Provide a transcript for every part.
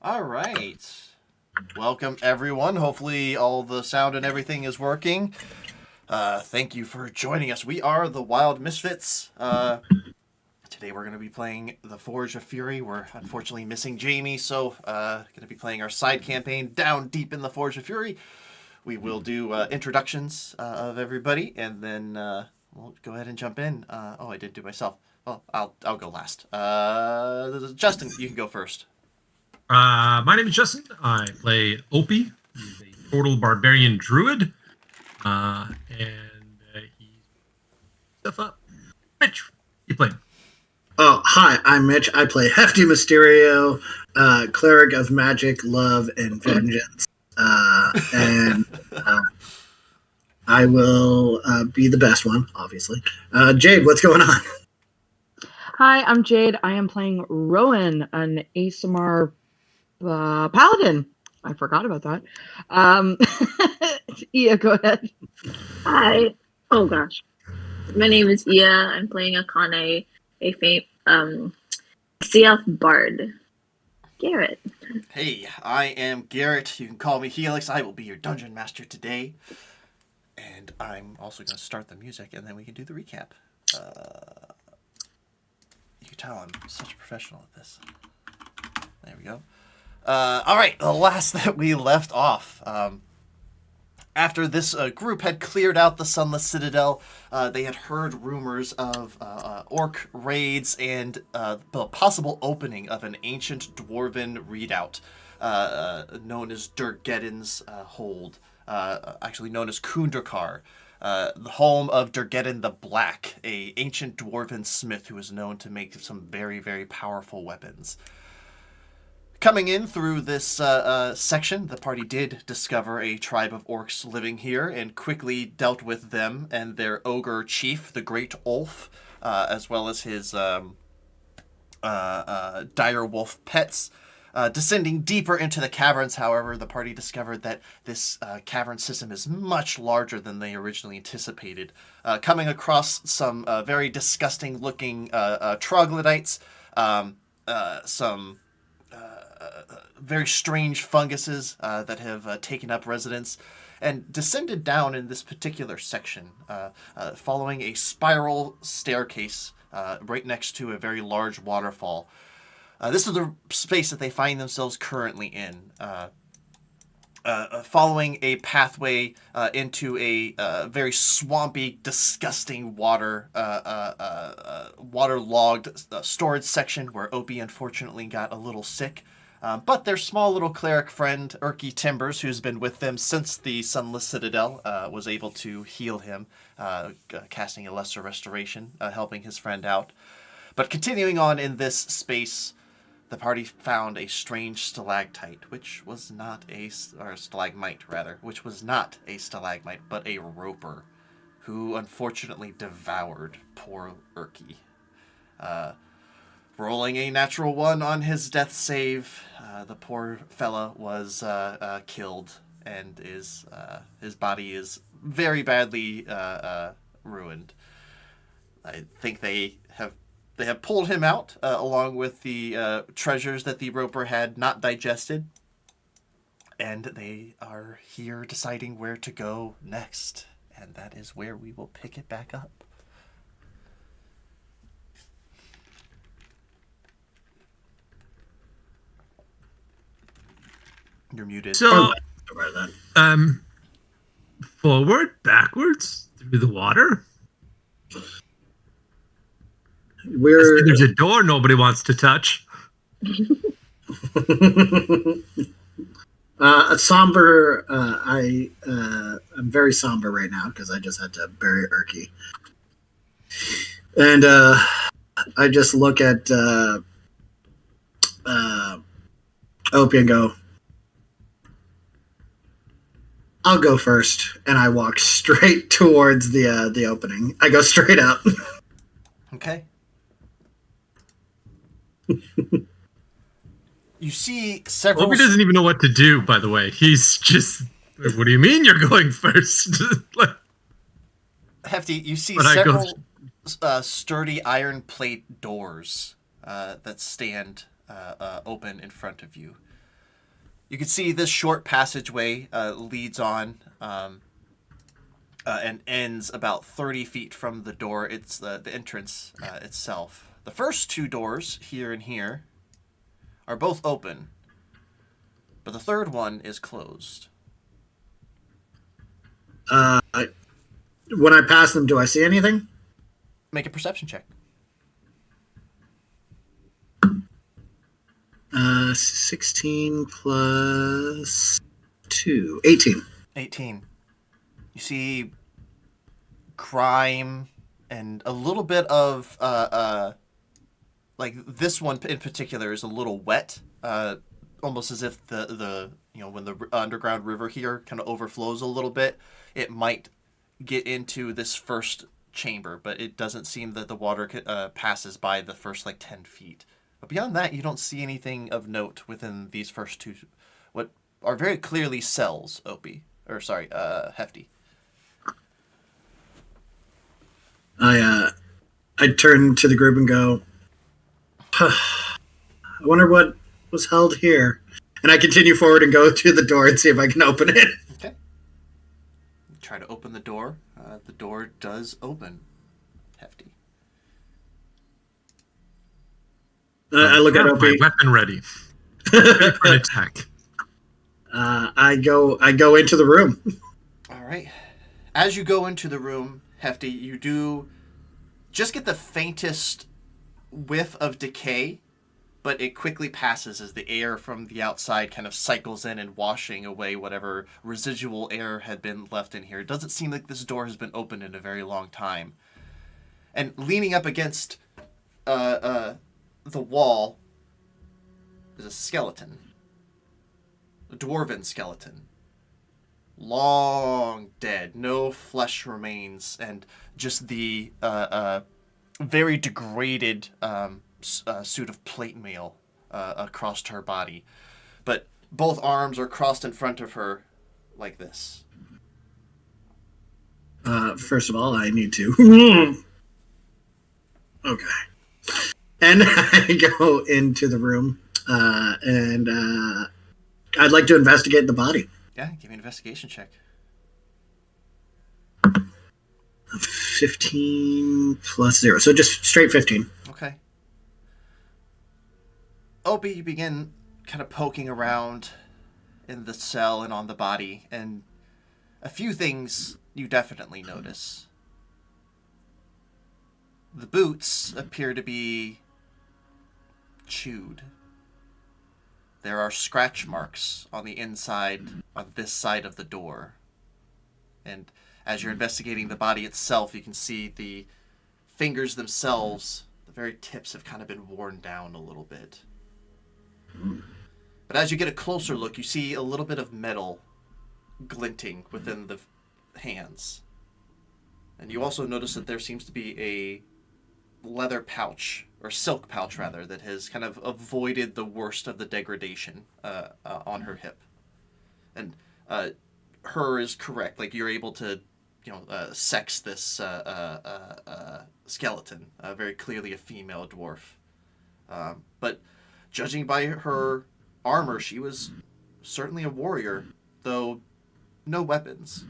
All right. Welcome, everyone. Hopefully, all the sound and everything is working. Thank you for joining us. We are the Wild Misfits. Today, we're going to be playing the Forge of Fury. We're unfortunately missing Jamie, so going to be playing our side campaign down deep in the Forge of Fury. We will do introductions of everybody, and then we'll go ahead and jump in. I did do myself. Well, I'll go last. Justin, you can go first. My name is Justin. I play Opie. He's a total barbarian druid. He's stuff up. Mitch, you play. Oh, hi, I'm Mitch. I play Hefty Mysterio, cleric of magic, love, and vengeance. And I will be the best one, obviously. Jade, what's going on? Hi, I'm Jade. I am playing Rowan, an ASMR paladin. I forgot about that. Yeah, go ahead. Hi. Oh gosh. My name is Ia. I'm playing Akane, a faint CF bard. Garrett. Hey, I am Garrett. You can call me Helix. I will be your dungeon master today. And I'm also going to start the music, and then we can do the recap. You can tell I'm such a professional at this. There we go. All right, the last that we left off. After this group had cleared out the Sunless Citadel, they had heard rumors of orc raids and the possible opening of an ancient dwarven redoubt known as Durgeddin's Hold, actually known as Kundrakar, the home of Durgeddin the Black, a ancient dwarven smith who is known to make some very, very powerful weapons. Coming in through this section, the party did discover a tribe of orcs living here and quickly dealt with them and their ogre chief, the Great Ulf, as well as his dire wolf pets. Descending deeper into the caverns, however, the party discovered that this cavern system is much larger than they originally anticipated. Coming across some very disgusting-looking troglodytes, some very strange funguses that have taken up residence and descended down in this particular section, following a spiral staircase right next to a very large waterfall. This is the space that they find themselves currently in. Following a pathway into a very swampy, disgusting waterlogged storage section where Opie unfortunately got a little sick. But their small little cleric friend, Erky Timbers, who's been with them since the Sunless Citadel, was able to heal him, casting a lesser restoration, helping his friend out. But continuing on in this space, the party found a strange stalactite, which was not or stalagmite, rather, which was not a stalagmite, but a roper, who unfortunately devoured poor Erky. Rolling a natural 1 on his death save, the poor fella was killed, and his body is very badly ruined. I think they have pulled him out along with the treasures that the roper had not digested, and they are here deciding where to go next, and that is where we will pick it back up. You're muted. So, forward, backwards, through the water. There's a door nobody wants to touch. Somber. I'm very somber right now because I just had to bury Erky, and I just look at Opie and go, I'll go first, and I walk straight towards the opening. I go straight out. Okay. You see several... Opie doesn't even know what to do, by the way. He's just... What do you mean you're going first? Hefty, you see several sturdy iron plate doors that stand open in front of you. You can see this short passageway leads on and ends about 30 feet from the door. It's the entrance itself. The first two doors, here and here, are both open, but the third one is closed. When I pass them, do I see anything? Make a perception check. 16 plus 2. 18. 18. You see crime and a little bit of like this one in particular is a little wet, almost as if the when the underground river here kind of overflows a little bit, it might get into this first chamber, but it doesn't seem that the water passes by the first like 10 feet. But beyond that, you don't see anything of note within these first two, what are very clearly cells, Hefty. I turn to the group and go, I wonder what was held here. And I continue forward and go to the door and see if I can open it. Okay. Try to open the door. The door does open, Hefty. I look at My Opie. weapon ready. Ready for an attack. I go into the room. All right. As you go into the room, Hefty, you do just get the faintest whiff of decay, but it quickly passes as the air from the outside kind of cycles in and washing away whatever residual air had been left in here. It doesn't seem like this door has been opened in a very long time. And leaning up against the wall is a skeleton. A dwarven skeleton. Long dead. No flesh remains. And just the very degraded suit of plate mail across her body. But both arms are crossed in front of her like this. First of all, I need to... Okay. And I go into the room, and I'd like to investigate the body. Yeah, give me an investigation check. 15 plus 0, so just straight 15. Okay. Opie, you begin kind of poking around in the cell and on the body, and a few things you definitely notice. The boots appear to be chewed. There are scratch marks on the inside, on this side of the door. And as you're investigating the body itself, you can see the fingers themselves, the very tips have kind of been worn down a little bit. But as you get a closer look, you see a little bit of metal glinting within the hands. And you also notice that there seems to be a leather pouch, or silk pouch rather, that has kind of avoided the worst of the degradation on her hip. And her is correct. Like, you're able to, sex this skeleton. Very clearly a female dwarf. But judging by her armor, she was certainly a warrior, though no weapons.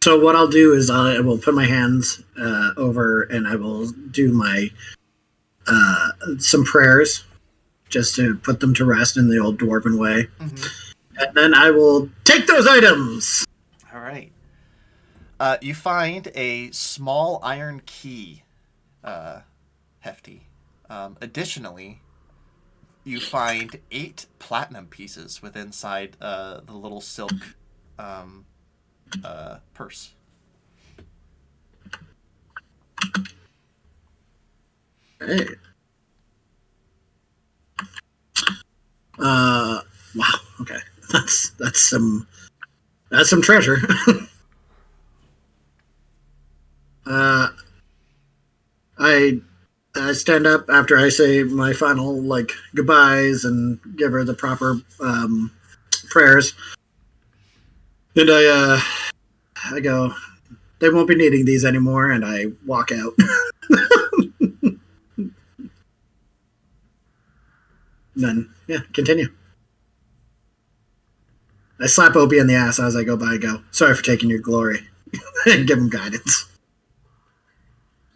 So what I'll do is I will put my hands over and I will do my some prayers just to put them to rest in the old dwarven way. Mm-hmm. And then I will take those items. All right. You find a small iron key, Hefty. Additionally, you find 8 platinum pieces within inside the little silk purse. Hey. Wow. Okay. That's some treasure. I stand up after I say my final goodbyes and give her the proper prayers. And I go, they won't be needing these anymore, and I walk out. Then, yeah, continue. I slap Opie in the ass as I go by and go, sorry for taking your glory. And give him guidance.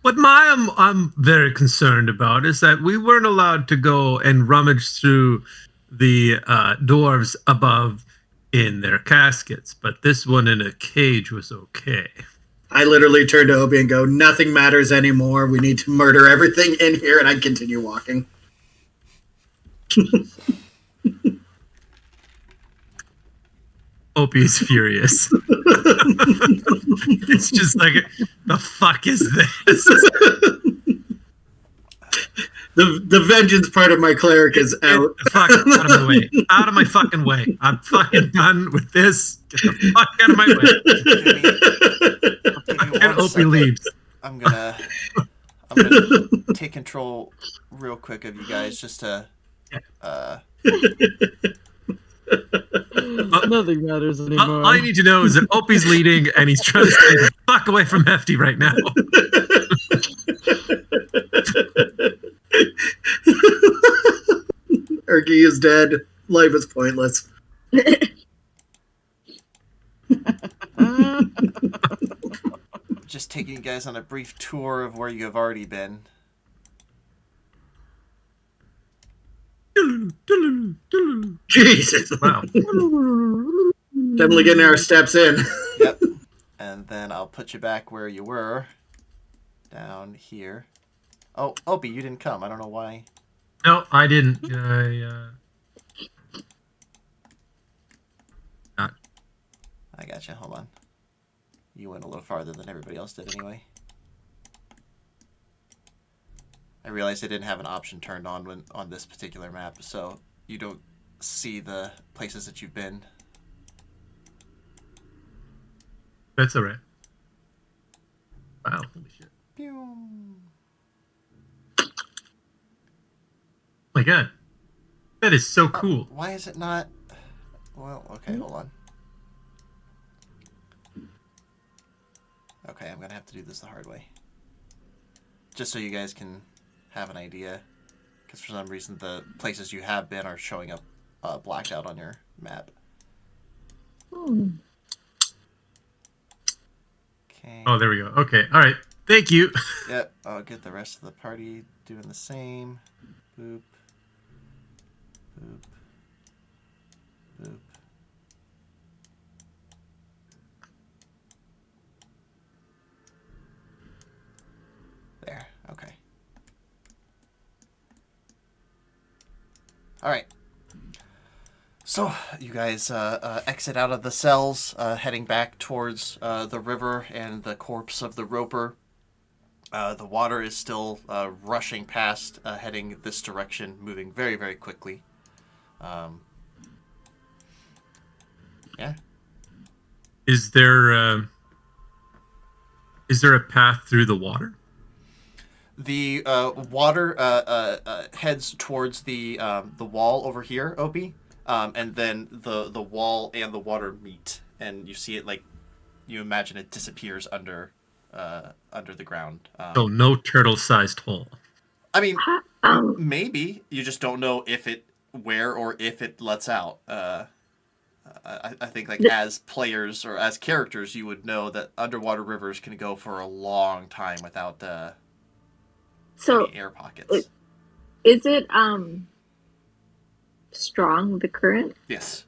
What I'm very concerned about is that we weren't allowed to go and rummage through the dwarves above in their caskets, but this one in a cage was okay. I literally turn to Opie and go, nothing matters anymore. We need to murder everything in here, and I continue walking. Opie is furious. It's just like, the fuck is this? The vengeance part of my cleric is out. Fuck out of my way. Out of my fucking way. I'm fucking done with this. Get the fuck out of my way. And Opie leaves. I'm gonna take control real quick of you guys just to Nothing matters anymore. All I need to know is that Opie's leading and he's trying to stay the fuck away from Hefty right now. Erky is dead. Life is pointless. just taking you guys on a brief tour of where you have already been. Jesus. Wow. Definitely getting our steps in. Yep. And then I'll put you back where you were. Down here. Oh, Opie, you didn't come. I don't know why. No, I didn't. I gotcha. Hold on. You went a little farther than everybody else did anyway. I realized I didn't have an option turned on on this particular map, so you don't see the places that you've been. That's alright. Wow, holy shit. Pew. My god. That is so cool. Why is it not... Well, okay, hold on. Okay, I'm going to have to do this the hard way. Just so you guys can have an idea. Because for some reason the places you have been are showing up blacked out on your map. Okay. Oh, there we go. Okay, alright. Thank you. Yep, I'll get the rest of the party doing the same. Boop. Boop. Boop. There, okay. Alright. So, you guys exit out of the cells, heading back towards the river and the corpse of the roper. The water is still rushing past, heading this direction, moving very, very quickly. Yeah. Is there a path through the water? The water heads towards the wall over here, Opie, and then the wall and the water meet, and you see it like you imagine it disappears under the ground. So no turtle-sized hole. I mean, maybe you just don't know where or if it lets out. I think like as players or as characters, you would know that underwater rivers can go for a long time without any air pockets. Is it strong, the current? Yes,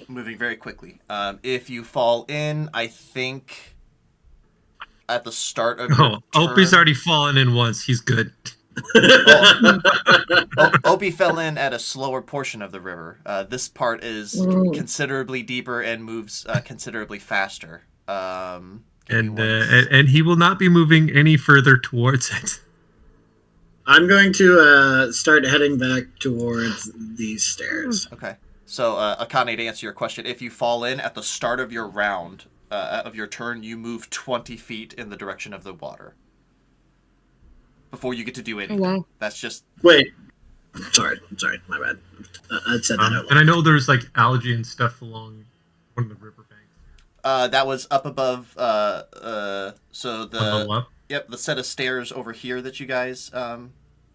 moving very quickly. If you fall in, I think at the start of your Opie's already fallen in once. He's good. Opie fell in at a slower portion of the river. This part is considerably deeper and moves considerably faster. And he will not be moving any further towards it. I'm going to start heading back towards these stairs. Okay. So, Akane, to answer your question, if you fall in at the start of your round, of your turn, you move 20 feet in the direction of the water. Before you get to do anything. Wow. That's just... Wait. I'm sorry, my bad. I said that out loud. And I know there's like algae and stuff along one of the river banks. That was up above, so the... Level up? Yep, the set of stairs over here that you guys...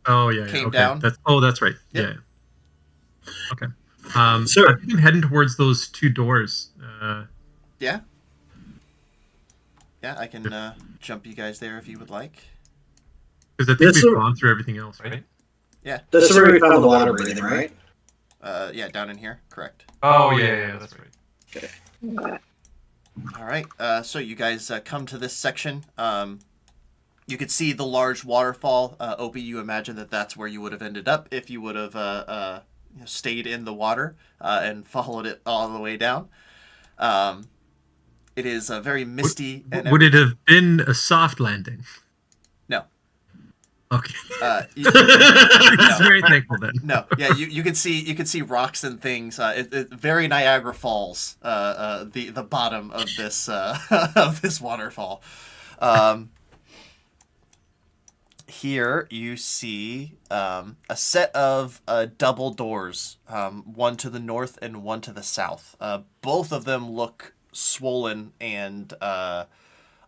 Oh, yeah. came Okay. down. That's right. Yep. Yeah. Okay. Sir. I think I'm heading towards those two doors. Yeah. Yeah, I can jump you guys there if you would like. Because I think Yes, we've sir. gone through everything else, right? Yeah. This is where we found the water breathing, right? Yeah, down in here. Correct. Oh, yeah, that's right. Okay. All right. So you guys come to this section. You could see the large waterfall. Opie, you imagine that that's where you would have ended up if you would have stayed in the water and followed it all the way down. It is very misty. Would it have been a soft landing? No. Okay. No. Very thankful then. No, yeah, you can see rocks and things. Very Niagara Falls. The bottom of this of this waterfall. Here you see a set of double doors, one to the north and one to the south. Both of them look swollen and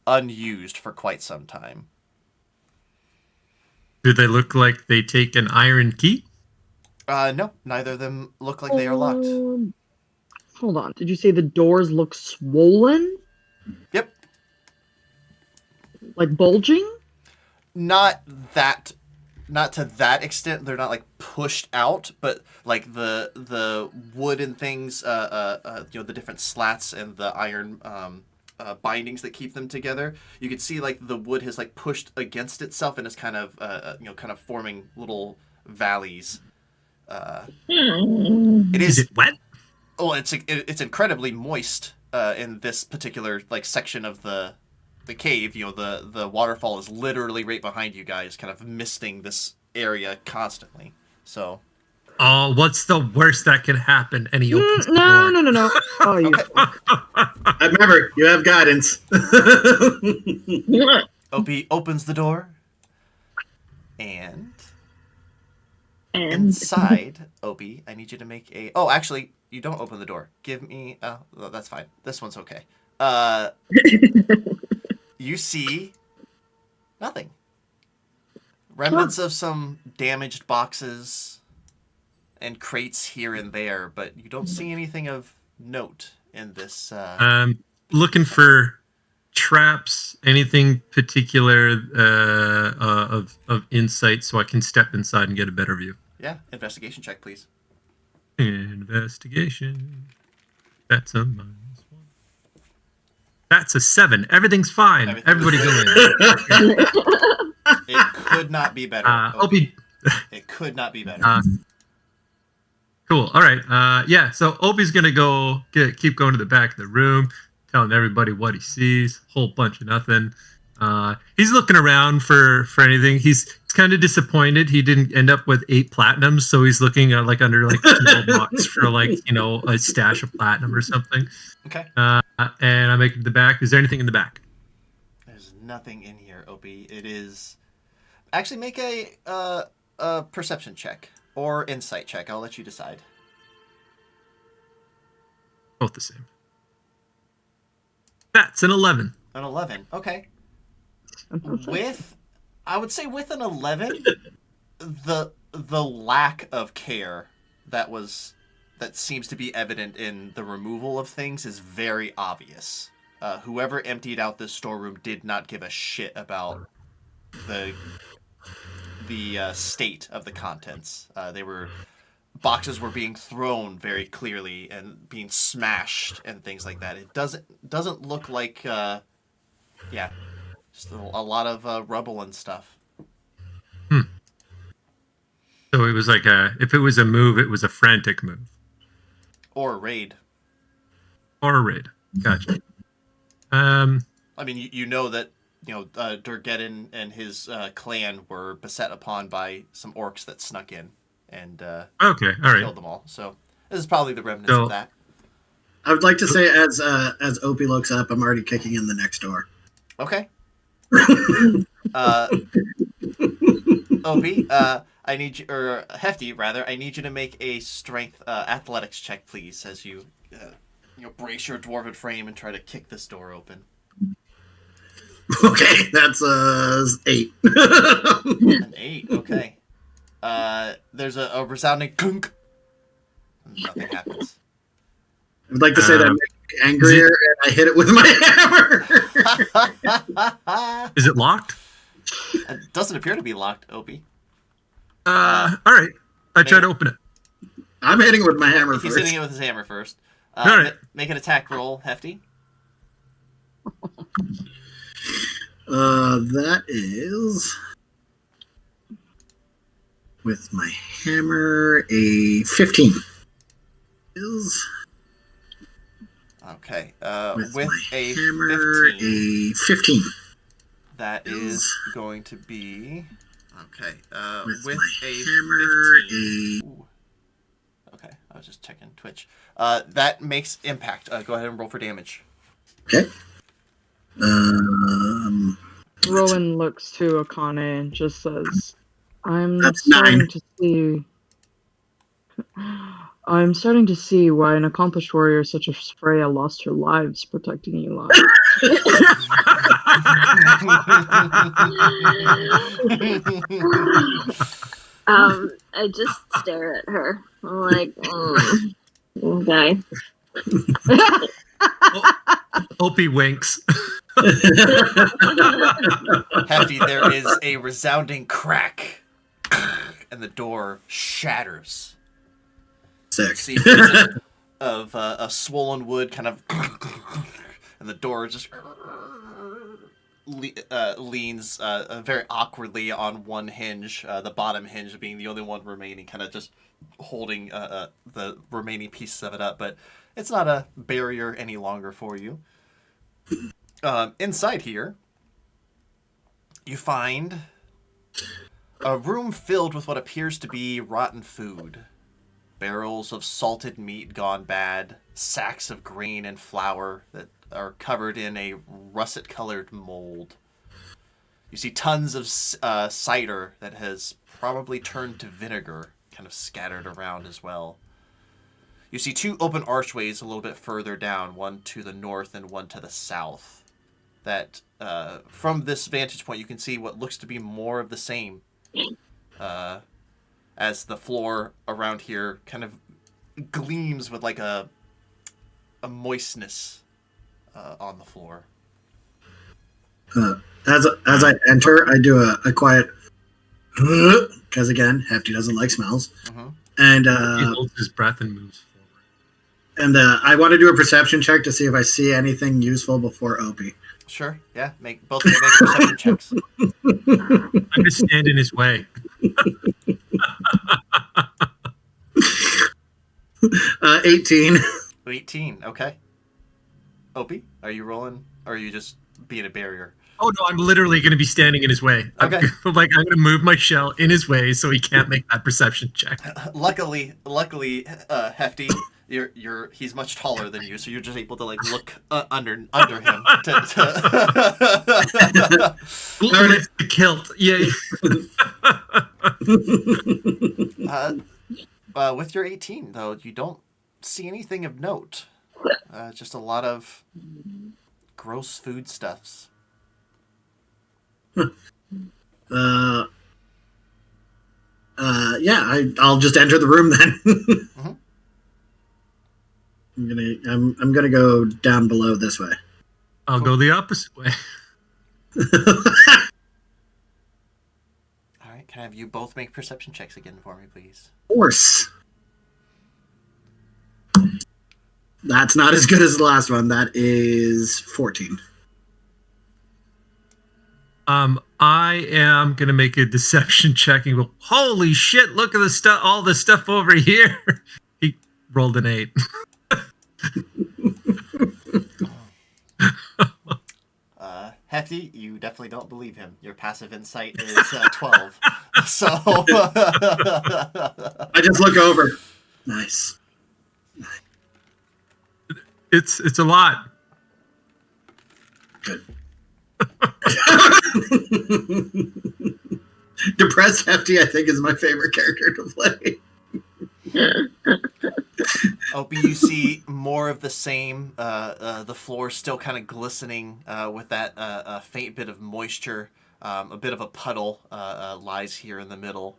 unused for quite some time. Do they look like they take an iron key? No, neither of them look like they are locked. Hold on. Did you say the doors look swollen? Yep. Like bulging? Not to that extent. They're not like pushed out, but like the wood and things, the different slats and the iron bindings that keep them together. You can see like the wood has like pushed against itself and is kind of kind of forming little valleys. It Is is. it wet? Well, it's incredibly moist in this particular like section of the cave. The waterfall is literally right behind you guys, kind of misting this area constantly. So. Oh, what's the worst that can happen? And he opens the No. door. Oh, you. I remember, you have guidance. Opie opens the door, and And inside, Opie, I need you to make a. Oh, actually, you don't open the door. Give me. Oh, that's fine. This one's okay. You see nothing. Remnants of some damaged boxes and crates here and there, but you don't see anything of note in this. Looking for traps, anything particular of insight, so I can step inside and get a better view. Yeah, investigation check, please. Investigation. That's a -1. That's a 7. Everything's fine. Everybody go in. It could not be better. Opie. It could not be better. Cool. All right. Yeah. So Opie's gonna keep going to the back of the room, telling everybody what he sees. Whole bunch of nothing. He's looking around for anything. He's kind of disappointed he didn't end up with 8 platinums, so he's looking like under like a small box for like a stash of platinum or something. Okay. And I make it to the back. Is there anything in the back? There's nothing in here, Opie. It is. Actually, make a perception check or insight check. I'll let you decide. Both the same. That's an 11. An 11. Okay. I would say with an 11, the lack of care that seems to be evident in the removal of things is very obvious. Whoever emptied out this storeroom did not give a shit about the state of the contents. Boxes were being thrown very clearly and being smashed and things like that. It doesn't look like just a lot of rubble and stuff. So it was like if it was a move, it was a frantic move. Or a raid. Or a raid. Gotcha. I mean, you know that Durgeddon and his clan were beset upon by some orcs that snuck in and okay, all right, killed them all. So this is probably the remnants of that. I would like to say, as Opie looks up, I'm already kicking in the next door. Okay. Opie, I need you, or Hefty rather, I need you to make a strength athletics check, please, as you brace your dwarven frame and try to kick this door open. Okay, that's 8. An 8, okay. There's a resounding clunk Nothing happens. I would like to say that makes me angrier, and I hit it with my hammer. Is it locked? It doesn't appear to be locked, Opie. All right. I try to open it. I'm hitting it with my hammer He's first. hitting it with his hammer first. All right. Make an attack roll, Hefty. That is with my hammer a 15. Is Okay. with With my a hammer 15, a 15. that is going to be... Okay. With With my a hammer 15... Ooh. Okay, I was just checking Twitch. That makes impact. Go ahead and roll for damage. Okay. Rowan looks to Akane and just says, I'm That's starting 9. to see... I'm starting to see why an accomplished warrior such as Freya lost her lives protecting you lot. I just stare at her. I'm like, okay. Opie winks. Hefty, there is a resounding crack, and the door shatters. Sick. See bits of swollen wood kind of, and the door just leans very awkwardly on one hinge, the bottom hinge being the only one remaining, kind of just holding the remaining pieces of it up. But it's not a barrier any longer for you. Inside here, you find a room filled with what appears to be rotten food. Barrels of salted meat gone bad, sacks of grain and flour that are covered in a russet-colored mold. You see tons of cider that has probably turned to vinegar, kind of scattered around as well. You see 2 open archways a little bit further down, one to the north and one to the south. That, from this vantage point, you can see what looks to be more of the same. As the floor around here kind of gleams with like a moistness on the floor. As I enter, I do a quiet, because again, Hefty doesn't like smells, and He holds his breath and moves forward. and I want to do a perception check to see if I see anything useful before Opie. Sure, yeah. Both of you make perception checks. I'm just stand in his way. 18. 18, okay. Opie, are you rolling, or are you just being a barrier? Oh no, I'm literally going to be standing in his way. Okay. I'm going to move my shell in his way so he can't make that perception check. Luckily, Hefty, he's much taller than you, so you're just able to like look under him. Lift the kilt. Yeah. With your 18, though, you don't see anything of note. Just a lot of gross foodstuffs. Yeah, I'll just enter the room then. I'm gonna go down below this way. I'll go the opposite way. All right, can I have you both make perception checks again for me, please? Of course. That's not as good as the last one. That is 14. I am gonna make a deception check and go, holy shit, look at the stuff, all the stuff over here. He rolled an 8. Hefty, you definitely don't believe him. Your passive insight is 12. So I just look over. Nice. It's a lot. Good. Depressed Hefty, I think, is my favorite character to play. Opie, you see more of the same. The floor still kind of glistening with that faint bit of moisture. A bit of a puddle lies here in the middle.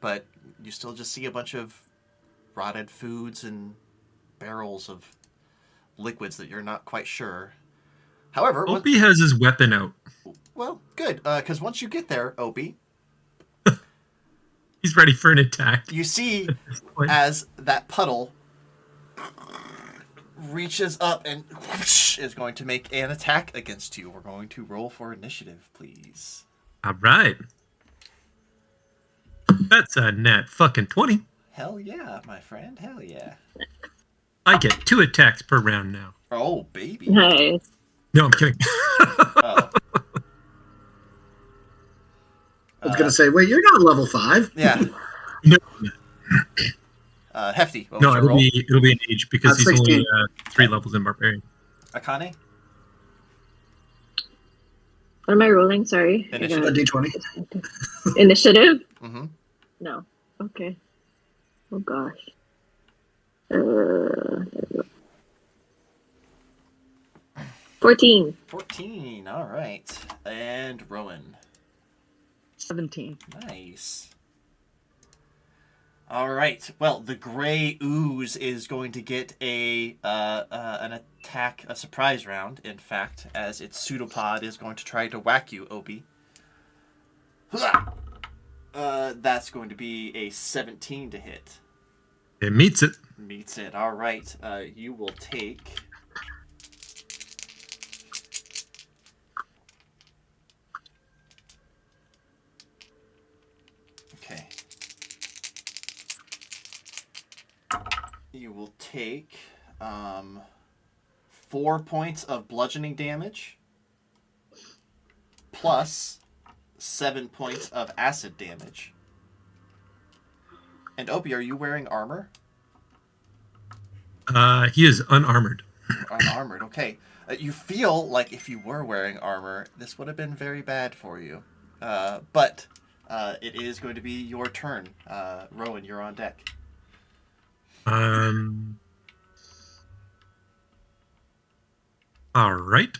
But you still just see a bunch of rotted foods and barrels of liquids that you're not quite sure. However, Opie has his weapon out. well, good, because once you get there, Opie, He's ready for an attack. you see At this point. as that puddle reaches up and whoosh, is going to make an attack against you. We're going to roll for initiative, please. All right. That's a nat fucking 20. Hell yeah, my friend. Hell yeah. I get 2 attacks per round now. Oh, baby. Nice. No, I'm kidding. Oh. I was gonna say, wait, you're not level 5. Yeah. No, Hefty. What was no, your it'll roll? be an age because That's he's only 16. 3 levels in barbarian. Akane? What am I rolling? Sorry. Initiative. A D20. Initiative? Mm-hmm. No. Okay. Oh gosh. 14. 14. All right. And Rowan. 17. Nice. All right. Well, the gray ooze is going to get an attack, a surprise round, in fact, as its pseudopod is going to try to whack you, Opie. That's going to be a 17 to hit. It meets it. Meets it. All right. You will take... Okay. You will take 4 points of bludgeoning damage plus 7 points of acid damage. And Opie, are you wearing armor? He is unarmored. Unarmored, okay. You feel like if you were wearing armor, this would have been very bad for you. But it is going to be your turn. Rowan, you're on deck. All right.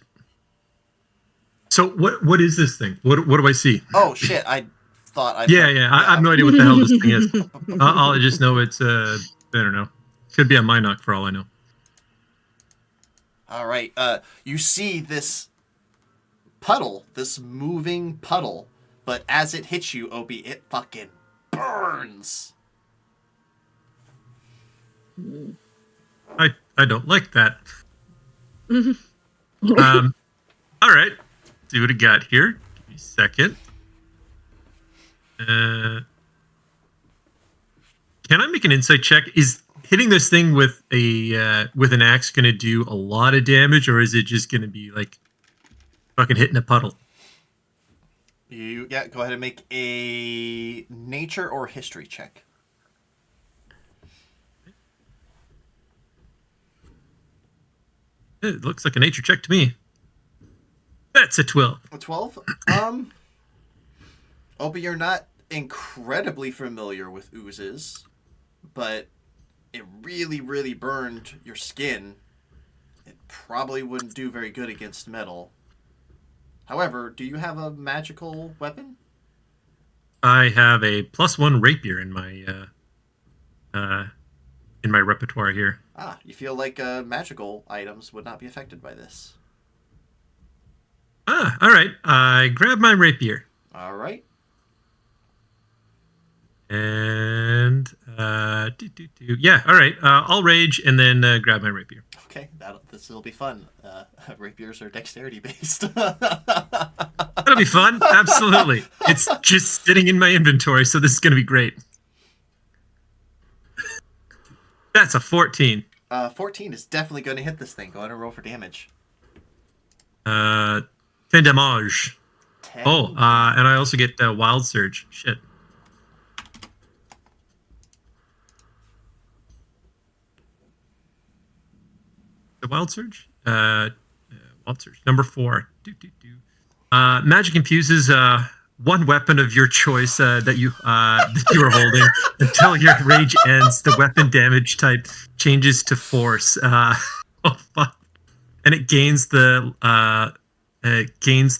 So what is this thing? What do I see? Oh, shit. I thought I... Yeah. I have no idea what the hell this thing is. I'll just know it's I don't know. Could be a Minoc for all I know. All right. You see this puddle, this moving puddle, but as it hits you, Opie, it fucking burns. I don't like that. All right. See what I got here. Give me a second. Can I make an insight check? Is hitting this thing with an axe going to do a lot of damage, or is it just going to be like fucking hitting a puddle? Go ahead and make a nature or history check. It looks like a nature check to me. That's a 12. A 12? Opie, you're not incredibly familiar with oozes, but it really, really burned your skin. It probably wouldn't do very good against metal. However, do you have a magical weapon? I have a +1 rapier in my repertoire here. Ah, you feel like magical items would not be affected by this. Ah, all right. I grab my rapier. All right. And yeah, all right. I'll rage and then grab my rapier. Okay, this will be fun. Rapiers are dexterity based. That'll be fun. Absolutely. It's just sitting in my inventory, so this is going to be great. That's a 14. 14 is definitely going to hit this thing. Go ahead and roll for damage. 10 damage. 10. Oh, and I also get wild surge. Shit. The wild surge? Wild surge. Number 4. Magic infuses one weapon of your choice that you are holding until your rage ends. The weapon damage type changes to force. Oh fuck! And it gains the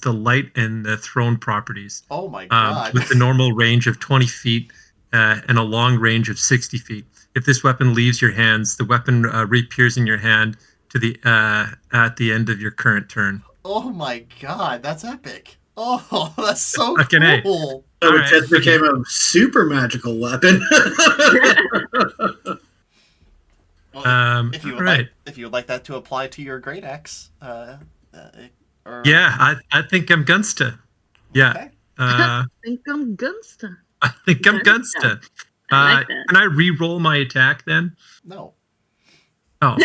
light and the thrown properties. Oh my god! With the normal range of 20 feet and a long range of 60 feet. If this weapon leaves your hands, the weapon reappears in your hand to the at the end of your current turn. Oh my god, that's epic. Oh, that's so Fucking A. cool. So it Alright, just became a super magical weapon. Well, if you would right. if you would like that to apply to your great axe, or Yeah, I think I'm Gunsta. Yeah. Okay. Uh, I think I'm Gunsta. I think I'm Gunsta. Gunsta. I like that. Can I re-roll my attack then? No. Oh,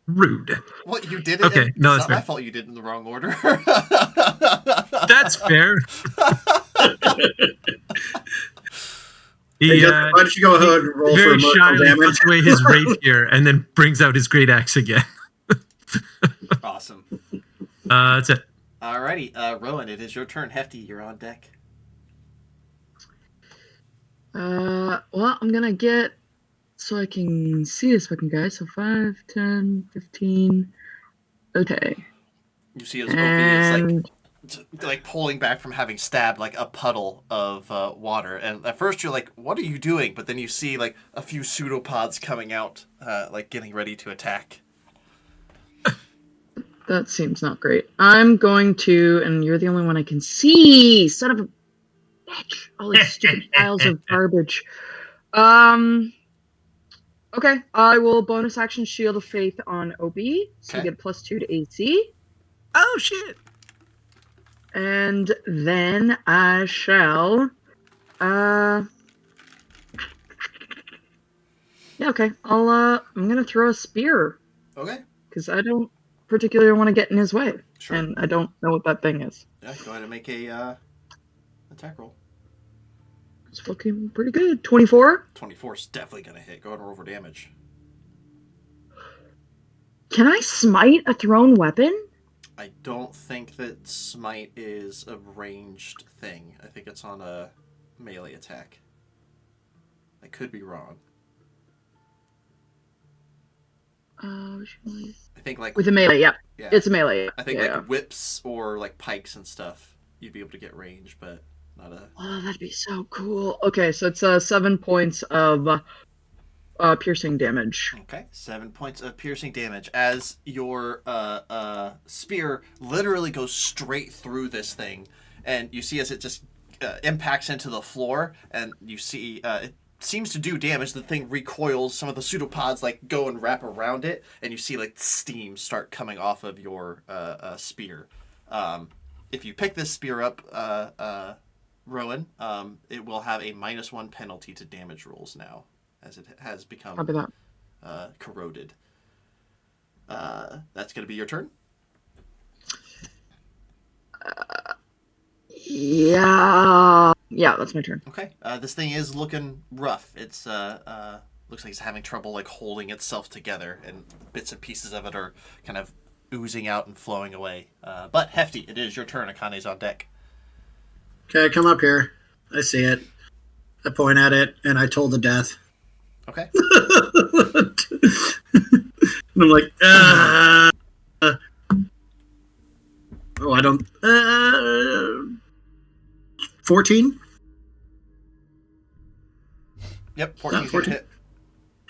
rude. What you did it? Okay, it's no, not that's my fair. fault. You did it in the wrong order. That's fair. Hey, He, Justin, why don't you go ahead and roll for very emotional shyly damage? puts away his rapier and then brings out his great axe again. Awesome. That's it. Alrighty, Rowan, it is your turn. Hefty, you're on deck. Well, I'm gonna get so I can see this fucking guy. So 5, 10, 15. Okay. You see as Opie is And like pulling back from having stabbed like a puddle of water, and at first you're like, "What are you doing?" But then you see like a few pseudopods coming out, like getting ready to attack. that seems not great. I'm going to, and you're the only one I can see. Son of a bitch! All these stupid piles of garbage. Okay, I will bonus action Shield of Faith on OB, so Okay. you get +2 to AC. Oh, shit. And then I shall. Yeah, okay. I'm gonna throw a spear Okay, because I don't particularly want to get in his way, sure. and I don't know what that thing is. Yeah, go ahead and make a attack roll. It's looking pretty good. 24. 24 is definitely gonna hit. Go ahead and roll for damage. Can I smite a thrown weapon? I don't think that smite is a ranged thing. I think it's on a melee attack. I could be wrong. I think like With a melee, yep. yeah. It's a melee. I think yeah. like whips or like pikes and stuff, you'd be able to get range, but not a. Oh, that'd be so cool. Okay, so it's 7 points of piercing damage. Okay, 7 points of piercing damage as your spear literally goes straight through this thing, and you see as it just impacts into the floor, and you see it seems to do damage. The thing recoils. Some of the pseudopods like go and wrap around it, and you see like steam start coming off of your spear. If you pick this spear up, Rowan, it will have a -1 penalty to damage rolls now, as it has become Copy that. corroded. That's going to be your turn. Yeah, that's my turn. Okay. This thing is looking rough. It's looks like it's having trouble like holding itself together, and bits and pieces of it are kind of oozing out and flowing away. But Hefty, it is your turn. Akane's on deck. Okay, come up here. I see it. I point at it, and I told the death. Okay. And I'm like, oh, I don't. 14? Yep. 14. 14. Hit.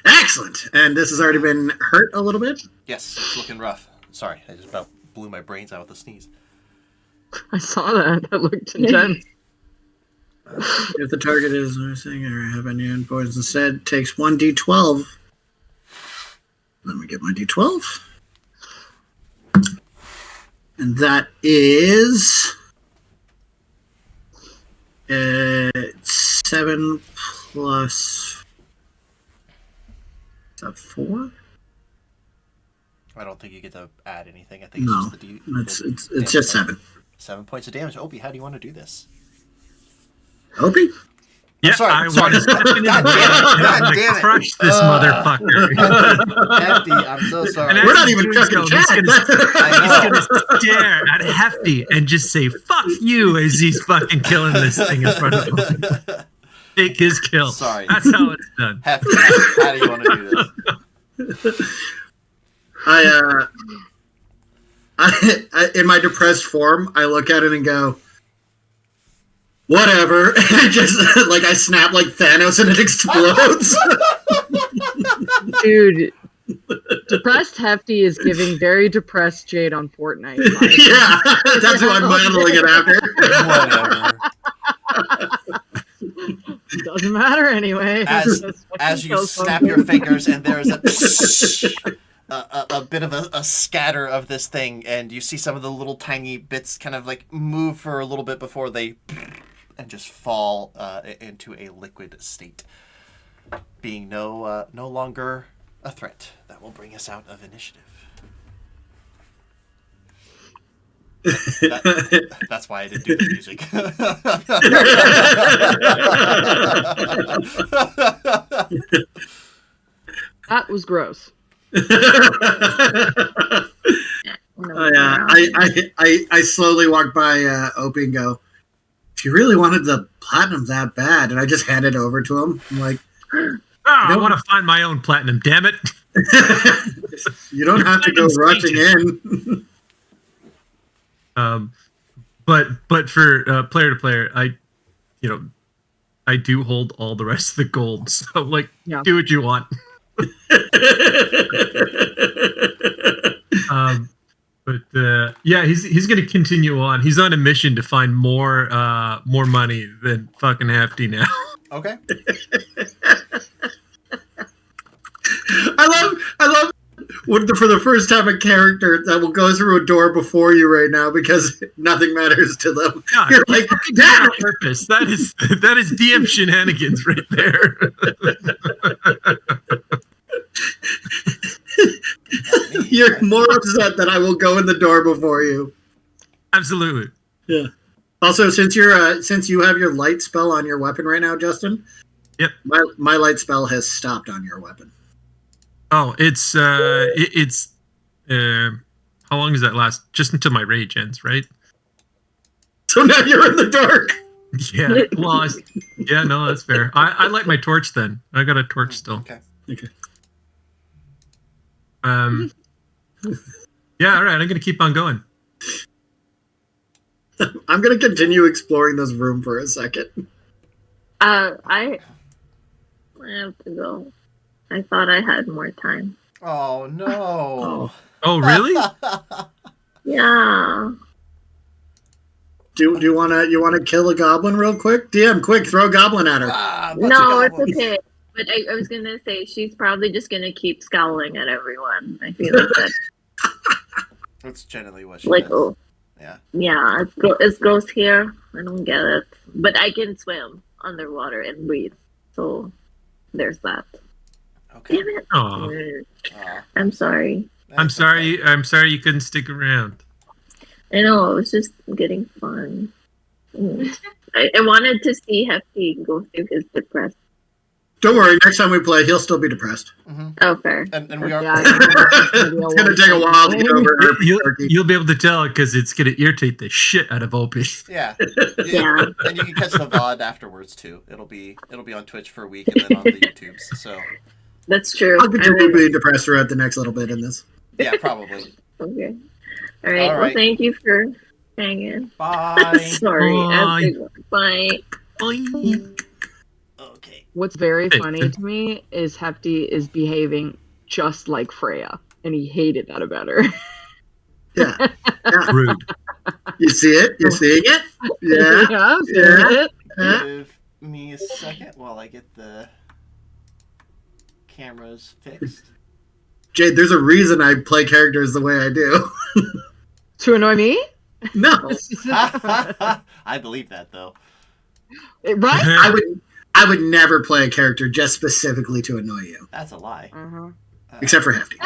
Excellent. And this has already been hurt a little bit. Yes, it's looking rough. Sorry, I just about blew my brains out with a sneeze. I saw that. That looked intense. If the target is nursing or have any poison instead, takes 1d12. Let me get my d12. And that is 7 plus. Is that 4? I don't think you get to add anything. I think it's No, just the it's just 7. 7 points of damage. Opie, how do you want to do this? Opie? Yeah, sorry, I sorry. want to step into God the damn it, and God I'm gonna damn it. crush this motherfucker. Hefty, I'm so sorry. And We're as not he's even doing fucking so, he's chat. gonna stare at Hefty and just say "fuck you" as he's fucking killing this thing in front of him. Take his kill. Sorry. That's how it's done. Hefty, how do you want to do this? I in my depressed form, I look at it and go, Whatever. And just like I snap like Thanos and it explodes. Dude, depressed Hefty is giving very depressed Jade on Fortnite. vibes. Yeah, that's who I'm handling it after. Doesn't matter anyway. As you snap your fingers, and there's a bit of a scatter of this thing, and you see some of the little tiny bits kind of like move for a little bit before they and just fall into a liquid state, being no longer a threat. That will bring us out of initiative. That's why I didn't do the music. That was gross. Oh, yeah, I slowly walk by Opie and go, if you really wanted the platinum that bad, and I just hand it over to him. I'm like, I want to find my own platinum, damn it. you don't have to go rushing in. But for player to player, I do hold all the rest of the gold. So like, Yeah. do what you want. Yeah, he's going to continue on. He's on a mission to find more money than fucking Hefty now. Okay. I love for the first time a character that will go through a door before you right now because nothing matters to them. God, You're like, fucking damn on it! purpose. That is DM shenanigans right there. You're more upset that I will go in the door before you. Absolutely. Yeah. Also, since you have your light spell on your weapon right now, Justin. Yep. My light spell has stopped on your weapon. Oh, it's how long does that last? Just until my rage ends, right? So now you're in the dark. Yeah. Well, yeah, no, that's fair. I light my torch then. I got a torch still. Okay. Yeah, all right. I'm gonna keep on going. I'm gonna continue exploring this room for a second. I have to go. I thought I had more time. Oh no. Oh, really? Yeah. Do you wanna kill a goblin real quick? DM, quick, throw a goblin at her. No, it's okay. But I was gonna say she's probably just gonna keep scowling at everyone. I feel like that. That's generally what she Like, does. oh, yeah, it's gross here. I don't get it, but I can swim underwater and breathe. So there's that. Okay. Damn it! Aw. I'm sorry. I'm sorry. I'm sorry you couldn't stick around. I know, it was just getting fun. I wanted to see Hefty go through his depressed. Don't worry, next time we play, he'll still be depressed. Mm-hmm. Oh, fair. And we are. Yeah, It's gonna take a while to get over herpes turkey. You'll be able to tell because it's gonna irritate the shit out of Opie. Yeah. Yeah. And you can catch the VOD afterwards too. It'll be on Twitch for a week and then on the YouTubes. So That's true. I'll continue being depressed throughout the next little bit in this. yeah, probably. Okay. All right. All right. Well, thank you for hanging. Bye. Sorry. Bye. Bye. Okay. What's very funny to me is Hefty is behaving just like Freya, and he hated that about her. Yeah. Rude. You see it? You're seeing it? Yeah. yeah, Yeah. Huh? Give me a second while I get the cameras fixed. Jade, there's a reason I play characters the way I do. To annoy me? No. I believe that though. Right? I would never play a character just specifically to annoy you. That's a lie. Uh-huh. Except for Hefty.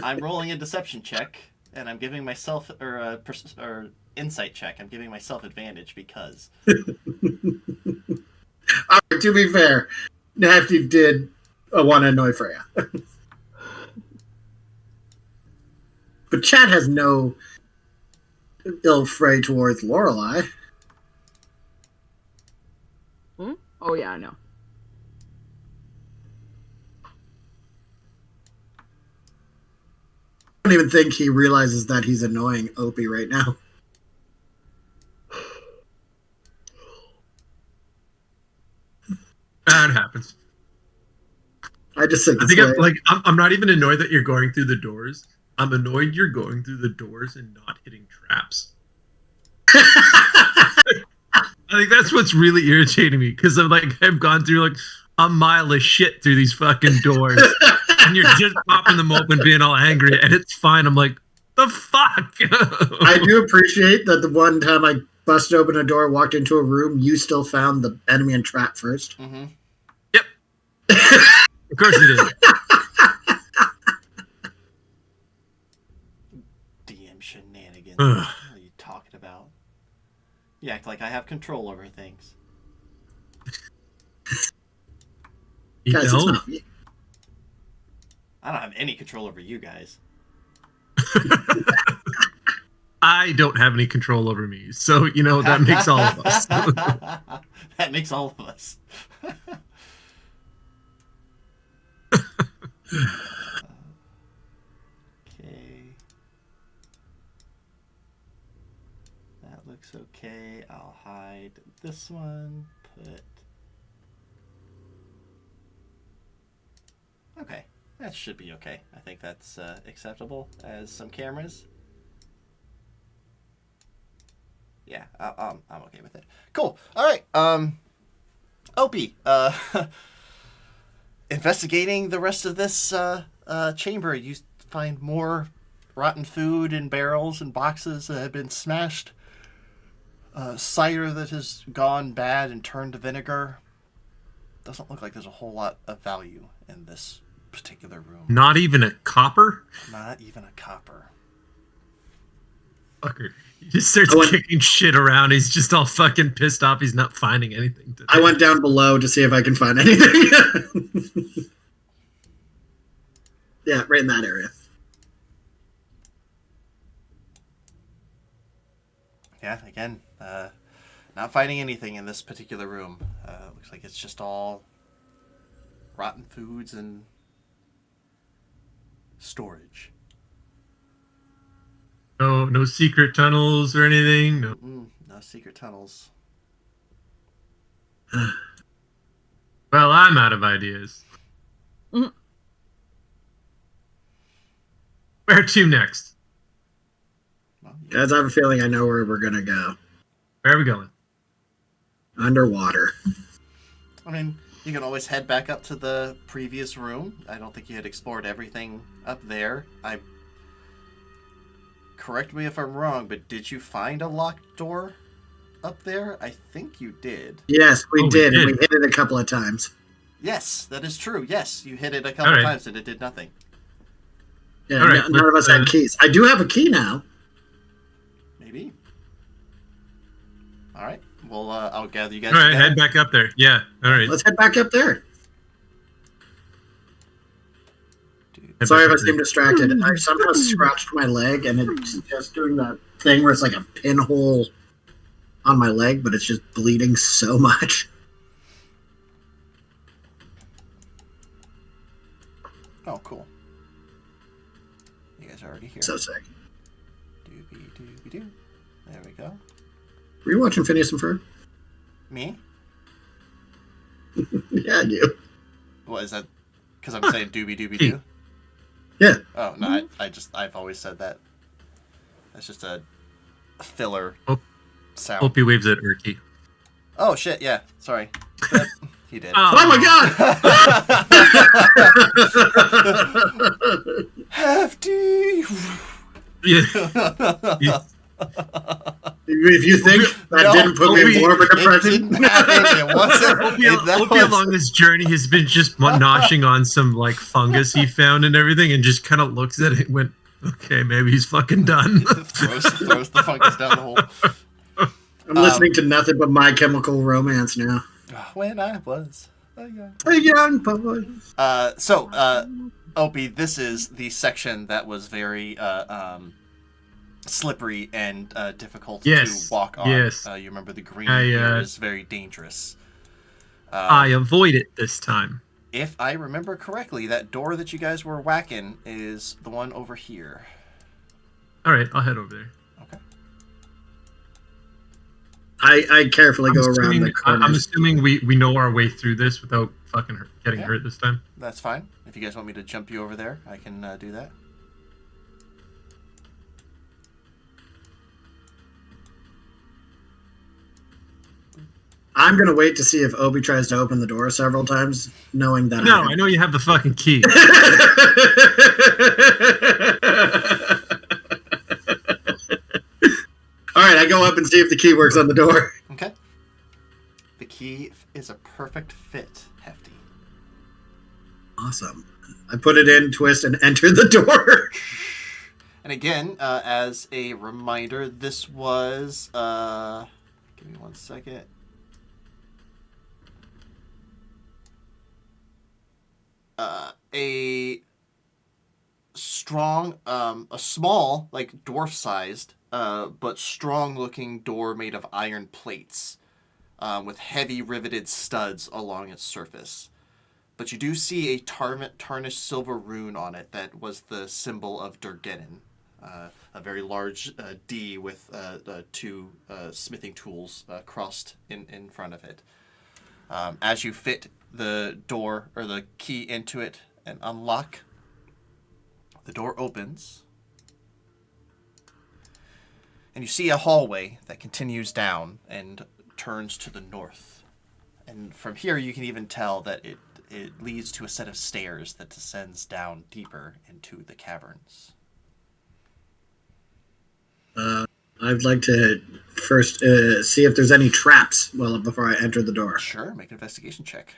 I'm rolling a deception check, and I'm giving myself or insight check. I'm giving myself advantage because. All right, to be fair, Hefty did want to annoy Freya. But Chad has no ill fray towards Lorelei. Oh, yeah, I know. I don't even think he realizes that he's annoying Opie right now. That happens. I just think I it's think like, I'm not even annoyed that you're going through the doors. I'm annoyed you're going through the doors and not hitting traps. I think that's what's really irritating me because I've gone through like a mile of shit through these fucking doors, and you're just popping them open, being all angry, and it's fine. I'm like, the fuck. I do appreciate that the one time I busted open a door, walked into a room, you still found the enemy and trap first. Mm-hmm. Yep. Of course you did. DM shenanigans. Ugh. What are you talking about? You act like I have control over things. You Guys, it's don't? not me. I don't have any control over you guys. I don't have any control over me, so you know that makes all of us. That makes all of us. Okay. That looks okay. I'll hide this one. Put. Okay. That should be okay. I think that's acceptable as some cameras. Yeah, I'm okay with it. Cool. All right. Opie, investigating the rest of this chamber, you find more rotten food in barrels and boxes that have been smashed. Cider that has gone bad and turned to vinegar. Doesn't look like there's a whole lot of value in this particular room. Not even a copper? Not even a copper. Fucker. He just starts kicking shit around. He's just all fucking pissed off. He's not finding anything today. I went down below to see if I can find anything. Yeah, right in that area. Yeah, again, not finding anything in this particular room. Looks like it's just all rotten foods and storage. No secret tunnels or anything. No. No secret tunnels. Well, I'm out of ideas. Mm. Where to next? Well, Guys, I have a feeling I know where we're going to go. Where are we going? Underwater. I mean, you can always head back up to the previous room. I don't think you had explored everything up there. Correct me if I'm wrong, but did you find a locked door up there? I think you did. Yes, we did, and did. we hit it a couple of times. Yes, that is true. Yes, you hit it a couple All right. times and it did nothing. Yeah, All right, none of us had keys. I do have a key now. Maybe. All right. Well, I'll gather you guys All right, together. head back up there. Yeah, all right. Let's head back up there. Head Sorry if back I up seem there. distracted. I somehow scratched my leg, and it's just doing that thing where it's like a pinhole on my leg, but it's just bleeding so much. Oh, cool. You guys are already here. So sick. Doobie-doobie-doo. There we go. Were you watching Phineas and Ferb? Me? Yeah, you. What is that? Because I'm saying doobie-doobie-doo? Yeah. Oh, no, I've always said that. That's just a filler sound. Hope he waves at Erky. Oh, shit, yeah. Sorry. Yep, he did. Oh my god! Hefty! Yeah. If you think that No, didn't put me in more of a It depression, didn't happen. It wasn't. Opie along this journey has been just noshing on some like fungus he found and everything, and just kind of looks at it and went, "Okay, maybe he's fucking done." throws the fungus down the hole. I'm listening to nothing but My Chemical Romance now. When I was a young... A young boy. Opie, this is the section that was very slippery and difficult to walk on. Yes. You remember the green here is very dangerous. I avoid it this time. If I remember correctly, that door that you guys were whacking is the one over here. All right, I'll head over there. Okay. I carefully go around the I'm corners. assuming we know our way through this without fucking getting hurt this time. That's fine. If you guys want me to jump you over there, I can do that. I'm gonna wait to see if Obi tries to open the door several times, knowing that. No, I know you have the fucking key. All right, I go up and see if the key works on the door. Okay. The key is a perfect fit, Hefty. Awesome. I put it in, twist, and enter the door. And again, as a reminder, this was... give me 1 second. A strong, a small, like dwarf-sized, but strong-looking door made of iron plates, with heavy riveted studs along its surface. But you do see a tarnished silver rune on it that was the symbol of Durgenin, a very large D with two smithing tools crossed in front of it. As you fit the door or the key into it and unlock, the door opens, and you see a hallway that continues down and turns to the north. And from here, you can even tell that it leads to a set of stairs that descends down deeper into the caverns. I'd like to first see if there's any traps before I enter the door. Sure, make an investigation check.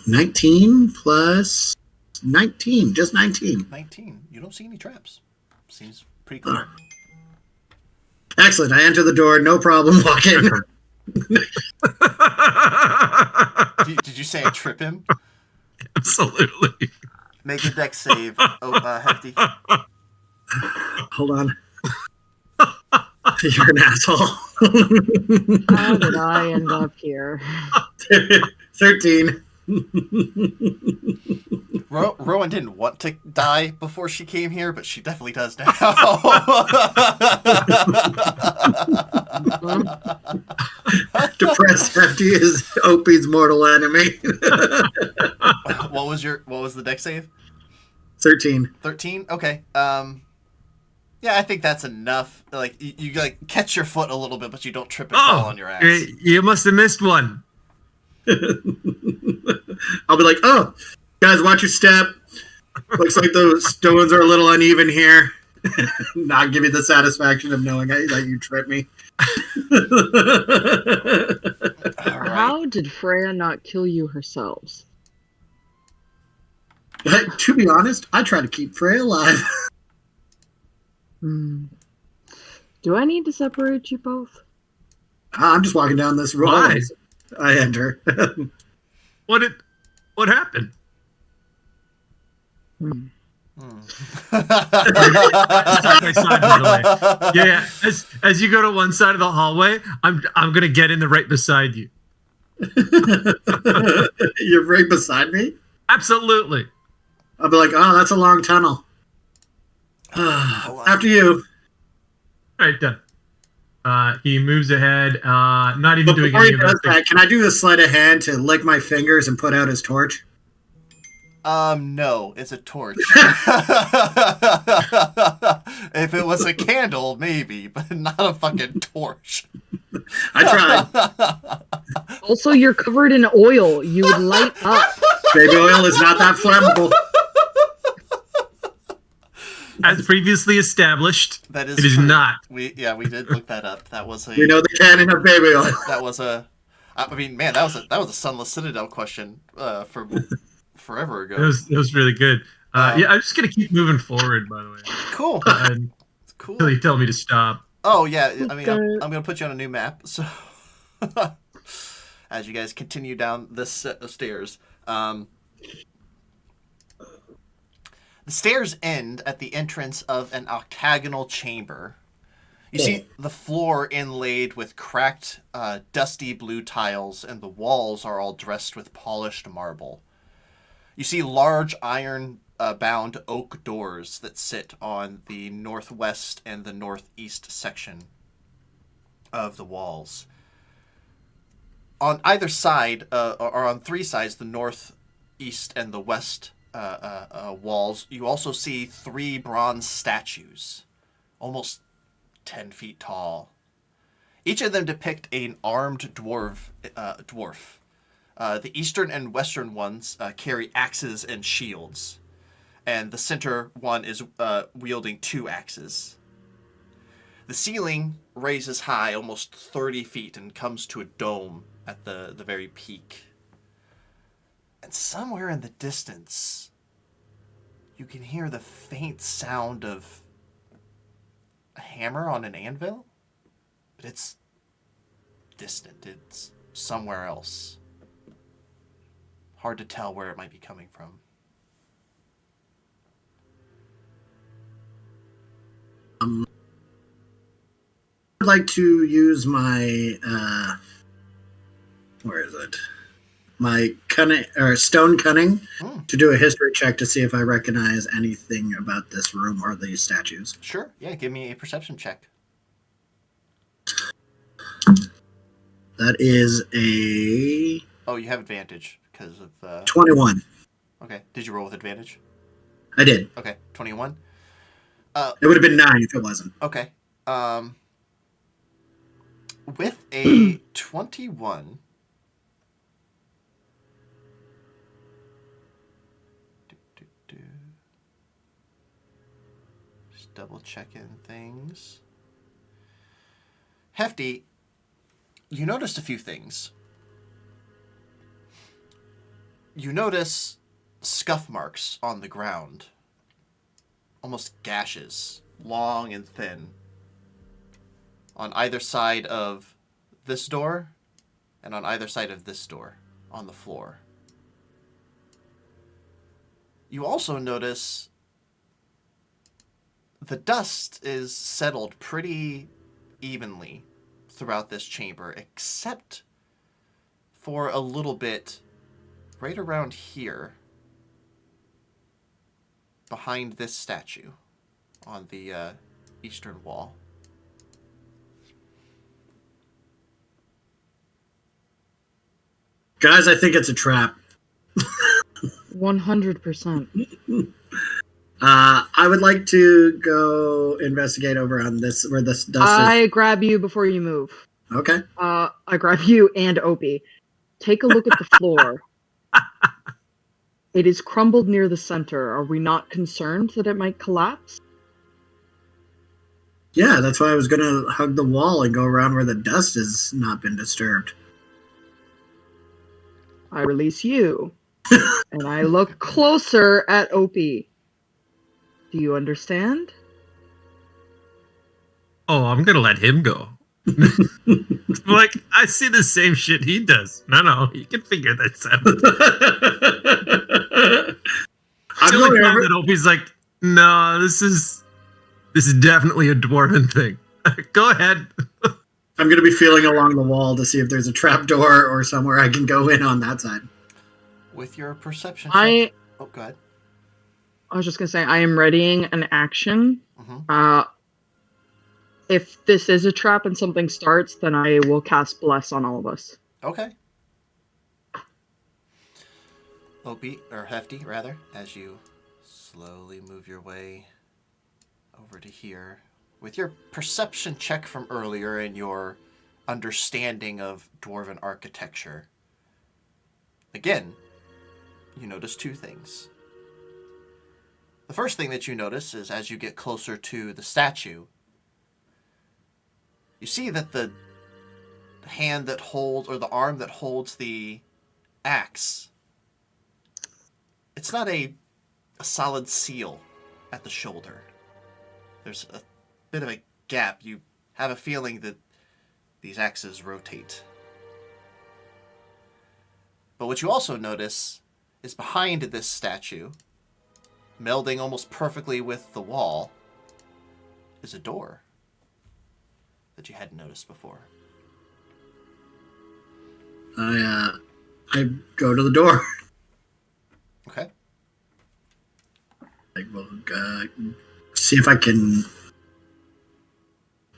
19 plus 19, just 19. 19. You don't see any traps. Seems pretty clear. Excellent. I enter the door, no problem walking. Did you say I trip him? Absolutely. Make a dex save, Hefty. Hold on. You're an asshole. How did I end up here? 13. Rowan didn't want to die before she came here, but she definitely does now. Depressed Hefty is Opie's mortal enemy. What was the dex save? 13. 13? Okay. Yeah, I think that's enough. Like you like catch your foot a little bit, but you don't trip and fall on your ass. You must have missed one. I'll be like, oh, guys, watch your step. Looks like those stones are a little uneven here. Not give you the satisfaction of knowing that you tripped me. All right. How did Freya not kill you herself? To be honest, I try to keep Freya alive. Do I need to separate you both? I'm just walking down this road. Why? I enter. What happened? Side by side, by the way. Yeah. As you go to one side of the hallway, I'm gonna get in the right beside you. You're right beside me? Absolutely. I'll be like, oh, that's a long tunnel. After you. All right, done. He moves ahead, not even But doing before any he of does that. that, can I do the sleight of hand to lick my fingers and put out his torch? No, it's a torch. If it was a candle, maybe, but not a fucking torch. I tried. Also, you're covered in oil. You would light up. Baby oil is not that flammable. As previously established, That is it is true. not. We did look that up. That was We know the canon of baby oil. that was a. I mean, man, that was a Sunless Citadel question from forever ago. It was really good. Yeah, I'm just gonna keep moving forward. By the way, Cool. until Cool. you tell me to stop. Oh yeah, I mean, I'm gonna put you on a new map. So, as you guys continue down this set of stairs, the stairs end at the entrance of an octagonal chamber. You see the floor inlaid with cracked, dusty blue tiles, and the walls are all dressed with polished marble. You see large iron bound oak doors that sit on the northwest and the northeast section of the walls. On either side, or on three sides, the north, east, and the west walls, you also see three bronze statues, almost 10 feet tall. Each of them depict an armed dwarf. The eastern and western ones carry axes and shields, and the center one is wielding two axes. The ceiling raises high, almost 30 feet, and comes to a dome at the very peak. And somewhere in the distance, you can hear the faint sound of a hammer on an anvil, but it's distant. It's somewhere else. Hard to tell where it might be coming from. I'd like to use my where is it? My cunning or stone cunning to do a history check to see if I recognize anything about this room or these statues. Sure. Yeah, give me a perception check. That is a Oh, you have advantage because of 21. Okay. Did you roll with advantage? I did. Okay, 21. It would have been 9 if it wasn't. Okay. With a 21, just double checking things. Hefty, you noticed a few things. You notice scuff marks on the ground, almost gashes, long and thin, on either side of this door and on either side of this door on the floor. You also notice the dust is settled pretty evenly throughout this chamber, except for a little bit right around here behind this statue on the eastern wall. Guys, I think it's a trap. 100%. I would like to go investigate over on this where this dust I grab you before you move. is. Okay. I grab you and Opie. Take a look at the floor. It is crumbled near the center. Are we not concerned that it might collapse? Yeah, that's why I was going to hug the wall and go around where the dust has not been disturbed. I release you. And I look closer at Opie. Do you understand? Oh, I'm gonna let him go. Like, I see the same shit he does. No, you can figure this out. I'm The only going time over. that Opie's like, no, this is definitely a dwarven thing. Go ahead. I'm going to be feeling along the wall to see if there's a trap door or somewhere I can go in on that side. With your perception check. Oh, go ahead. I was just gonna say I am readying an action. Mm-hmm. If this is a trap and something starts, then I will cast Bless on all of us. Okay. Opie, or Hefty, rather, as you slowly move your way over to here. With your perception check from earlier and your understanding of dwarven architecture, again, you notice two things. The first thing that you notice is as you get closer to the statue, you see that the hand that holds, or the arm that holds the axe, it's not a solid seal at the shoulder. There's a bit of a gap. You have a feeling that these axes rotate. But what you also notice is behind this statue, melding almost perfectly with the wall, is a door that you hadn't noticed before. I go to the door. Okay. see if I can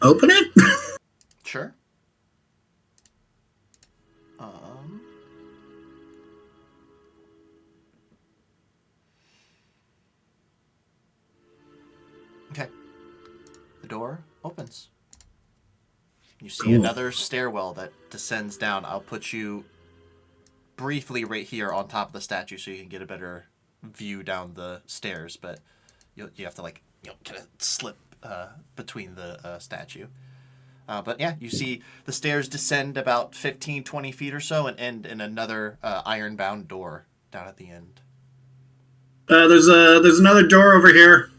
open it. Sure. Okay. The door opens. You see Cool. another stairwell that descends down. I'll put you briefly right here on top of the statue so you can get a better view down the stairs, but you have to kind of slip between the statue. But yeah, you see the stairs descend about 15, 20 feet or so and end in another iron-bound door down at the end. There's another door over here.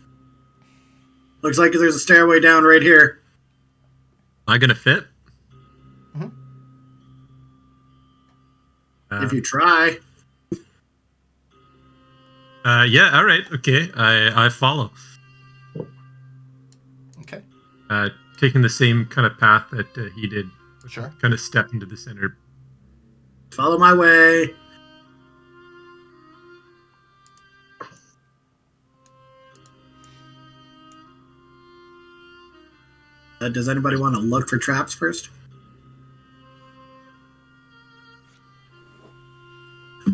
Looks like there's a stairway down right here. Am I gonna fit? Mm-hmm. If you try. Yeah. All right. Okay. I follow. Okay. Taking the same kind of path that he did. Sure. Kind of step into the center. Follow my way. Does anybody want to look for traps first?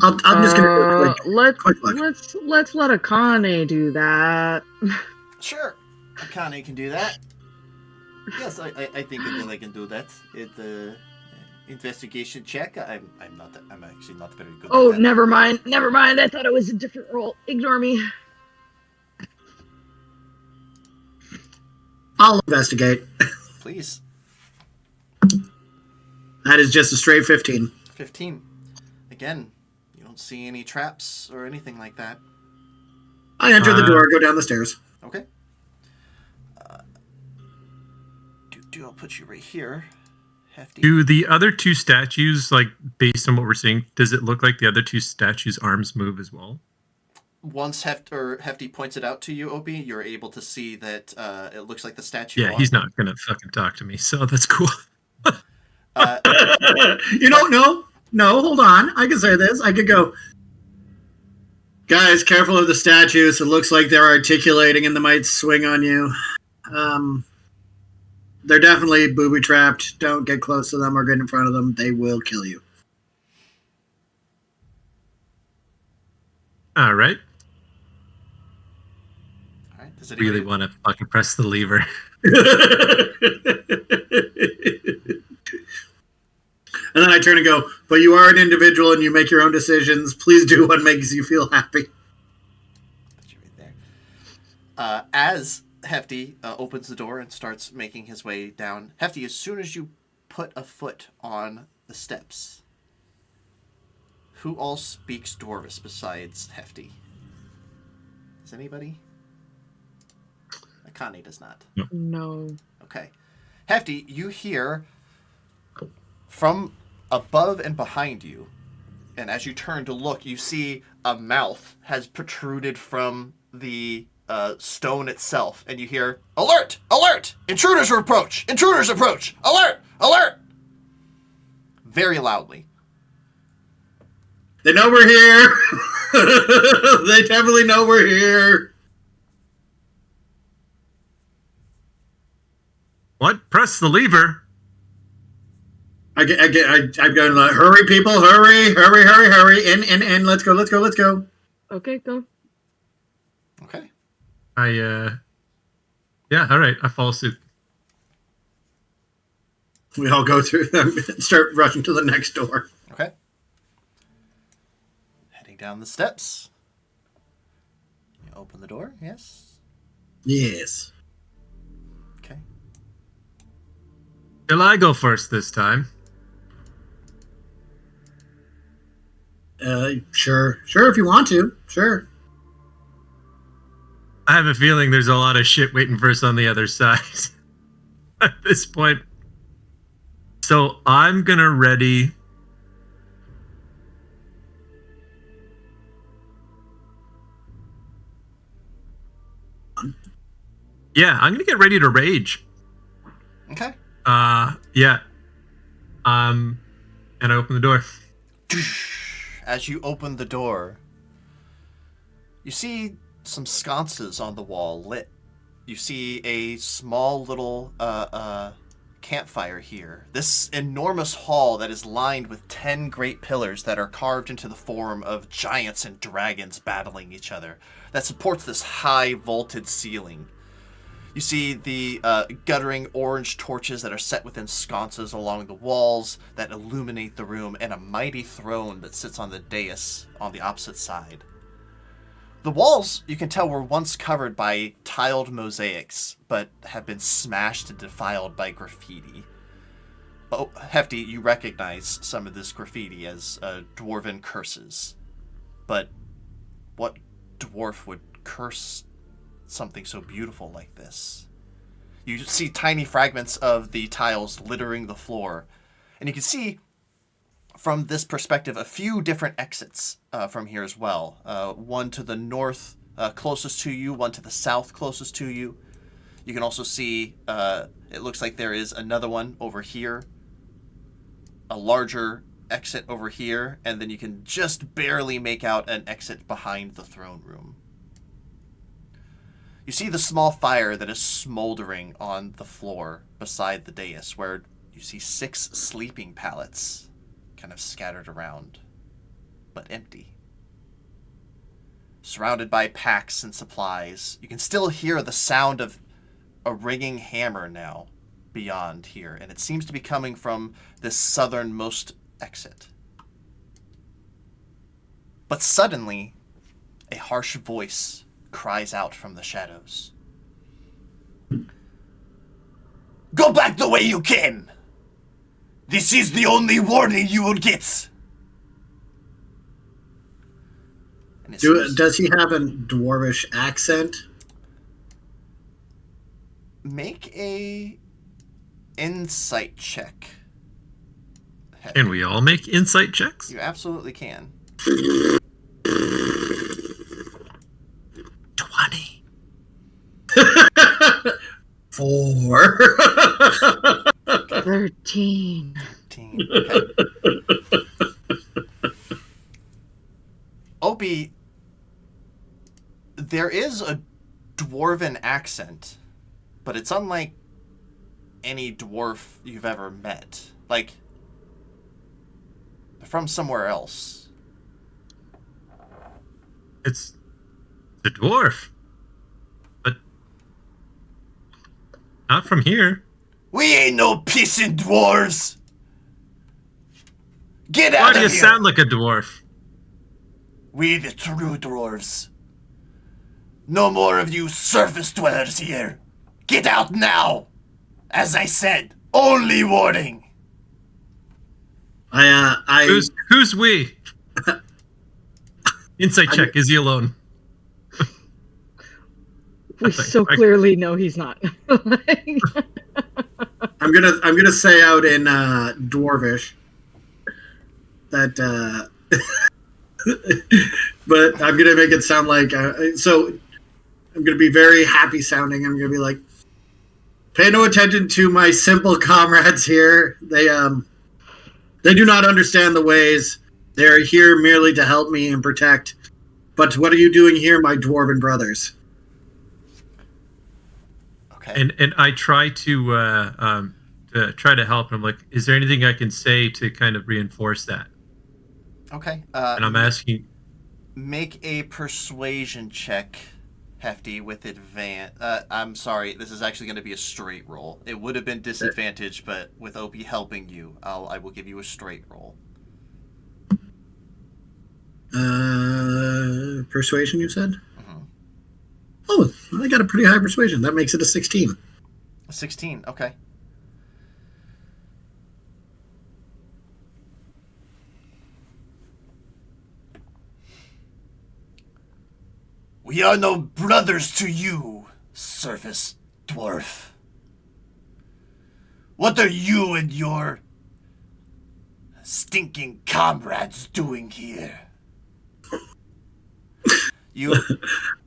I'm just gonna do a quick look. Let's let Akane do that. Sure. Akane can do that. Yes, I think that I can do that. It's investigation check. I'm actually not very good. Oh, at that. never mind. I thought it was a different role. Ignore me. I'll investigate. Please. That is just a straight 15. 15. Again, you don't see any traps or anything like that. I enter the door, go down the stairs. Okay. I'll put you right here. Hefty. Do the other two statues, like based on what we're seeing, does it look like the other two statues' arms move as well? Once Hefty points it out to you, Opie, you're able to see that it looks like the statue. Yeah, he's not gonna fucking talk to me, so that's cool. You don't know? No, hold on. I can say this. I could go, guys, careful of the statues. It looks like they're articulating and they might swing on you. They're definitely booby-trapped. Don't get close to them or get in front of them. They will kill you. All right. All right. Does anybody Really want to fucking press the lever. And then I turn and go, but you are an individual and you make your own decisions. Please do what makes you feel happy. Put you right there. As Hefty opens the door and starts making his way down, Hefty, as soon as you put a foot on the steps, who all speaks Dwarvish besides Hefty? Does anybody? Akane does not. No. Okay. Hefty, you hear from above and behind you, and as you turn to look, you see a mouth has protruded from the stone itself, and you hear, "Alert! Alert! Intruders approach! Intruders approach! Alert! Alert!" Very loudly. They know we're here. They definitely know we're here. What? Press the lever? I'm going like, hurry, people, hurry. In. Let's go. Okay, go. Okay. Yeah, all right. I follow suit. We all go through them and start rushing to the next door. Okay. Heading down the steps. You open the door, yes? Yes. Okay. Shall I go first this time? Sure, if you want to. Sure. I have a feeling there's a lot of shit waiting for us on the other side at this point. So I'm gonna ready. Yeah, I'm gonna get ready to rage. Okay. Yeah. And I open the door. As you open the door, you see some sconces on the wall lit. You see a small little campfire here. This enormous hall that is lined with 10 great pillars that are carved into the form of giants and dragons battling each other, that supports this high vaulted ceiling. You see the guttering orange torches that are set within sconces along the walls that illuminate the room, and a mighty throne that sits on the dais on the opposite side. The walls, you can tell, were once covered by tiled mosaics, but have been smashed and defiled by graffiti. Oh, Hefty, you recognize some of this graffiti as dwarven curses. But what dwarf would curse something so beautiful like this? You see tiny fragments of the tiles littering the floor, and you can see from this perspective a few different exits from here as well. One to the north closest to you, one to the south closest to you. You can also see it looks like there is another one over here, a larger exit over here, and then you can just barely make out an exit behind the throne room. You see the small fire that is smoldering on the floor beside the dais, where you see 6 sleeping pallets kind of scattered around, but empty. Surrounded by packs and supplies, you can still hear the sound of a ringing hammer now beyond here, and it seems to be coming from this southernmost exit. But suddenly, a harsh voice cries out from the shadows. "Go back the way you came! This is the only warning you will get!" And Does he have a dwarvish accent? Make a insight check. Can we all make insight checks? You absolutely can. 20. 4. 13. 13. Okay. Opie, there is a dwarven accent, but it's unlike any dwarf you've ever met. Like, they're from somewhere else. It's the dwarf. But not from here. We ain't no pissing dwarves! Get Why out do of you here! sound like a dwarf? We the true dwarves. No more of you surface dwellers here. Get out now! As I said, only warning! Who's we? Insight check. Is he alone? We so clearly know he's not. I'm gonna say out in dwarvish that, but I'm gonna make it sound like so. I'm gonna be very happy sounding. I'm gonna be like, pay no attention to my simple comrades here. They do not understand the ways. They are here merely to help me and protect. But what are you doing here, my dwarven brothers? Okay. And I try to try to help. And I'm like, is there anything I can say to kind of reinforce that? Okay. And I'm asking. Make a persuasion check, Hefty, with advantage. I'm sorry, this is actually going to be a straight roll. It would have been disadvantaged, but with Opie helping you, I will give you a straight roll. Persuasion, you said? Mm-hmm. Oh, I got a pretty high persuasion. That makes it a 16. A 16, okay. We are no brothers to you, surface dwarf. What are you and your stinking comrades doing here? You,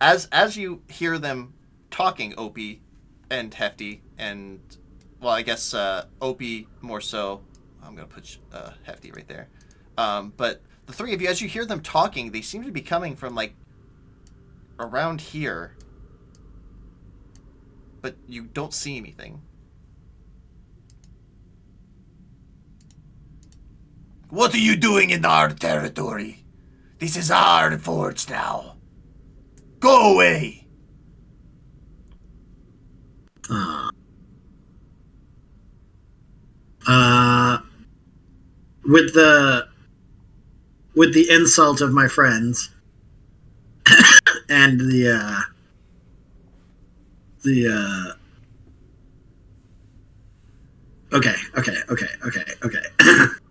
as you hear them talking, Opie and Hefty, and, well, I guess Opie more so. I'm going to put Hefty right there. But the three of you, as you hear them talking, they seem to be coming from, like, around here, but you don't see anything. What are you doing in our territory? This is our forge now. Go away! With the insult of my friends and okay.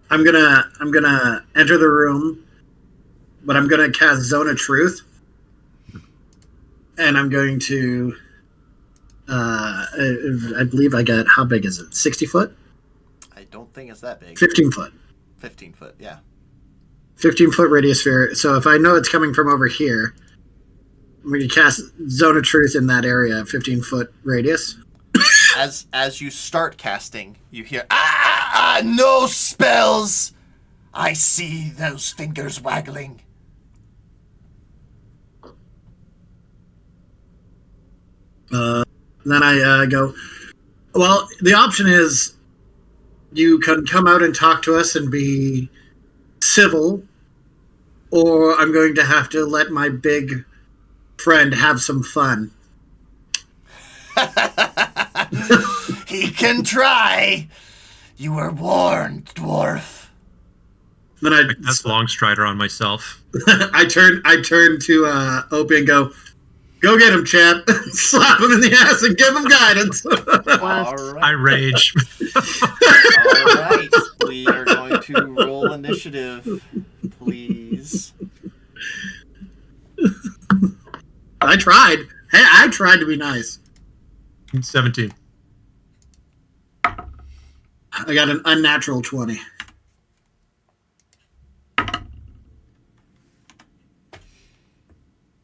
I'm gonna enter the room, but I'm gonna cast Zone of Truth, and I'm going to I believe I got, how big is it? 60 foot? I don't think it's that big. 15 foot. 15 foot, yeah. 15-foot radius sphere. So if I know it's coming from over here, I'm going to cast Zone of Truth in that area, 15-foot radius. As you start casting, you hear, no spells! I see those fingers waggling. Then I go, well, the option is you can come out and talk to us and be civil, or I'm going to have to let my big friend have some fun. He can try. You were warned, dwarf. Then That's Longstrider on myself. I turn to Opie and go get him, chap. Slap him in the ass and give him guidance. All right. I rage. All right. We are going to roll initiative, please. I tried. Hey, I tried to be nice. 17. I got an unnatural 20.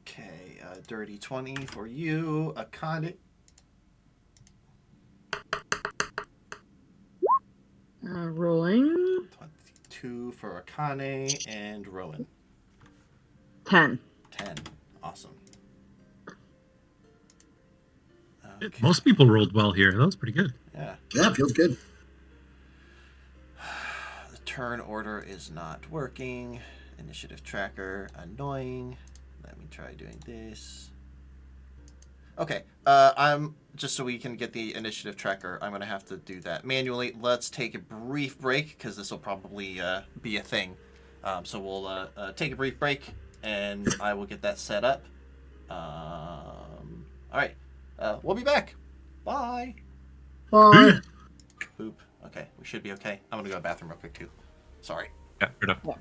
Okay, dirty 20 for you, Akane. Rolling. 22 for Akane and Rowan. 10. 10. Awesome. Okay. Most people rolled well here. That was pretty good. Yeah. Yeah, feels good. The turn order is not working. Initiative tracker, annoying. Let me try doing this. Okay, I'm just so we can get the initiative tracker, I'm gonna have to do that manually. Let's take a brief break because this will probably be a thing. So we'll take a brief break and I will get that set up. All right, we'll be back. Bye. Bye. Boop. Okay, we should be okay. I'm gonna go to the bathroom real quick too. Sorry. Yeah, fair enough. Yeah.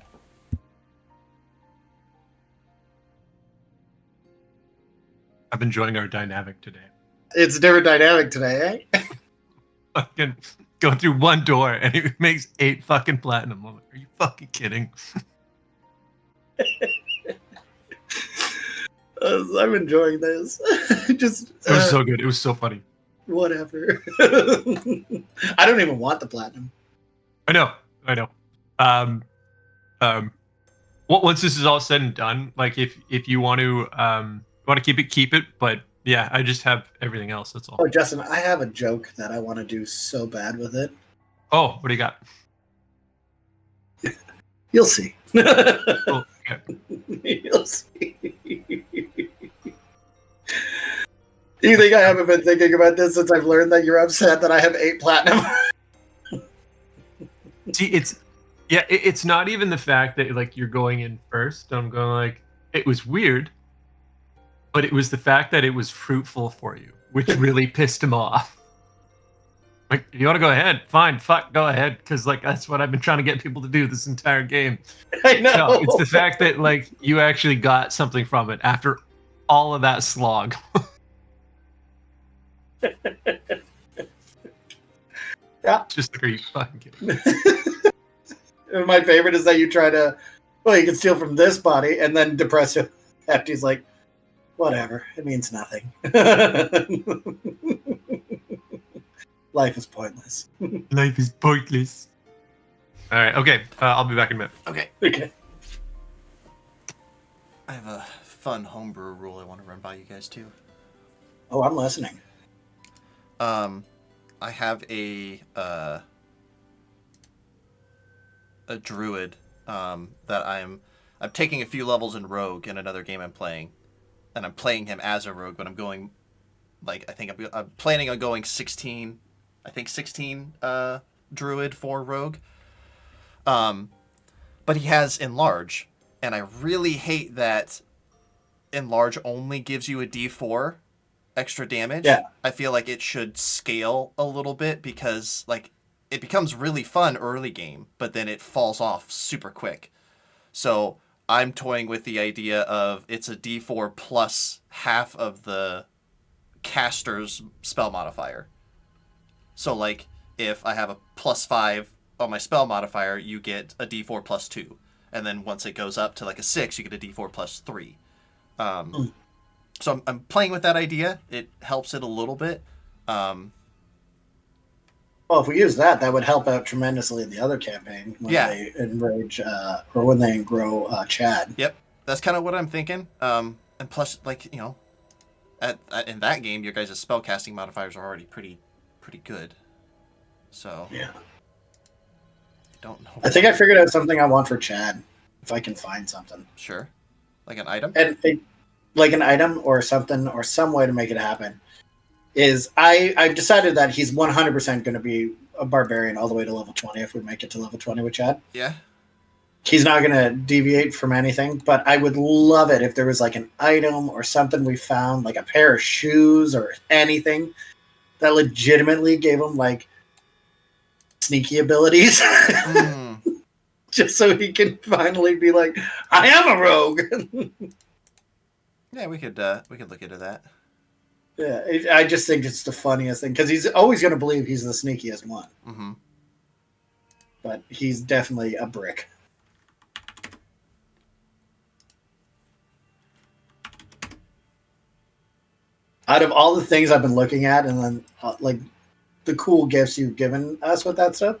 I'm enjoying our dynamic today. It's a different dynamic today, eh? Fucking go through one door and it makes 8 fucking platinum. I'm like, are you fucking kidding? I'm enjoying this. Just It was so good. It was so funny. whatever. I don't even want the platinum. I know. Once this is all said and done, like if you want to keep it. But yeah, I just have everything else. That's all. Oh, Justin, I have a joke that I want to do so bad with it. Oh, what do you got? You'll see. Oh, okay. You'll see. Do you think I haven't been thinking about this since I've learned that you're upset that I have 8 platinum? See, it's not even the fact that like you're going in first. I'm going like it was weird, but it was the fact that it was fruitful for you, which really pissed him off. Like, you want to go ahead? Fine, fuck, go ahead, because like that's what I've been trying to get people to do this entire game. I know. No, it's the fact that like you actually got something from it after all of that slog. Yeah. Just like, are you fucking kidding? My favorite is that you try to, well, you can steal from this body and then depress him. Hefty's like, whatever, it means nothing. Life is pointless. Life is pointless. All right, okay. I'll be back in a minute. Okay. Okay. I have a fun homebrew rule I want to run by you guys too. Oh, I'm listening. I have a druid that I'm taking a few levels in rogue in another game I'm playing, and I'm playing him as a rogue, but I'm going I think I'm planning on going 16. I think 16 druid for rogue. But he has enlarge, and I really hate that enlarge only gives you a D4 extra damage. Yeah. I feel like it should scale a little bit because it becomes really fun early game, but then it falls off super quick. So I'm toying with the idea of it's a D4 plus half of the caster's spell modifier. So if I have a +5 on my spell modifier, you get a D4 plus 2. And then once it goes up to a 6, you get a D4 plus 3. So I'm playing with that idea. It helps it a little bit. Well, if we use that, that would help out tremendously in the other campaign when they enrage or when they grow Chad. Yep, that's kind of what I'm thinking. And plus, in that game, your guys' spellcasting modifiers are already pretty good. So yeah, I don't know. I think I figured out something I want for Chad, if I can find something. Sure, like an item. And like an item or something or some way to make it happen is I've decided that he's 100% going to be a barbarian all the way to level 20 if we make it to level 20 with Chad. Yeah. He's not going to deviate from anything, but I would love it if there was an item or something we found, like a pair of shoes or anything that legitimately gave him sneaky abilities. Just so he can finally be like, I am a rogue. Yeah, we could look into that. Yeah, I just think it's the funniest thing because he's always going to believe he's the sneakiest one. Mm-hmm. But he's definitely a brick. Out of all the things I've been looking at, and then the cool gifts you've given us with that stuff,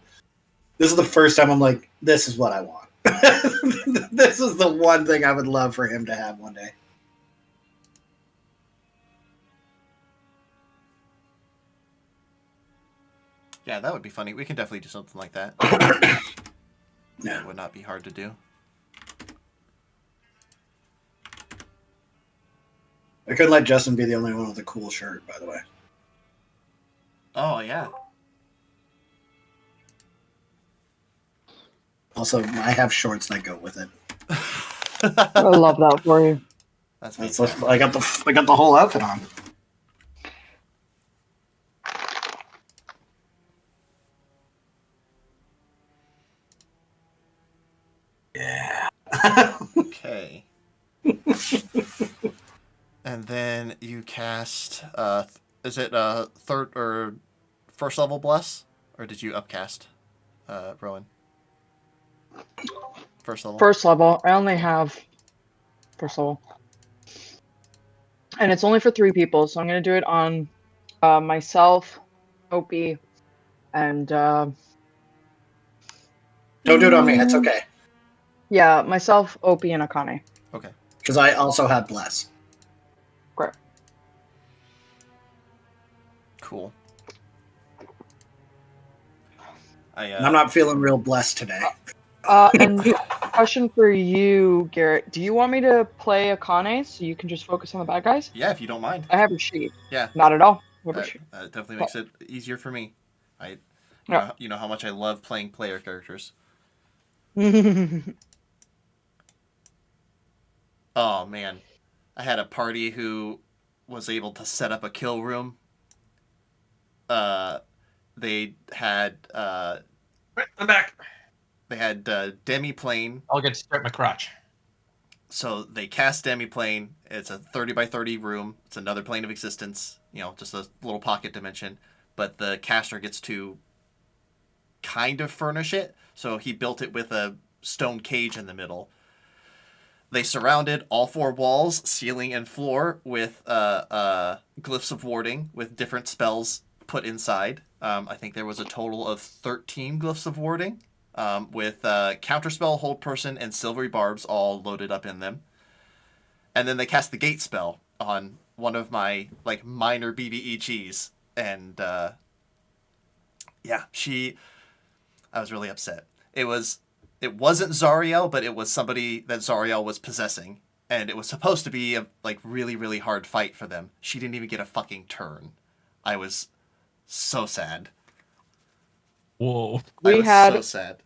this is the first time I'm like, this is what I want. This is the one thing I would love for him to have one day. Yeah, that would be funny. We can definitely do something like that. Yeah. It would not be hard to do. I couldn't let Justin be the only one with a cool shirt, by the way. Oh, yeah. Also, I have shorts that go with it. I love that for you. That's I got the whole outfit on. Yeah. Okay. And then you cast, is it third or first level bless? Or did you upcast, Rowan? First level? First level. I only have first level. And it's only for 3 people, so I'm going to do it on myself, Opie, and... Don't do it on me. It's okay. Yeah, myself, Opie, and Akane. Okay. Because I also have bless. Great. Cool. I'm not feeling real blessed today. And question for you, Garrett. Do you want me to play Akane so you can just focus on the bad guys? Yeah, if you don't mind. I have your sheet. Yeah. Not at all. That definitely makes it easier for me. You know how much I love playing player characters. Oh, man. I had a party who was able to set up a kill room. They had... I'm back. They had Demiplane. I'll get to start my crotch. So they cast Demiplane. It's a 30 by 30 room. It's another plane of existence. Just a little pocket dimension. But the caster gets to kind of furnish it. So he built it with a stone cage in the middle. They surrounded all 4 walls, ceiling, and floor with glyphs of warding with different spells put inside. I think there was a total of 13 glyphs of warding with counterspell, hold person, and silvery barbs all loaded up in them. and then they cast the gate spell on one of my like minor BBEGs, and yeah, I was really upset. It wasn't Zariel, but it was somebody that Zariel was possessing, and it was supposed to be a like really, really hard fight for them. She didn't even get a fucking turn. I was so sad. Whoa. I We was had so sad.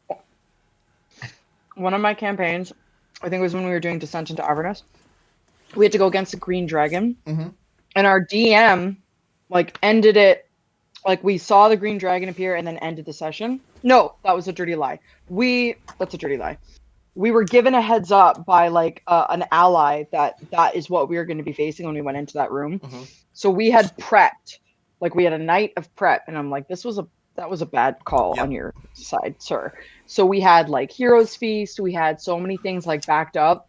one of my campaigns, I think it was when we were doing Descent into Avernus. We had to go against the Green Dragon, Mhm. and our DM like ended it. Like we saw the Green Dragon appear and then ended the session. No, that was a dirty lie. That's a dirty lie. We were given a heads up by like an ally that is what we were going to be facing when we went into that room. Mhm. So we had prepped, like we had a night of prep, and I'm like, that was a bad call Yep. on your side, sir. So we had like Heroes Feast, we had so many things like backed up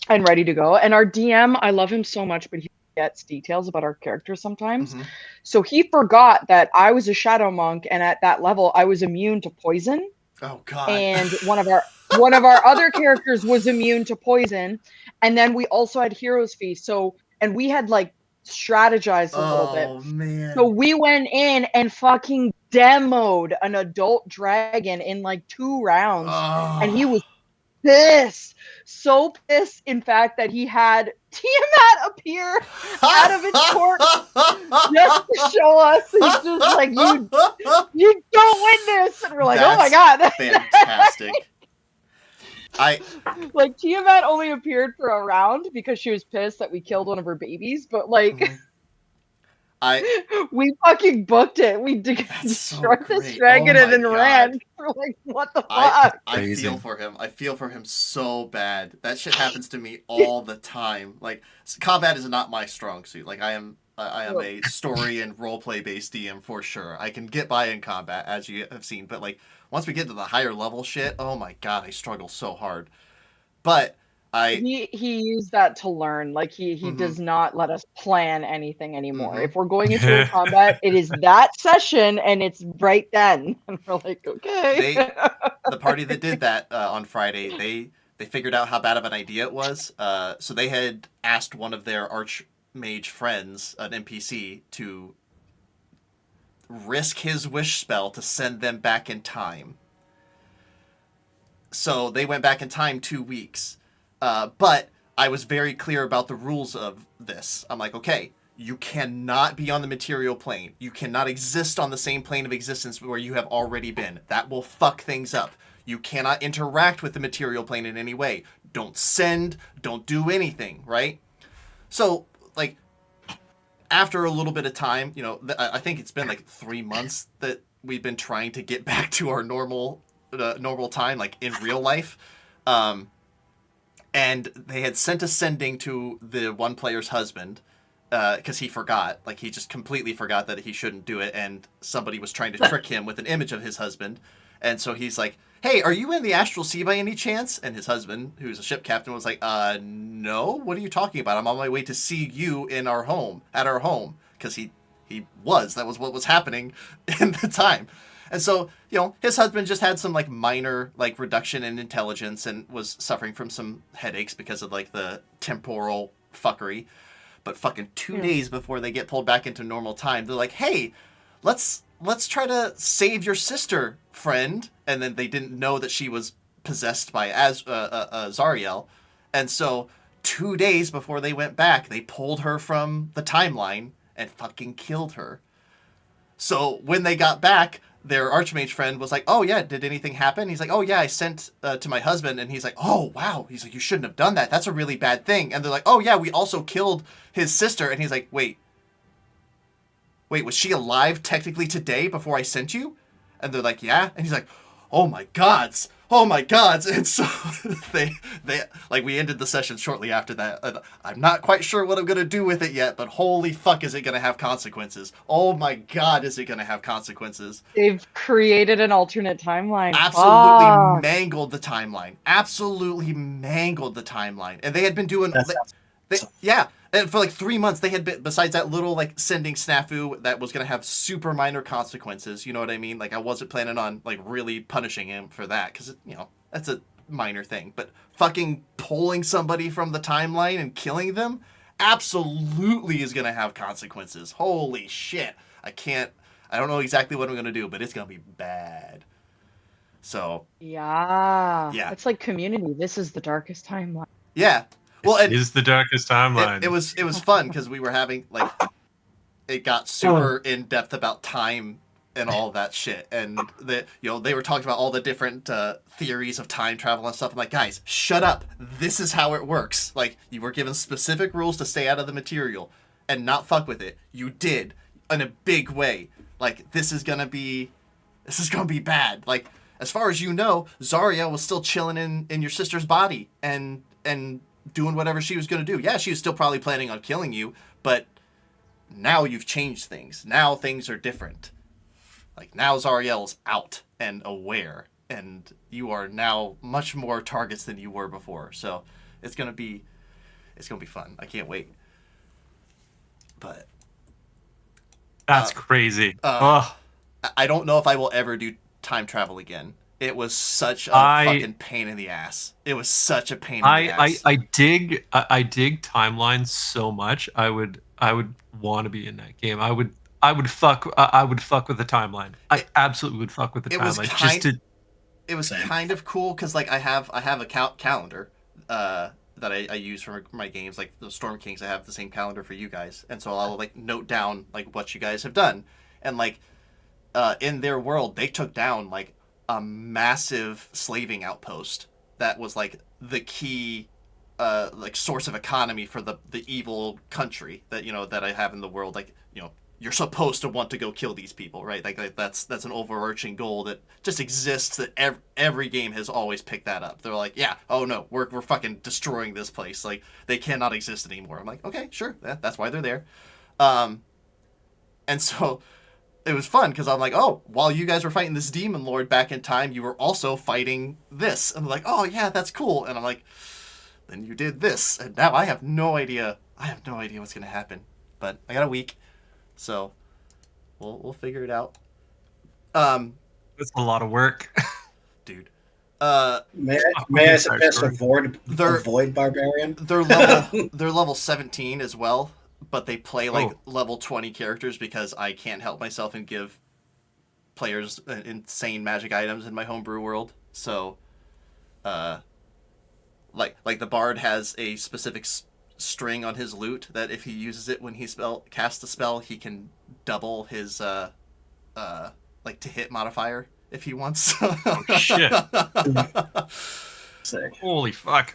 and ready to go. And our DM, I love him so much, but he gets details about our characters sometimes. Mhm. So he forgot that I was a shadow monk, and at that level, I was immune to poison. Oh God. And one of our other characters was immune to poison, and then we also had Heroes Feast. So, and we had like strategized a little bit. Oh man. So we went in and fucking demoed an adult dragon in like 2 rounds, and he was pissed. So pissed, in fact, that he had Tiamat appear out of its corpse just to show us. He's just like, you don't win this. And we're like, oh my God. Fantastic. Like, Tiamat only appeared for a round because she was pissed that we killed one of her babies, but like, we fucking booked it. We destroyed this dragon and then ran. We're like, what the fuck? I feel for him. I feel for him so bad. That shit happens to me all the time. Like, combat is not my strong suit. Like, I am a story and roleplay based DM for sure. I can get by in combat, as you have seen, but like once we get to the higher level shit, oh my God, I struggle so hard. But he used that to learn. Like he does not let us plan anything anymore. If we're going into a combat, it is that session and it's right then. And we're like, okay. The party that did that on Friday, they figured out how bad of an idea it was. So they had asked one of their archmage friends, an NPC, to risk his wish spell to send them back in time. So they went back in time 2 weeks. But I was very clear about the rules of this. I'm like, okay, you cannot be on the material plane. You cannot exist on the same plane of existence where you have already been. That will fuck things up. You cannot interact with the material plane in any way. Don't send, don't do anything, right? So, like, after a little bit of time, you know, I think it's been like 3 months that we've been trying to get back to our normal time, like in real life. And they had sent a sending to the one player's husband because he forgot. Like, he just completely forgot that he shouldn't do it, and somebody was trying to trick him with an image of his husband. And so he's like, hey, are you in the Astral Sea by any chance? And his husband, who's a ship captain, was like, no, what are you talking about? I'm on my way to see you at our home. Because that was what was happening in the time. And so, you know, his husband just had some, like, minor, like, reduction in intelligence and was suffering from some headaches because of, like, the temporal fuckery. But fucking 2 days before they get pulled back into normal time, they're like, hey, let's try to save your sister, friend. And then they didn't know that she was possessed by Zariel. And so 2 days before they went back, they pulled her from the timeline and fucking killed her. So when they got back, their archmage friend was like, oh yeah, did anything happen? He's like, oh yeah, I sent to my husband. And he's like, oh wow. He's like, you shouldn't have done that. That's a really bad thing. And they're like, oh yeah, we also killed his sister. And he's like, wait, was she alive technically today before I sent you? And they're like, yeah. And he's like, oh my gods. And so we ended the session shortly after that. I'm not quite sure what I'm going to do with it yet, but holy fuck, is it going to have consequences? Oh my God, is it going to have consequences? They've created an alternate timeline. Absolutely mangled the timeline. And they had been doing... Yeah. And for like 3 months, they had been, besides that little like sending snafu that was going to have super minor consequences, you know what I mean? Like, I wasn't planning on like really punishing him for that because, you know, that's a minor thing, but fucking pulling somebody from the timeline and killing them absolutely is gonna have consequences. Holy shit. I don't know exactly what I'm gonna do, but it's gonna be bad. So Yeah. Yeah. It's like Community. This is the darkest timeline. yeah. Well, and Is the darkest timeline. it was fun because we were having like it got super in depth about time and all that shit, and they were talking about all the different theories of time travel and stuff. I'm like, guys, shut up. This is how it works. Like, you were given specific rules to stay out of the material and not fuck with it. You did in a big way. Like, this is gonna be bad. Like, as far as you know, Zarya was still chilling in your sister's body and doing whatever she was gonna do. Yeah, she was still probably planning on killing you, but now you've changed things. Now things are different. Like, now Zariel's out and aware, and you are now much more targets than you were before. So it's gonna be fun. I can't wait. But That's crazy. I don't know if I will ever do time travel again. It was such a fucking pain in the ass. It was such a pain in the ass. I dig timelines so much. I would want to be in that game. I would fuck with the timeline. I absolutely would fuck with the timeline. It was kind of cool because like I have a calendar that I use for my games, like the Storm Kings. I have the same calendar for you guys, and so I'll like note down like what you guys have done, and like in their world they took down like a massive slaving outpost that was like the key like source of economy for the evil country that that I have in the world. Like, you're supposed to want to go kill these people, right? Like that's an overarching goal that just exists, that every game has always picked that up. They're like, yeah, oh no, we're fucking destroying this place. Like, they cannot exist anymore. I'm like, okay, sure, that's why they're there. And so it was fun because I'm like, oh, while you guys were fighting this demon lord back in time, you were also fighting this. And they're like, oh yeah, that's cool. And I'm like, then you did this, and now I have no idea. What's gonna happen. But I got a week, so we'll figure it out. That's a lot of work, dude. May I suggest avoid barbarian? They're level 17 as well, but they play like level 20 characters because I can't help myself and give players insane magic items in my homebrew world. So, like the bard has a specific string on his lute that if he uses it when he casts a spell, he can double his like to hit modifier if he wants. Oh shit! Sick. Holy fuck!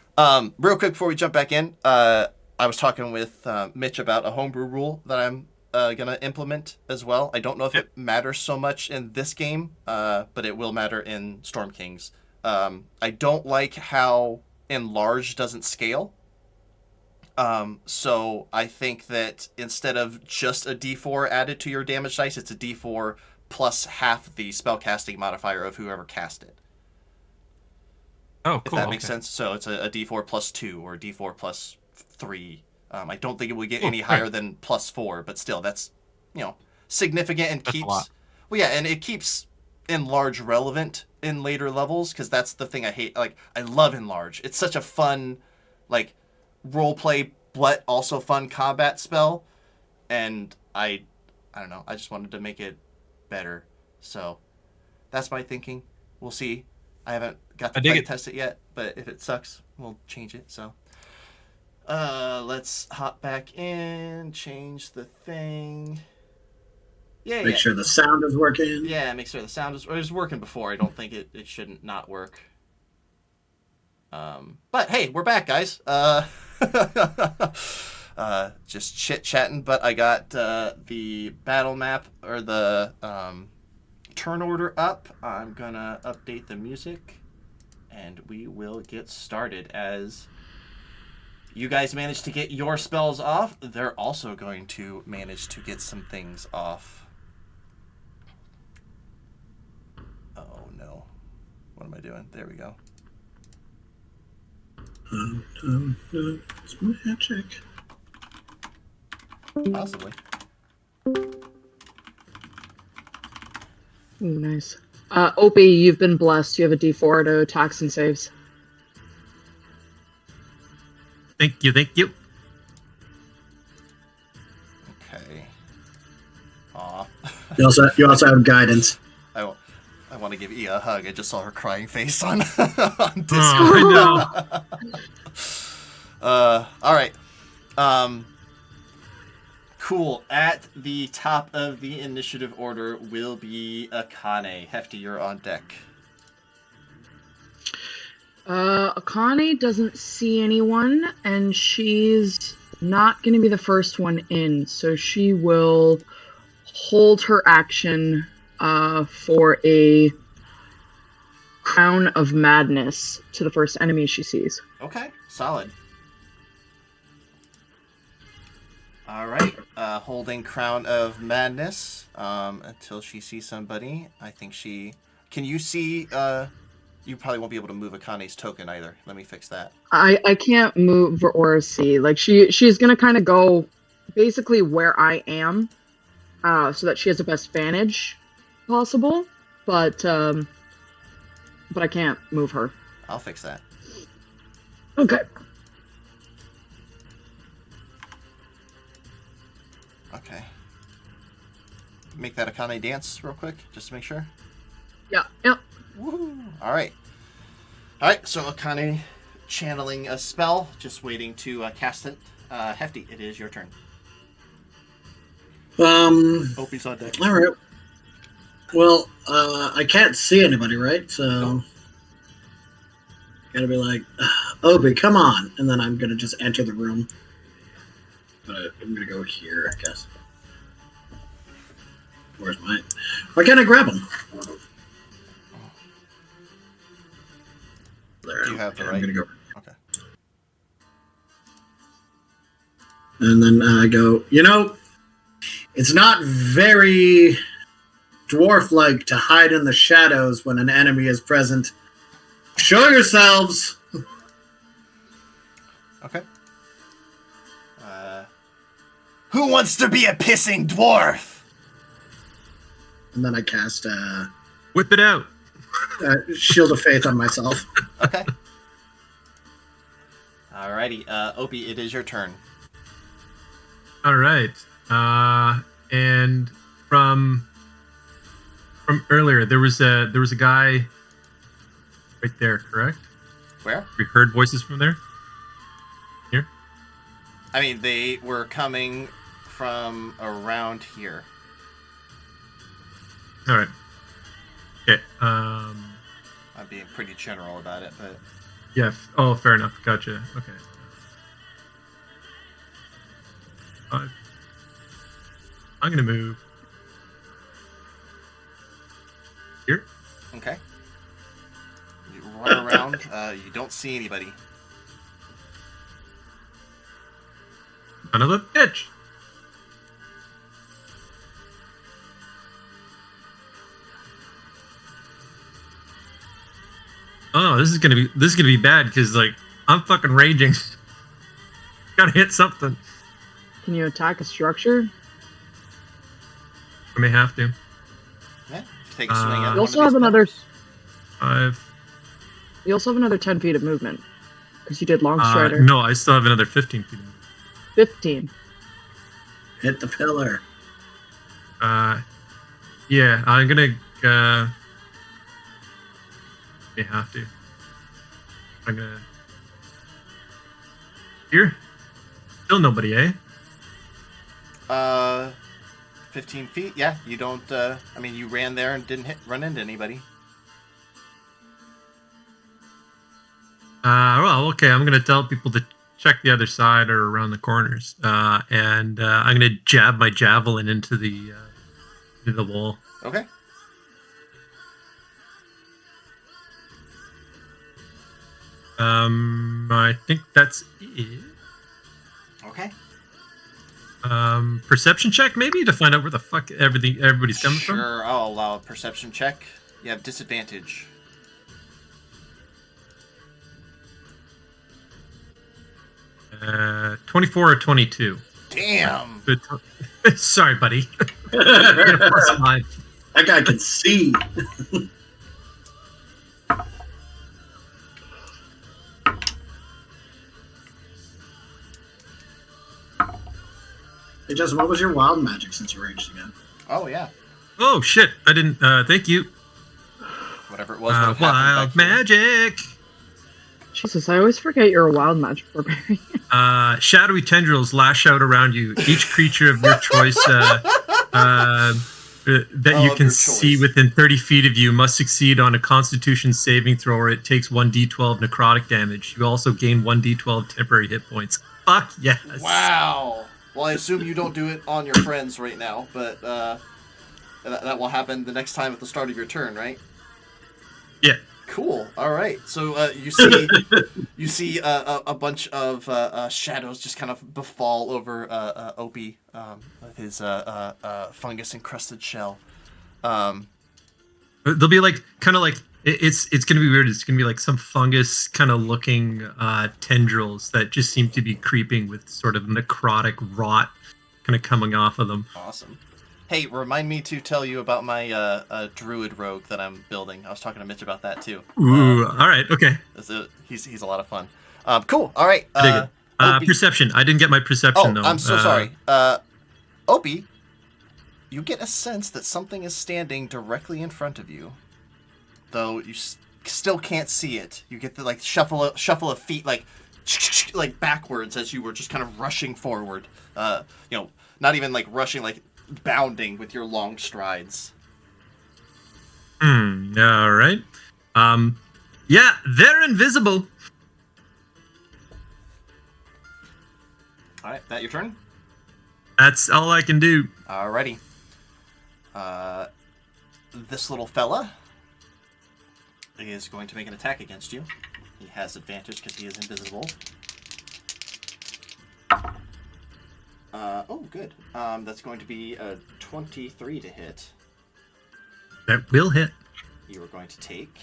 Real quick before we jump back in, I was talking with Mitch about a homebrew rule that I'm gonna implement as well. I don't know if it matters so much in this game, but it will matter in Storm Kings. I don't like how enlarge doesn't scale. So I think that instead of just a d4 added to your damage dice, it's a d4 plus half the spellcasting modifier of whoever cast it. Oh, cool. If that makes sense. So it's a d4 plus 2 or a d4 plus 3. I don't think it would get any higher than plus 4, but still, that's, significant and keeps... Well, yeah, and it keeps enlarge relevant in later levels, because that's the thing I hate. Like, I love enlarge. It's such a fun, like, roleplay, but also fun combat spell, and I don't know. I just wanted to make it better. So that's my thinking. We'll see. I haven't got to test it yet, but if it sucks, we'll change it. So let's hop back in, change the thing. Make sure the sound is working. Yeah, make sure the sound is... It was working before. I don't think it shouldn't not work. But hey, we're back, guys. Just chit-chatting, but I got the battle map, or the turn order up. I'm gonna update the music, and we will get started. As you guys manage to get your spells off, they're also going to manage to get some things off. Oh no. What am I doing? There we go. It's magic. Possibly. Nice. Opie, you've been blessed. You have a D4 to attacks and saves. Thank you. Okay. Aw. You also have guidance. I want to give Ia a hug. I just saw her crying face on, on Discord. Oh, I know. All right. Cool. At the top of the initiative order will be Akane. Hefty, you're on deck. Akane doesn't see anyone, and she's not going to be the first one in, so she will hold her action for a Crown of Madness to the first enemy she sees. Okay, solid. All right, holding Crown of Madness until she sees somebody. I think she... Can you see... You probably won't be able to move Akane's token either. Let me fix that. I can't move or see. Like, she's going to kind of go basically where I am, so that she has the best vantage possible, but I can't move her. I'll fix that. Okay. Okay. Make that Akane dance real quick, just to make sure. Yeah. Woohoo! All right. So Akane channeling a spell, just waiting to cast it. Hefty, it is your turn. Opie's on deck. All right. Well, I can't see anybody, right? So, Nope. gotta be like, Opie, come on, and then I'm gonna just enter the room. But I'm gonna go here, I guess. Where's mine? Why can't I grab him? There. Do you have the I'm right? gonna go. Okay. And then I go, it's not very dwarf-like to hide in the shadows when an enemy is present. Show yourselves! Okay. Who wants to be a pissing dwarf? And then I cast Whip it out. Shield of Faith on myself. Okay. Alrighty, Opie, it is your turn. All right. And from earlier, there was a guy right there, correct? Where? We heard voices from there. Here. I mean, they were coming from around here. All right. Okay. I'm being pretty general about it, but... Yeah. Oh, fair enough. Gotcha. Okay. I'm gonna move here. Okay. You run around, you don't see anybody. Son of a bitch. Oh, this is gonna be bad because like I'm fucking raging. Gotta hit something. Can you attack a structure? I may have to. Yeah, take a swing at You one also of have these another. I've 10 feet of movement because you did long strider. no, I still have another 15 feet. 15. Hit the pillar. Yeah, I'm gonna may have to. I'm gonna here. Still nobody, eh? 15 feet? Yeah, you don't, I mean, you ran there and didn't run into anybody. Well, okay, I'm gonna tell people to check the other side or around the corners. And I'm gonna jab my javelin into the wall. Okay. I think that's it. Okay. Perception check maybe to find out where the fuck everybody's coming from. Sure, I'll allow a perception check. You have disadvantage. Uh, 24 or 22. Damn. Sorry, buddy. That guy can see. Hey, Justin, what was your wild magic since you raged again? Oh yeah. Oh shit! I didn't. Thank you. Whatever it was would have happened Wild back here. magic. Jesus, I always forget you're a wild magic barbarian. Shadowy tendrils lash out around you. Each creature of your choice that you Of can your see choice. within 30 feet of you must succeed on a Constitution saving throw, or it takes 1d12 necrotic damage. You also gain 1d12 temporary hit points. Fuck yes. Wow. Well, I assume you don't do it on your friends right now, but that will happen the next time at the start of your turn, right? Yeah. Cool. All right. So you see a bunch of shadows just kind of befall over Opie with his fungus encrusted shell. They'll be like kind of like it's gonna be weird. It's gonna be like some fungus kind of looking tendrils that just seem to be creeping with sort of necrotic rot kind of coming off of them. Awesome. Hey, remind me to tell you about my druid rogue that I'm building. I was talking to Mitch about that too. Ooh, all right, okay. He's a lot of fun. Cool. All right. I dig it. Opie. Perception. I didn't get my perception though. I'm so sorry. Opie, you get a sense that something is standing directly in front of you, though you still can't see it. You get the like shuffle of feet like backwards as you were just kind of rushing forward. Not even like rushing, like bounding with your long strides. All right. Yeah, they're invisible. All right, that your turn? That's all I can do. Alrighty. This little fella is going to make an attack against you. He has advantage because he is invisible. Oh, good. That's going to be a 23 to hit. That will hit. You are going to take...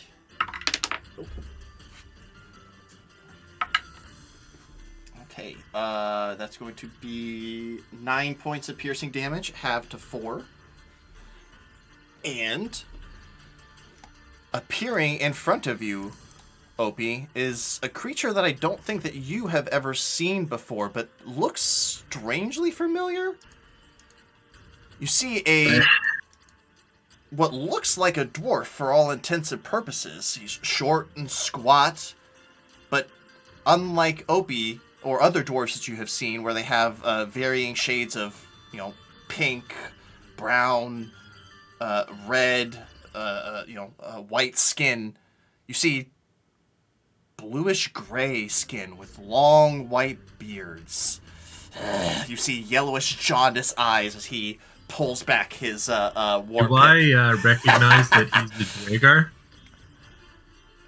Okay, that's going to be 9 points of piercing damage, halved to 4. And appearing in front of you, Opie, is a creature that I don't think that you have ever seen before, but looks strangely familiar. You see what looks like a dwarf for all intents and purposes. He's short and squat, but unlike Opie or other dwarves that you have seen, where they have varying shades of, pink, brown, red, white skin, you see bluish gray skin with long white beards. You see yellowish jaundiced eyes as he pulls back his war pick. Do I recognize that he's the Dragar?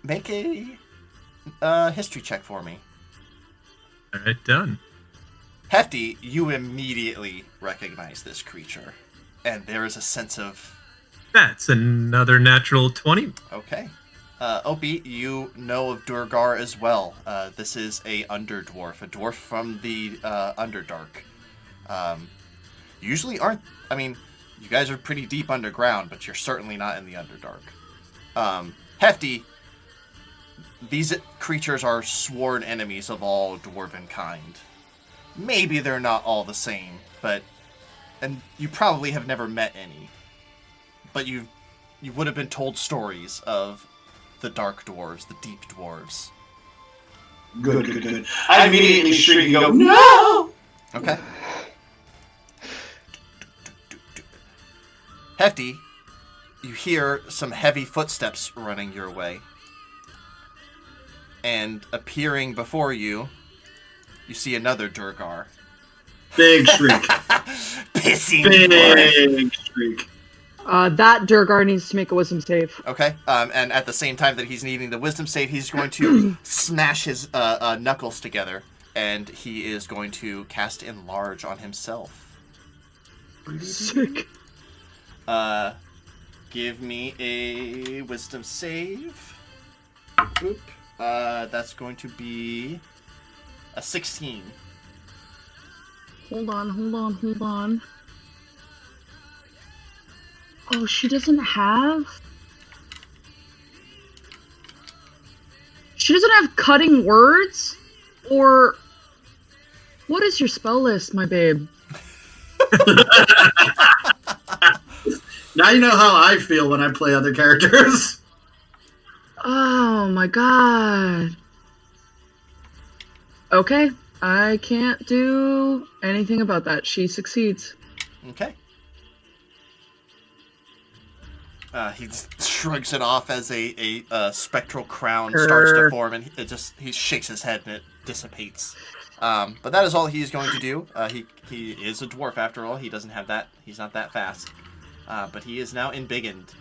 Make a history check for me. All right, done. Hefty, you immediately recognize this creature, and there is a sense of... That's another natural 20. Okay. Opie, you know of Durgar as well. This is a underdwarf, a dwarf from the Underdark. Usually aren't... you guys are pretty deep underground, but you're certainly not in the Underdark. Hefty, these creatures are sworn enemies of all dwarven kind. Maybe they're not all the same, and you probably have never met any. But you would have been told stories of the dark dwarves, the deep dwarves. Good. I immediately shriek and go, no! Okay. Hefty, you hear some heavy footsteps running your way. And appearing before you, you see another Durgar. Big shriek. Pissing dwarf. Big shriek. That Durgar needs to make a wisdom save. Okay, and at the same time that he's needing the wisdom save, he's going to smash his knuckles together, and he is going to cast Enlarge on himself. Sick. Give me a wisdom save. Oop. That's going to be a 16. Hold on. Oh, she doesn't have cutting words? Or what is your spell list, my babe? Now you know how I feel when I play other characters. Oh my god. Okay, I can't do anything about that. She succeeds. Okay. He shrugs it off as a spectral crown starts to form, and he shakes his head and it dissipates. But that is all he is going to do. He is a dwarf after all. He doesn't have that. He's not that fast. But he is now embiggened.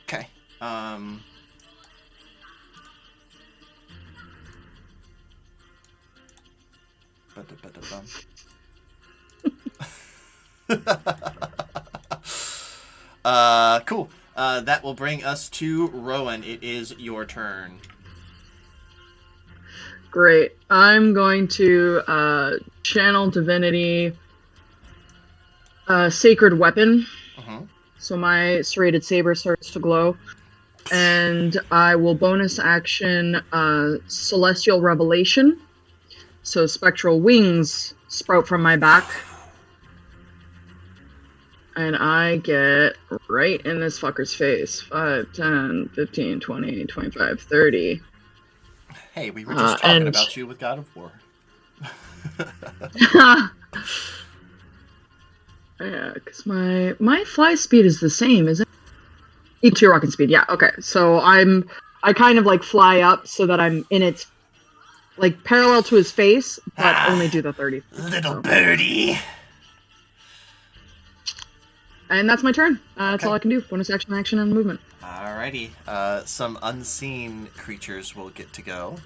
Okay. Cool. That will bring us to Rowan. It is your turn. Great. I'm going to channel divinity, sacred weapon. Uh-huh. So my serrated saber starts to glow. And I will bonus action celestial revelation. So spectral wings sprout from my back. And I get right in this fucker's face. 5, 10, 15, 20, 25, 30. Hey, we were just talking about you with God of War. Yeah, because my fly speed is the same, isn't it? Equal to your rocket speed, yeah, okay. So I kind of like fly up so that I'm in its like parallel to his face, but only do the 30. Little birdie. And that's my turn. That's all I can do. Bonus action, and movement. Alrighty. Some unseen creatures will get to go.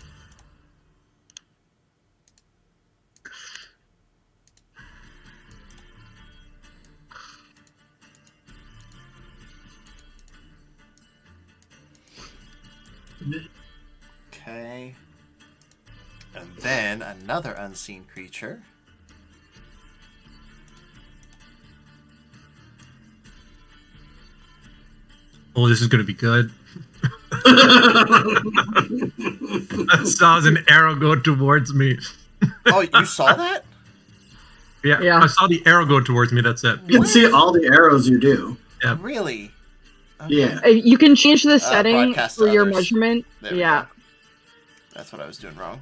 Okay. And then another unseen creature. Oh, this is going to be good. I saw an arrow go towards me. Oh, you saw that? Yeah, I saw the arrow go towards me. That's it. You can see all the arrows you do. Yeah. Really? Okay. Yeah. You can change the setting broadcast for to your others. measurement. There we go. That's what I was doing wrong.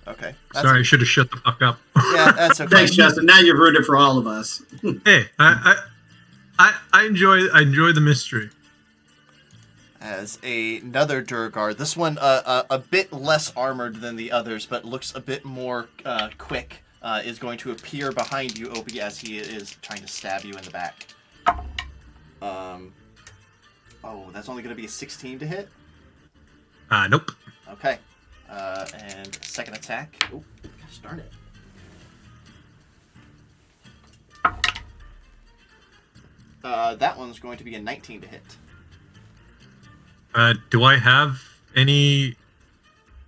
Okay. Sorry, I should have shut the fuck up. Yeah, that's okay. Thanks, Justin. Now you've ruined it for all of us. Hey, I enjoy the mystery. As another Durgar, this one a bit less armored than the others, but looks a bit more quick, is going to appear behind you, Opie, as he is trying to stab you in the back. Oh, that's only going to be a 16 to hit? Nope. Okay. And second attack. Oh, gosh darn it. That one's going to be a 19 to hit. Do I have any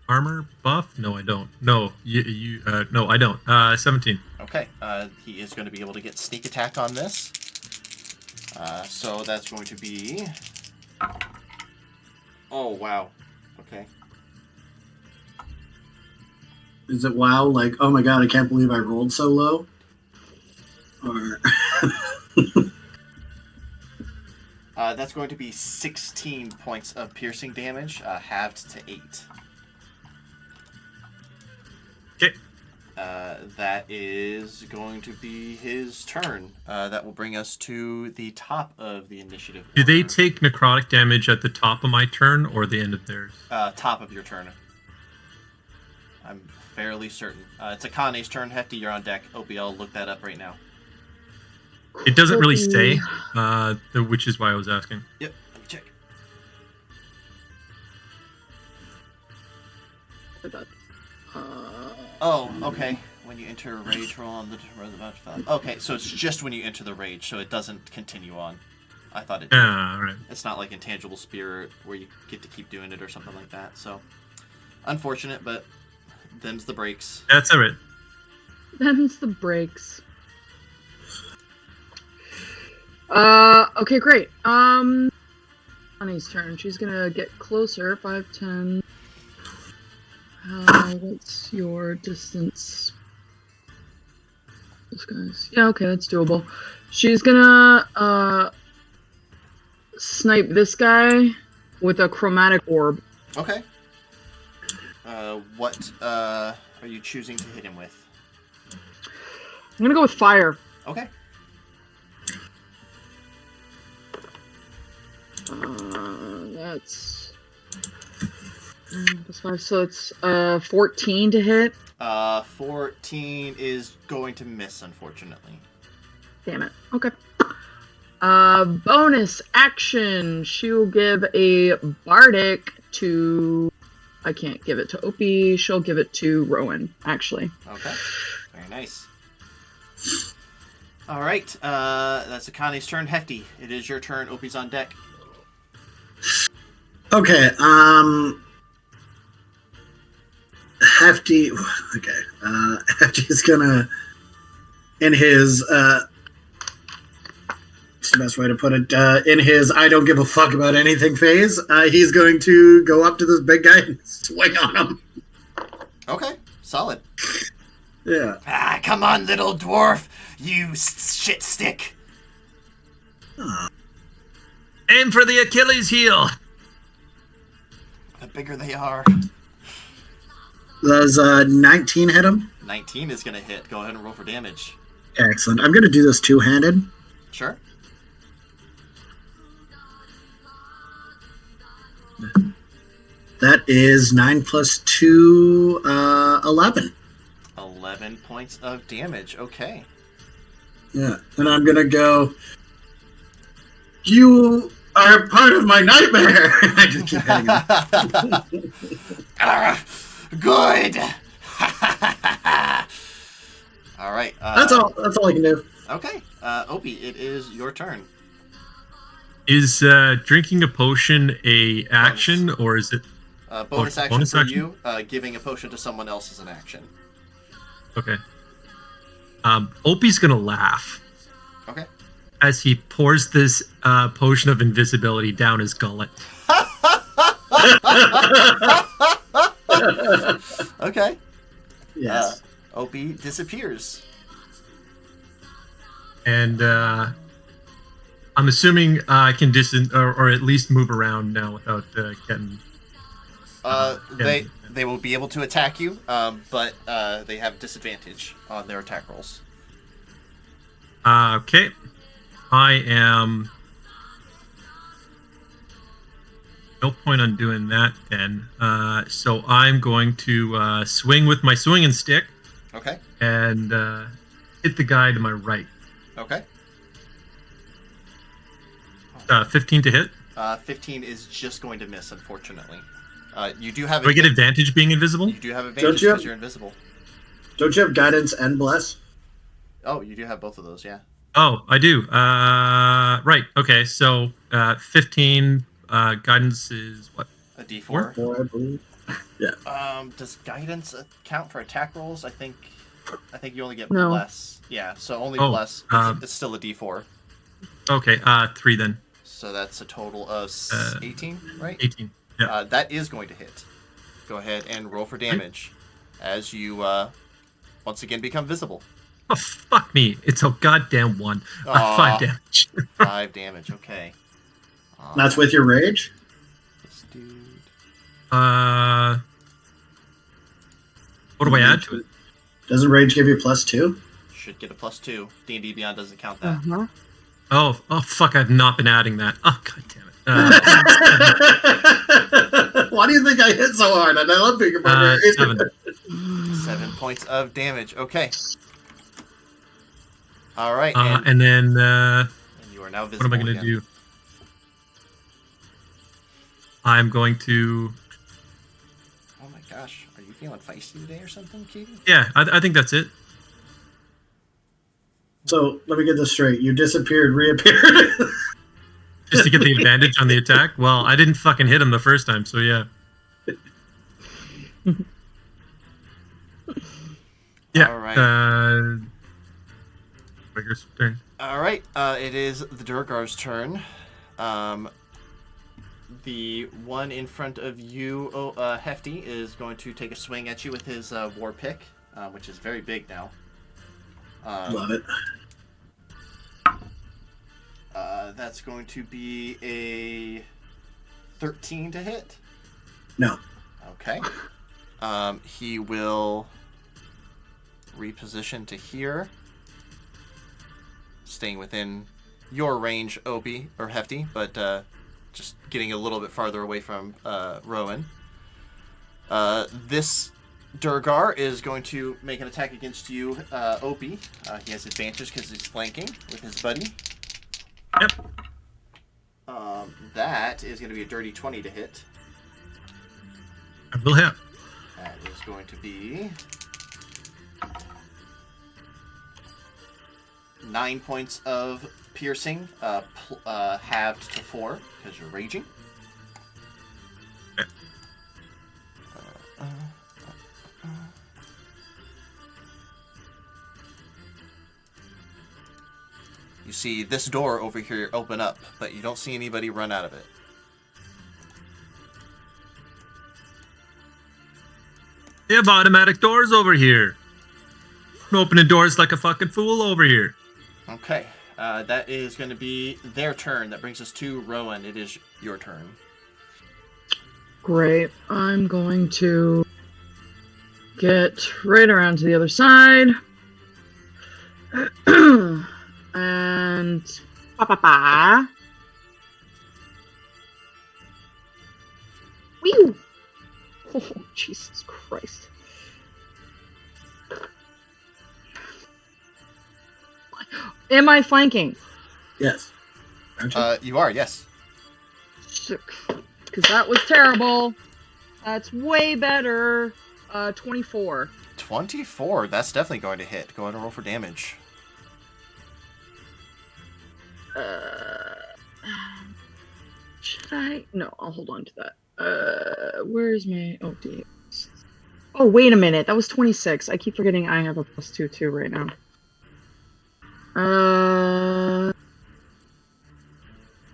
armor buff? No, I don't. No, no, I don't. 17. Okay. He is going to be able to get sneak attack on this. So that's going to be... Oh, wow. Okay. Is it wow? Like, oh my god, I can't believe I rolled so low? Or... That's going to be 16 points of piercing damage, halved to 8. Okay. That is going to be his turn. That will bring us to the top of the initiative. Do they order. take necrotic damage at the top of my turn or the end of theirs? Top of your turn. I'm fairly certain. It's Akane's turn. Hefty, you're on deck. Opie, I'll look that up right now. It doesn't really say, which is why I was asking. Yep, let me check. Oh, okay. When you enter a rage, roll on the battlefield. Okay, so it's just when you enter the rage, so it doesn't continue on. I thought it did. All right. It's not like Intangible Spirit where you get to keep doing it or something like that. So, unfortunate, but them's the breaks. That's all right. Them's the breaks. Okay, great. Honey's turn. She's gonna get closer. 5, 10. What's your distance? Those guys. Yeah, okay, that's doable. She's gonna snipe this guy with a chromatic orb. Okay. What are you choosing to hit him with? I'm gonna go with fire. Okay. That's plus 5, so it's 14 to hit. 14 is going to miss, unfortunately. Damn it. Okay. Bonus action. She will give a bardic to. I can't give it to Opie. She'll give it to Rowan, actually. Okay. Very nice. All right. That's Akane's turn. Hefty, it is your turn. Opie's on deck. Okay, Hefty. Okay, Hefty is gonna, in his, what's the best way to put it? In his I don't give a fuck about anything phase, he's going to go up to this big guy and swing on him. Okay. Solid. Yeah. Ah, come on, little dwarf. You shit stick. Aim for the Achilles heel. The bigger they are. Does 19 hit him? 19 is going to hit. Go ahead and roll for damage. Excellent. I'm going to do this two-handed. Sure. That is 9 plus 2, 11. 11 points of damage. Okay. Yeah. And I'm going to go, you are part of my nightmare. I just keep hitting him. Good. All right. That's all I can do. Okay. Opie, it is your turn. Is drinking a potion a action, or is it Bonus action bonus for action? you. Giving a potion to someone else is an action. okay? Opie's gonna laugh Okay. as he pours this potion of invisibility down his gullet. Okay. Yes. Opie disappears. And I'm assuming I can or at least move around now without getting. They will be able to attack you, but they have disadvantage on their attack rolls. Okay, I am. No point on doing that then. So I'm going to swing with my swinging stick Okay. and hit the guy to my right. Okay. 15 to hit. 15 is just going to miss, unfortunately. You do have. Do I get advantage being invisible? You do have advantage you? because you're invisible. Don't you have guidance and bless? Oh, you do have both of those, yeah. Oh, I do. Right. Okay. So 15 guidance is what? A D4. 4, I believe. Does guidance count for attack rolls? I think you only get No. bless. Yeah, so only Oh, bless. It's still a D4. Okay. 3 then. So that's a total of 18, right? 18. Yeah. That is going to hit. Go ahead and roll for damage as you once again become visible. Oh fuck me! It's a goddamn 1. Aw. 5 damage. 5 damage. Okay. That's with your rage? This dude. What do I add to it? Doesn't rage give you +2? Should get a +2. D&D Beyond doesn't count that. Uh-huh. Oh fuck! I've not been adding that. Oh god damn it. Why do you think I hit so hard? And I love being a murderer. 7. 7 points of damage. Okay. All right. And then and you are now what visible. am I going to again. do? I'm going to. Oh my gosh, are you feeling feisty today or something, Katie? Yeah, I think that's it. So, let me get this straight. You disappeared, reappeared. Just to get the advantage on the attack. Well, I didn't fucking hit him the first time, so yeah. Yeah. All right. Trigger's turn. All right. It is the Durgar's turn. The one in front of you, Hefty, is going to take a swing at you with his war pick, which is very big now. Love it. That's going to be a 13 to hit. No. Okay. He will reposition to here, staying within your range, Opie, or Hefty, but just getting a little bit farther away from Rowan. This Durgar is going to make an attack against you, Opie. He has advantage because he's flanking with his buddy. Yep. That is going to be a dirty 20 to hit. I will hit. That is going to be 9 points of piercing, halved to 4 because you're raging. You see this door over here open up, but you don't see anybody run out of it. They have automatic doors over here. I'm opening doors like a fucking fool over here. Okay, that is going to be their turn. That brings us to Rowan. It is your turn. Great. I'm going to get right around to the other side. And pa. Whew. Oh, Jesus Christ. Am I flanking? Yes. Aren't you? You are, yes. Because that was terrible. That's way better. 24. 24. That's definitely going to hit. Go ahead and roll for damage. Should I? No, I'll hold on to that. Where's my OD? Oh, wait a minute. That was 26. I keep forgetting I have a +2 too right now.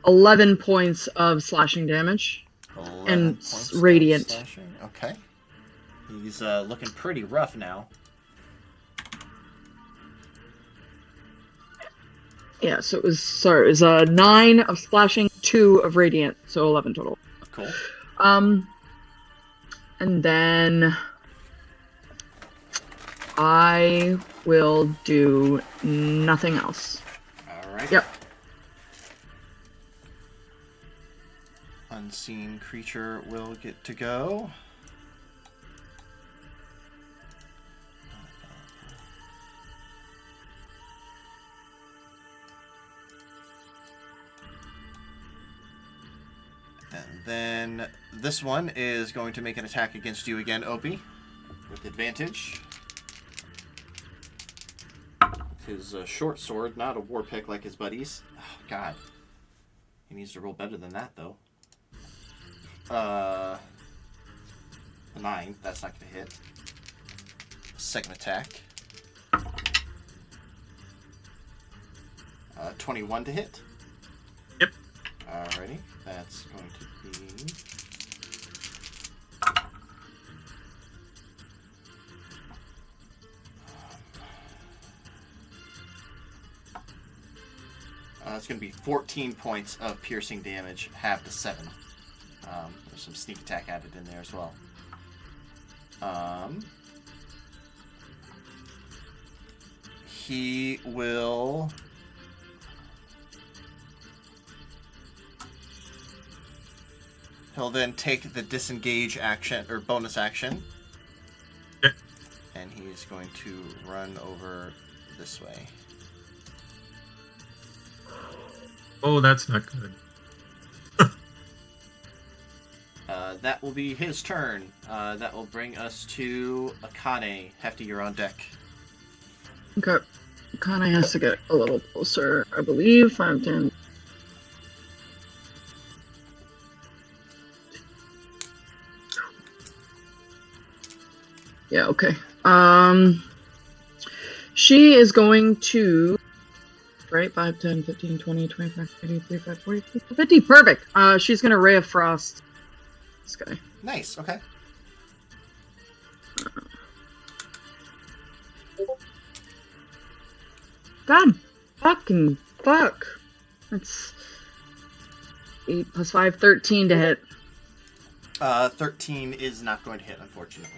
11 points of slashing damage. 11 And points of radiant. slashing. Okay. He's looking pretty rough now. Yeah, so it was 9 of splashing, 2 of radiant, so 11 total. Cool. And then I will do nothing else. All right. Yep. Unseen creature will get to go. And then this one is going to make an attack against you again, Opie, with advantage. His short sword, not a war pick like his buddies. Oh, God. He needs to roll better than that, though. 9. That's not going to hit. Second attack. 21 to hit. Yep. Alrighty. That's going to be... it's going to be 14 points of piercing damage, half to 7. There's some sneak attack added in there as well. He will... He'll then take the disengage action, or bonus action. Okay. And he's going to run over this way. Oh, that's not good. That will be his turn. That will bring us to Akane. Hefty, you're on deck. Okay. Akane has to get a little closer, I believe. 5, 10. Yeah, okay. She is going to right? 5, 10, 15, 20, 25, 30, 35, 40, 50. Perfect. She's gonna Ray of Frost this guy. Nice. Okay. God fucking fuck. That's 8 plus 5, 13 to hit. 13 is not going to hit, unfortunately.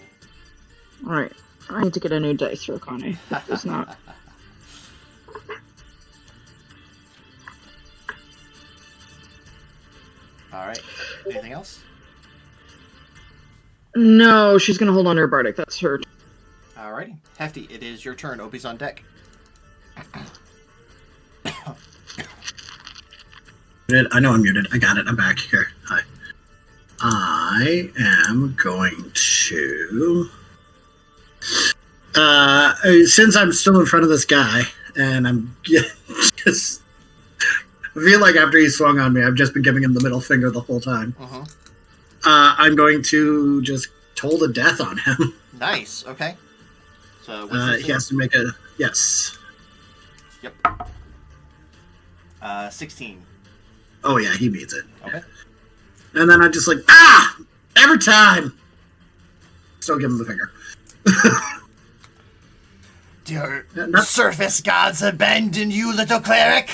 Alright. I need to get a new dice for Akane. That does not. All right. Anything else? No, she's gonna hold on to her Bardic. That's her. Alrighty. Hefty, it is your turn. Opie's on deck. I know I'm muted. I got it. I'm back here. Hi. I am going to. Since I'm still in front of this guy, and I'm just. I feel like after he swung on me, I've just been giving him the middle finger the whole time. Uh-huh. I'm going to just toll the death on him. Nice. Okay. So He has to make a. Yes. Yep. 16. Oh, yeah, he beats it. Okay. And then I just every time. Still give him the finger. Do your surface gods abandon you, little cleric?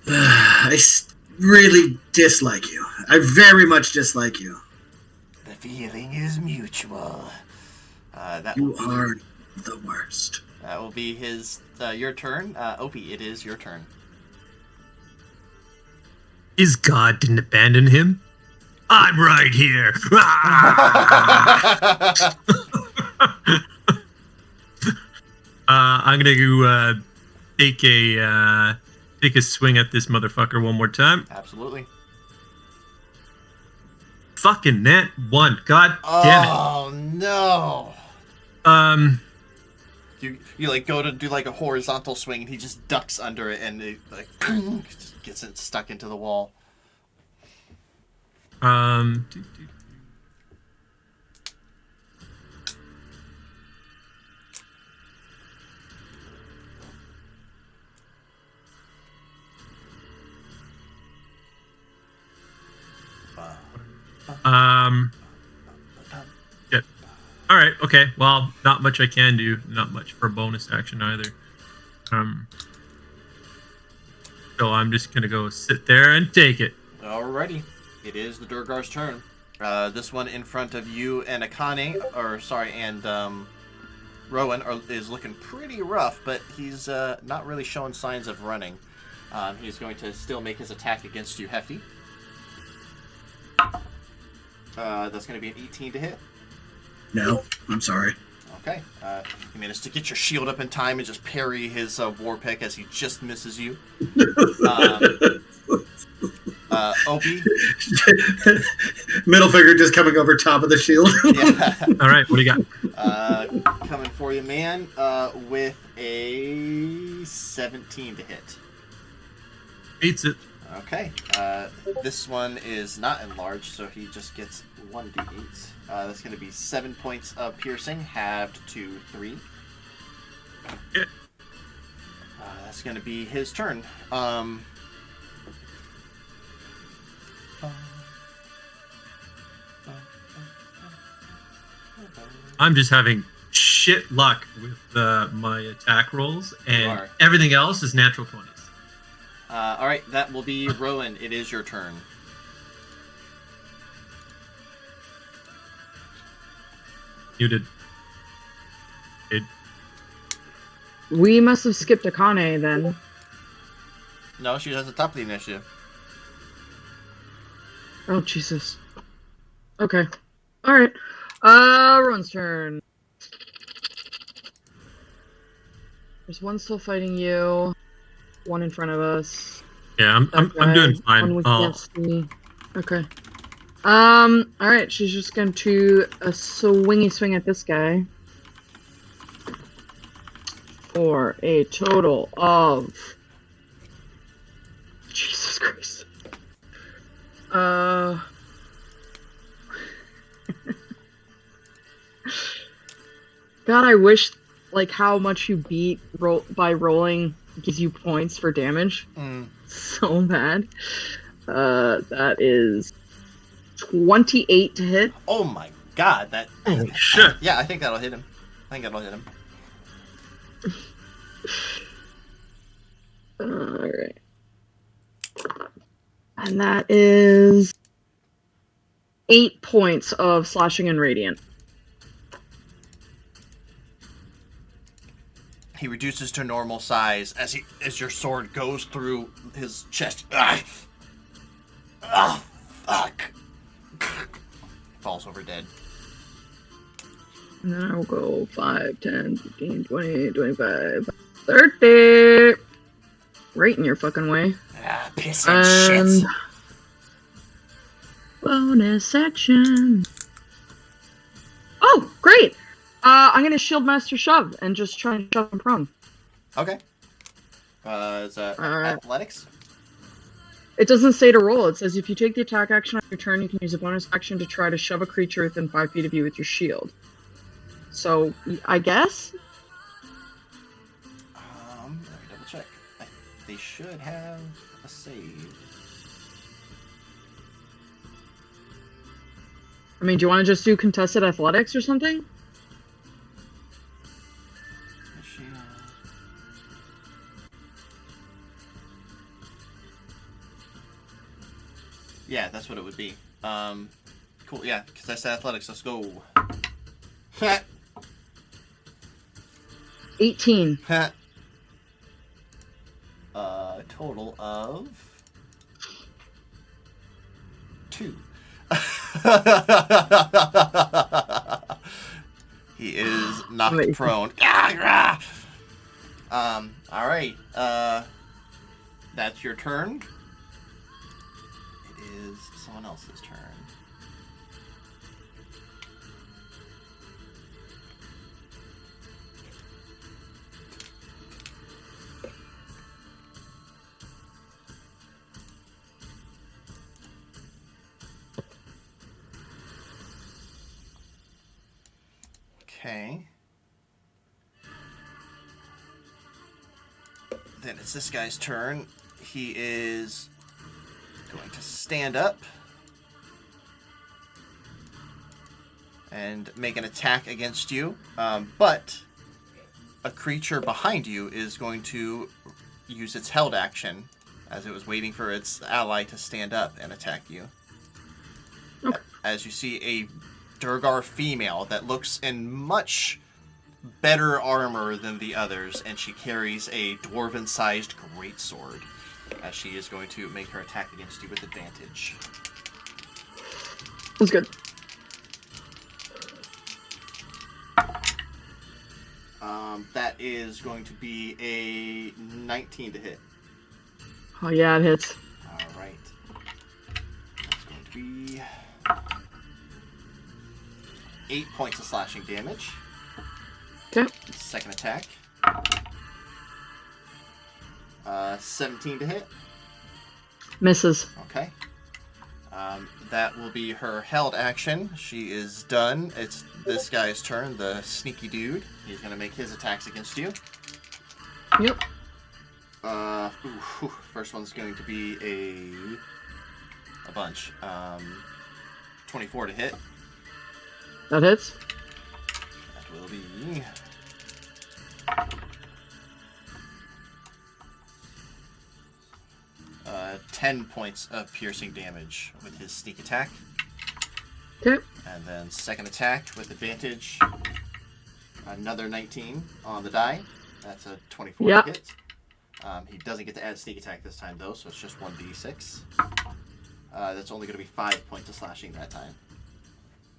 I really dislike you. I very much dislike you. The feeling is mutual. You are the worst. That will be your turn. Opie, it is your turn. His god didn't abandon him. I'm right here. I'm gonna go take a swing at this motherfucker one more time. Absolutely. Fucking net one. God damn it. Oh no. You like go to do like a horizontal swing and he just ducks under it and it like just gets it stuck into the wall. Yep. All right. Okay. Well, not much I can do. Not much for a bonus action either. So I'm just gonna go sit there and take it. Alrighty. It is the Durgar's turn. This one in front of you and Akane, and Rowan is looking pretty rough, but he's not really showing signs of running. He's going to still make his attack against you, Hefty. That's going to be an 18 to hit. No, I'm sorry. Okay. You managed to get your shield up in time and just parry his war pick as he just misses you. Opie. Middle finger just coming over top of the shield. Yeah. All right. What do you got? Coming for you, man, with a 17 to hit. Beats it. Okay. This one is not enlarged, so he just gets 1d8. That's going to be 7 points of piercing, halved to 3. Yeah. That's going to be his turn. I'm just having shit luck with my attack rolls, You and are. everything else is natural 20s. All right, that will be Rowan. It is your turn. Muted. We must have skipped Akane then. No, she's at the top of the initiative. Oh, Jesus. Okay. Alright. Rowan's turn. There's one still fighting you. One in front of us. Yeah, I'm doing fine. One we can't see. Okay. Alright, she's just going to a swingy swing at this guy. For a total of... Jesus Christ. God, I wish like how much you beat by rolling gives you points for damage. So bad. That is 28 to hit. Oh my god, that. Holy shit. Yeah, I think that'll hit him. Alright. And that is 8 points of slashing and radiant. He reduces to normal size as your sword goes through his chest. Ah, fuck. Falls over dead. And then I will go 5, 10, 15, 20, 25, 30. Right in your fucking way. Ah, piss and shit. Bonus action. Oh, great! I'm gonna shield master shove and just try and shove him prone. Okay. Is that athletics? It doesn't say to roll. It says if you take the attack action on your turn, you can use a bonus action to try to shove a creature within 5 feet of you with your shield. So, I guess? Let me double check. They should have a save. I mean, do you want to just do contested athletics or something? Yeah, that's what it would be. Cool, yeah, contested athletics, let's go. 18. Total of 2. He is knocked Amazing. prone. Alright. That's your turn. It is someone else's turn. Okay. Then it's this guy's turn. He is going to stand up and make an attack against you. But a creature behind you is going to use its held action as it was waiting for its ally to stand up and attack you. Okay. As you see a Durgar female that looks in much better armor than the others, and she carries a dwarven-sized greatsword, as she is going to make her attack against you with advantage. That's good. That is going to be a 19 to hit. Oh yeah, it hits. All right. That's going to be 8 points of slashing damage. Okay. Second attack. 17 to hit. Misses. Okay. That will be her held action. She is done. It's this guy's turn, the sneaky dude. He's going to make his attacks against you. Yep. First one's going to be a bunch. 24 to hit. That hits. That will be 10 points of piercing damage with his sneak attack. Okay. And then second attack with advantage. Another 19 on the die. That's a 24 to hit. He doesn't get to add sneak attack this time though, so it's just 1d6. That's only going to be 5 points of slashing that time.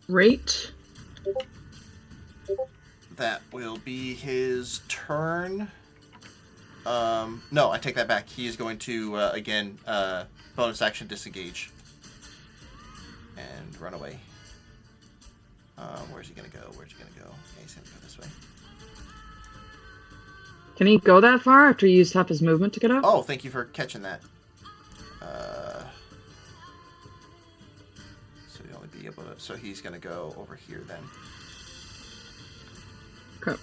Great. That will be his turn. No, I take that back. He is going to, again, bonus action disengage. And run away. Where's he going to go? Yeah, he's going to go this way. Can he go that far after he used half his movement to get up? Oh, thank you for catching that. So he'll only be able to... So he's going to go over here then. Okay.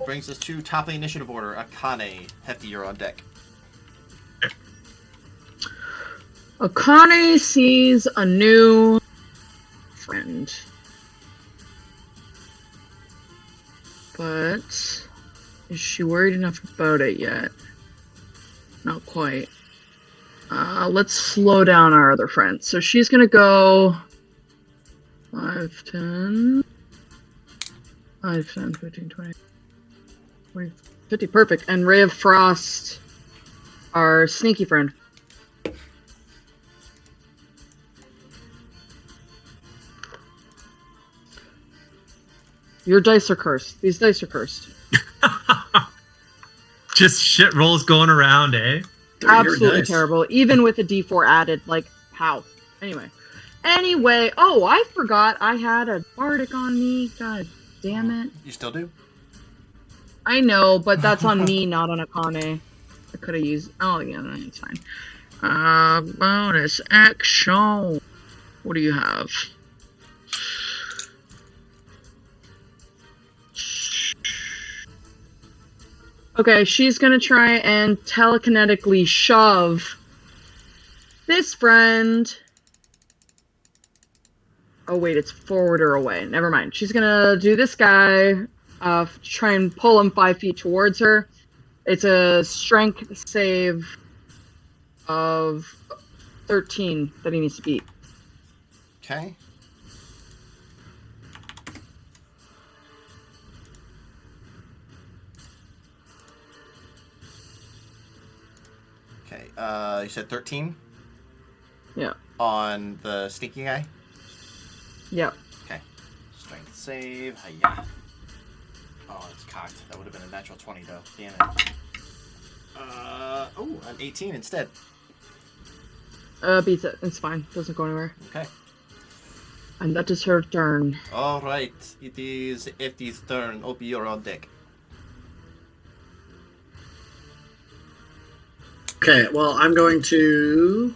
Brings us to top of the initiative order. Akane, Hefty, you're on deck. Akane sees a new friend. But is she worried enough about it yet? Not quite. Let's slow down our other friend. So she's gonna go 5, 10, 15, 20, 40, 50. Perfect. And Ray of Frost, our sneaky friend. Your dice are cursed. These dice are cursed. Just shit rolls going around, eh? They're your Absolutely dice. terrible. Even with a D4 added, like, how? Anyway, oh, I forgot I had a bardic on me. God damn it. You still do? I know, but that's on me, not on Akane. I could have used. Oh, yeah, it's fine. Bonus action. What do you have? Okay, she's gonna try and telekinetically shove this friend. Oh wait, it's forward or away. Never mind. She's gonna do this guy. Try and pull him 5 feet towards her. It's a strength save of 13 that he needs to beat. Okay. Okay, you said 13? Yeah. On the sneaky guy? Yep. Okay. Strength save. Hiya. Oh, it's cocked. That would have been a natural 20, though. Damn it. Oh, an 18 instead. Beats it. It's fine. Doesn't go anywhere. Okay. And that is her turn. All right. It is FD's turn. Opie, you're on deck. Okay, well, I'm going to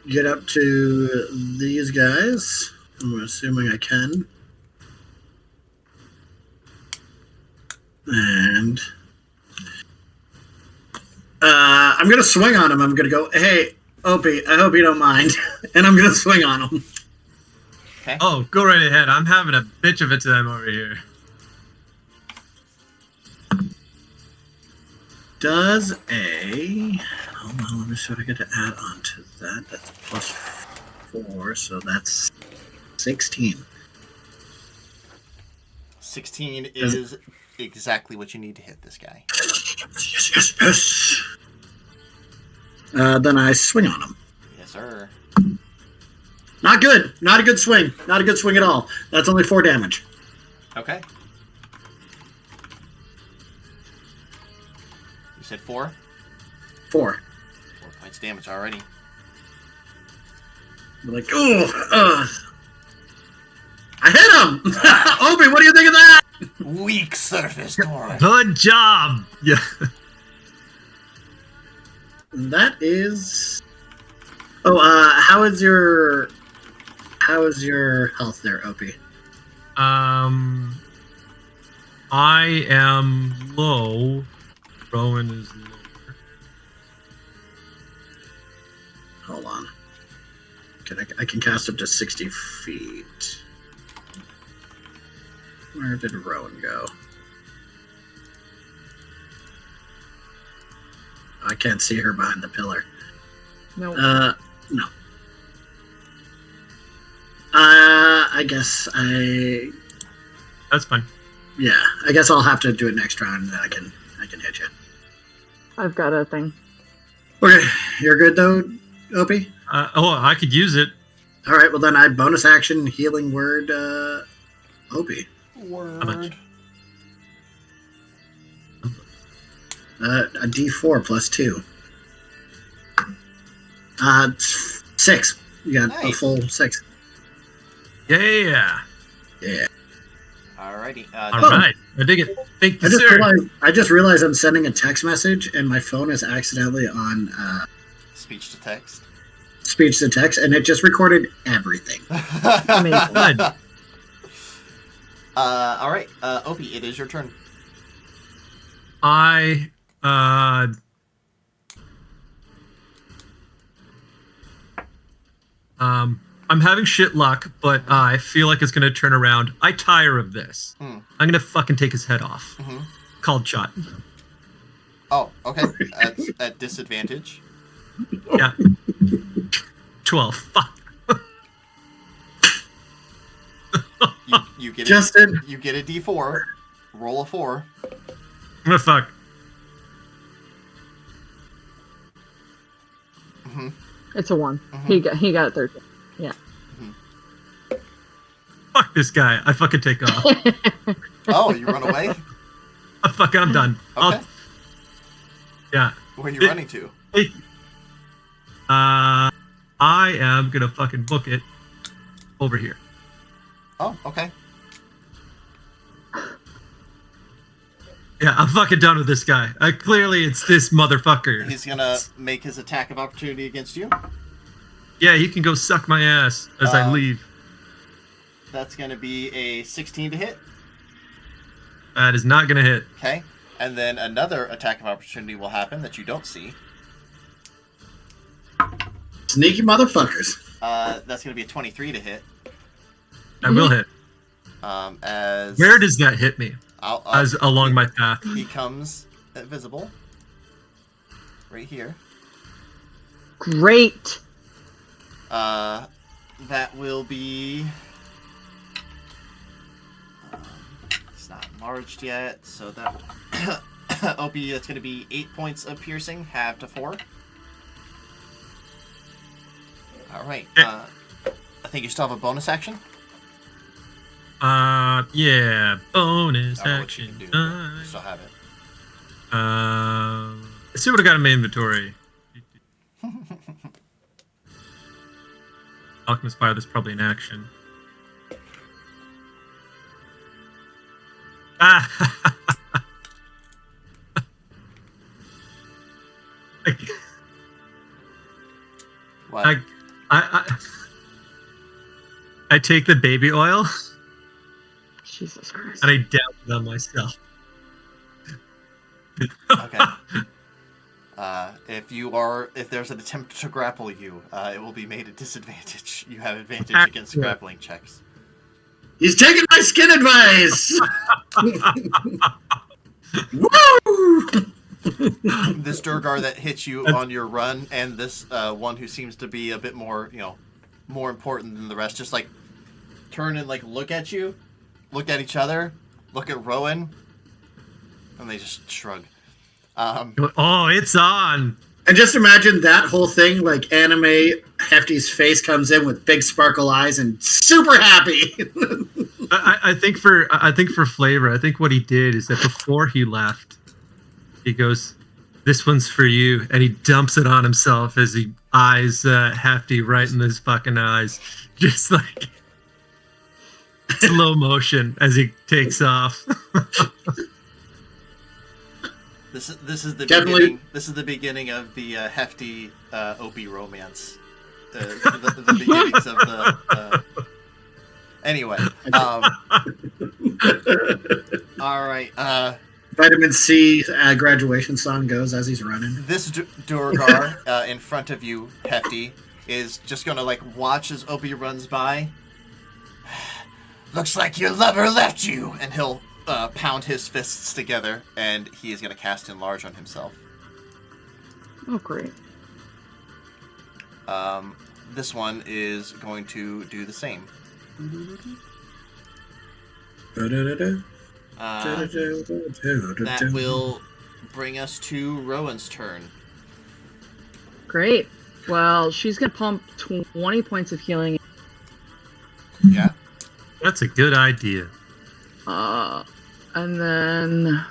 get up to these guys. I'm assuming I can. And I'm going to swing on him. I'm going to go, hey, Opie, I hope you don't mind. And I'm going to swing on him. Okay. Oh, go right ahead. I'm having a bitch of a time over here. Does a... Hold on, let me see what I get to add on to that. That's plus 4, so that's 16. 16 is exactly what you need to hit this guy. Yes. Then I swing on him. Yes, sir. Not good. Not a good swing. Not a good swing at all. That's only 4 damage. Okay. You said 4? 4. 4 points damage already. I'm like, I hit him! Opie, what do you think of that? Weak surface door. Good job. Yeah. That is... Oh, how is your health there, Opie? I am low. Rowan is lower. Hold on. I can cast up to 60 feet. Where did Rowan go? I can't see her behind the pillar. No. No. I guess That's fine. yeah. I guess I'll have to do it next round, and then I can hit you. I've got a thing. Okay, you're good though, Opie. I could use it. All right. Well, then I bonus action healing word, Opie. Word. How much? A D4 plus 2. 6. You got a Nice. full 6. Yeah. Yeah. Alrighty. All right. I dig it. Thank you, sir. I just realized I'm sending a text message, and my phone is accidentally on Speech to text. speech to text, and it just recorded everything. Amazing. Good. All right, Opie, it is your turn. I'm having shit luck, but I feel like it's gonna turn around. I tire of this. I'm gonna fucking take his head off. Called shot. Oh, okay. At disadvantage. Yeah. 12. Fuck. You get Justin. You get a D4. Roll a 4. I'm gonna fuck. It's a 1. He got it 13. Yeah. Fuck this guy. I fucking take off. Oh, you run away? I'm done. Okay. Yeah. Where are you running to? I am gonna fucking book it over here. Oh, okay. Yeah, I'm fucking done with this guy. Clearly, it's this motherfucker. He's gonna make his attack of opportunity against you. Yeah, he can go suck my ass as I leave. That's gonna be a 16 to hit. That is not gonna hit. Okay. And then another attack of opportunity will happen that you don't see. Sneaky motherfuckers. That's gonna be a 23 to hit. I will hit. As Where does that hit me? As along my path. He comes visible. Right here. Great. That will be. It's not enlarged yet, so that. Opie, that's going to be 8 points of piercing, halved to 4. All right. I think you still have a bonus action. Yeah, bonus I don't know what you action. can do, but you still have it. Let's see what I got in my inventory. Alchemist Fire, that's probably an action. What? I take the baby oil Jesus Christ. and I douse it on myself. Okay. If there's an attempt to grapple you, it will be made a disadvantage. You have advantage against grappling checks. He's taking my skin advice. Woo! This Durgar that hits you on your run, and this one who seems to be a bit more, more important than the rest, just like turn and like look at you, look at each other, look at Rowan, and they just shrug. Oh, it's on. And just imagine that whole thing, like anime. Hefty's face comes in with big sparkle eyes and super happy. I think for flavor, I think what he did is that before he left, he goes, "This one's for you," and he dumps it on himself as he eyes Hefty right in his fucking eyes, just like slow motion as he takes off. This is the Definitely. beginning. This is the beginning of the Hefty Opie romance. The beginnings of the. Anyway. All right. Vitamin C graduation song goes as he's running. This Durgar in front of you, Hefty, is just gonna like watch as Opie runs by. Looks like your lover left you, and he'll pound his fists together, and he is gonna cast Enlarge on himself. Oh, great. This one is going to do the same. That will bring us to Rowan's turn. Great. Well, she's going to pump 20 points of healing. Yeah. That's a good idea. And then...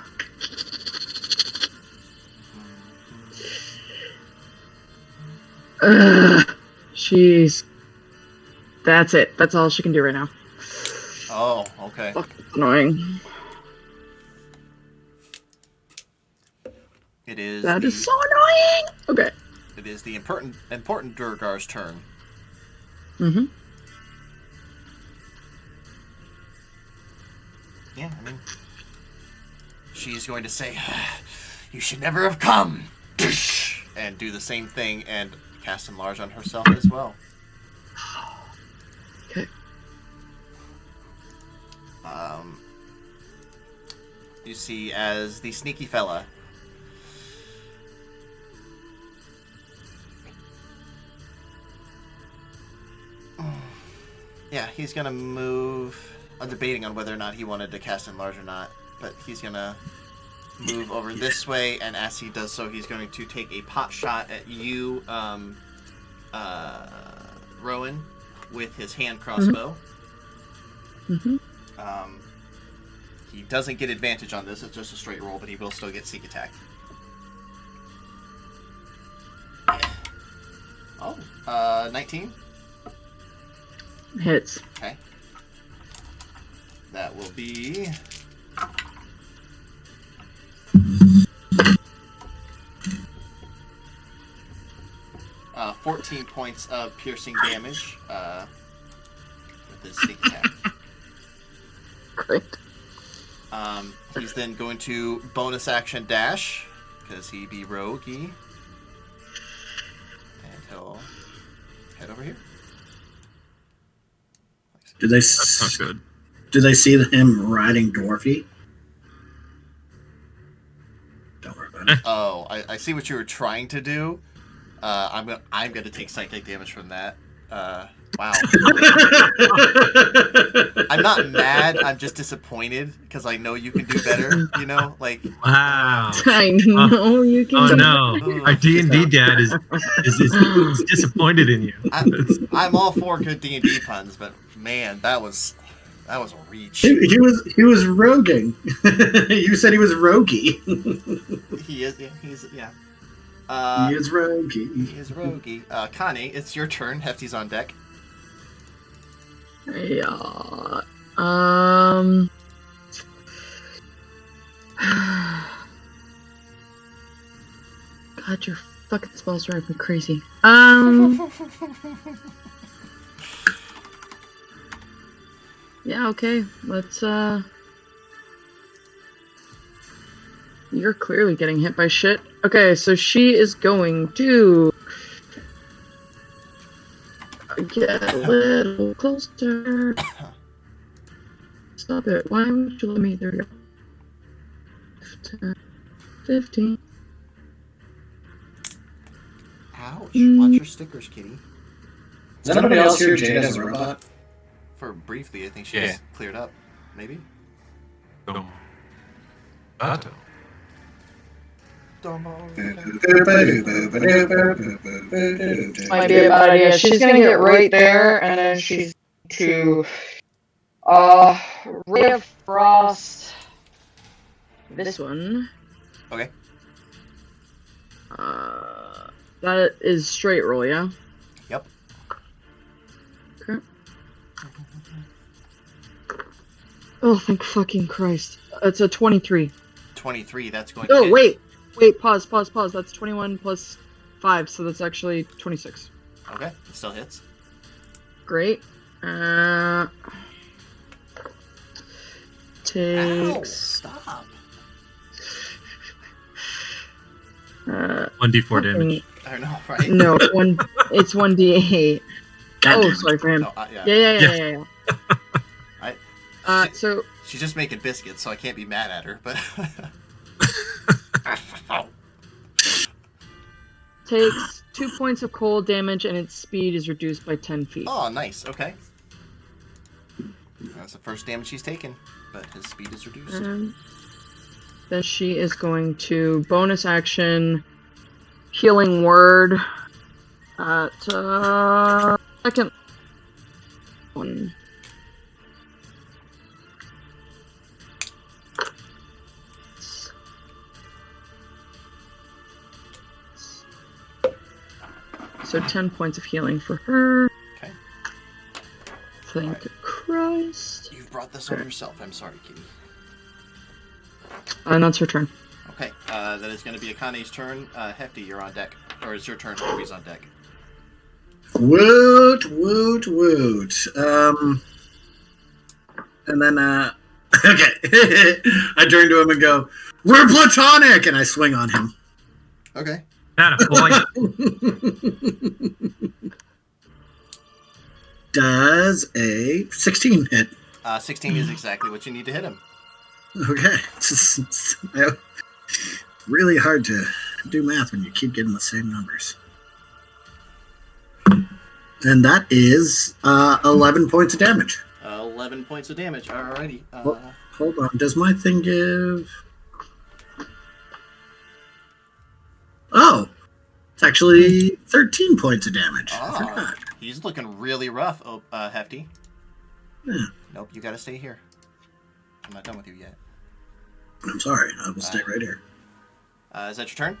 She's... That's it. That's all she can do right now. Oh, okay. Fuck, it's annoying. It is. That is so annoying! Okay. It is the important Durgar's turn. Mm-hmm. yeah, I mean, she's going to say, "You should never have come," and do the same thing and cast enlarge on herself as well. Okay. You see as the sneaky fella yeah, he's gonna move. I'm debating on whether or not he wanted to cast enlarge or not, but he's gonna move over this way, and as he does so, he's going to take a pot shot at you, Rowan, with his hand crossbow. Mm-hmm. He doesn't get advantage on this, it's just a straight roll, but he will still get sneak attack. Oh, 19? Hits. Okay. That will be... 14 points of piercing damage with his sneak attack. Great. He's then going to bonus action dash, because he be roguey. And he'll head over here. Do they That's not good. do they see him riding Dwarfy? Don't worry about it. Oh, I see what you were trying to do. I'm gonna take psychic damage from that. Wow. I'm not mad. I'm just disappointed because I know you can do better. You know, like. Wow. I know you can. Oh do no, our D&D dad is disappointed in you. I'm all for good D&D puns, but man, that was a reach. He was roguing. You said he was roguey. He is. Yeah, he's yeah. He is roguey. He is roguey. Connie, it's your turn. Hefty's on deck. Yeah. God, your fucking spells drive me crazy. Yeah, okay. Let's, You're clearly getting hit by shit. Okay, so she is going to get a little closer. Stop it. Why would you let me? There we go. 10, 15. Ouch. Watch your stickers, kitty. Is anybody else here Jade as a robot? For briefly, I think she Yeah. just cleared up. Maybe? Dum. Bato. Might be a bad idea. She's gonna get right there, and then she's to Ray of Frost. This one. Okay. That is straight roll, yeah. Yep. Okay. Oh, thank fucking Christ! It's a 23. 23, that's going to Oh, hit. wait, pause. That's 21 plus 5, so that's actually 26. Okay, it still hits. Great. Ow, Takes. stop. 1d4 damage. I know, right? No, it's 1d8. God Oh, damn it. sorry for him. Oh, yeah. Yeah. I- So She's just making biscuits, so I can't be mad at her, but... takes 2 points of cold damage, and its speed is reduced by 10 feet. Oh, nice, okay. That's the first damage she's taken, but his speed is reduced. And then she is going to bonus action healing word at second one. So 10 points of healing for her. Okay. Thank Christ. You've brought this on yourself. I'm sorry, kitty. And that's her turn. Okay, that is going to be Akane's turn. Hefty, you're on deck. Or it's your turn, Ruby's on deck. Woot. And then Okay. I turn to him and go, "We're platonic," and I swing on him. Okay. That a boy. Does a 16 hit? 16 is exactly what you need to hit him. Okay. It's really hard to do math when you keep getting the same numbers. And that is 11 points of damage. 11 points of damage. Alrighty. Hold on. Does my thing give... Oh. It's actually 13 points of damage. I forgot. He's looking really rough, Hefty. Yeah. Nope, you gotta stay here. I'm not done with you yet. I'm sorry. I will stay right here. Is that your turn?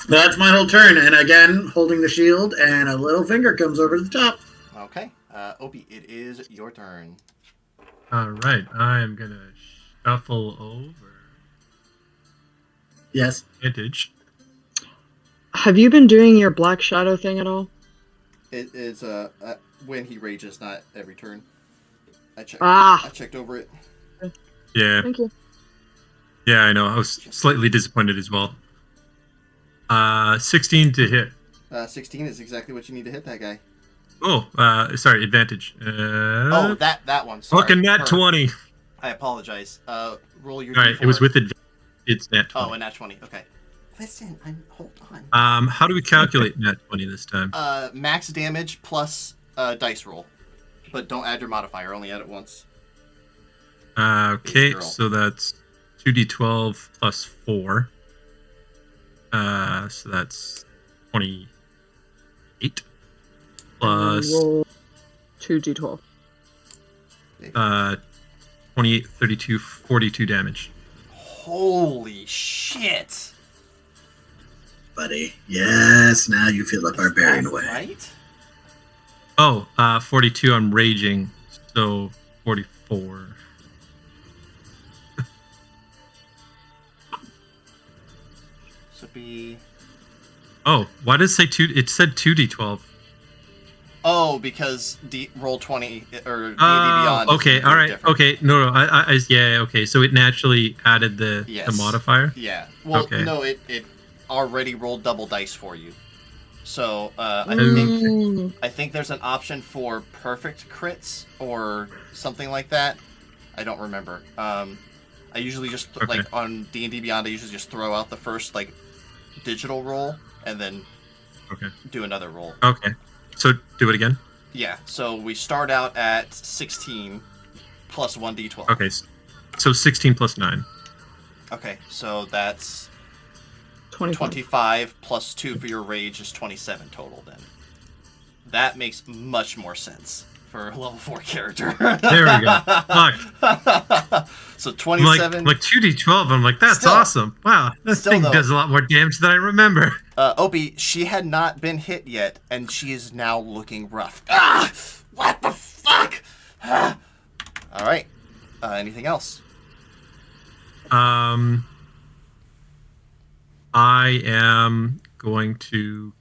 That's my whole turn. And again, holding the shield, and a little finger comes over the top. Okay. Opie, it is your turn. All right, I am gonna shuffle over. Yes. Advantage. Have you been doing your Black Shadow thing at all? It is when he rages, not every turn. I checked. Ah. I checked over it. Yeah. Thank you. Yeah, I know. I was slightly disappointed as well. 16 to hit. 16 is exactly what you need to hit that guy. Oh, sorry, advantage. Oh, that one. Sorry. Fucking nat 20. I apologize. Roll your All right, D4. it was with advantage. It's nat 20. Oh, a nat 20. Okay. Listen, hold on. How do we calculate nat 20 this time? Max damage plus dice roll. But don't add your modifier, only add it once. Okay, Girl. so that's 2d12 plus 4. So that's 28 plus Roll 2d12. 28, 32, 42 damage. Holy shit! Buddy. Yes, now you feel like barbarian Is that away. right? Oh, 42, I'm raging, so 44. So be... Oh, why does it say 2? It said 2d12. Oh, because roll 20 or D&D Oh, Beyond. is okay, a all bit right, different. okay, no, yeah, okay, so it naturally added the Yes. modifier. Yeah. Well, Okay. no, it already rolled double dice for you. So I think there's an option for perfect crits or something like that. I don't remember. I usually just Okay. like on D&D Beyond, I usually just throw out the first like digital roll and then Okay. do another roll. Okay, so do it again. Yeah. So we start out at 16 plus 1d12. Okay, so 16 plus 9. Okay. So that's 25. 25 plus 2 for your rage is 27 total then. That makes much more sense for a level 4 character. There we go. Fuck. So I'm 27. like 2d12. I'm like, that's Still- awesome. Wow, this still thing though. does a lot more damage than I remember. Opie, she had not been hit yet, and she is now looking rough. Ah! What the fuck? Ah. All right. Anything else? I am going to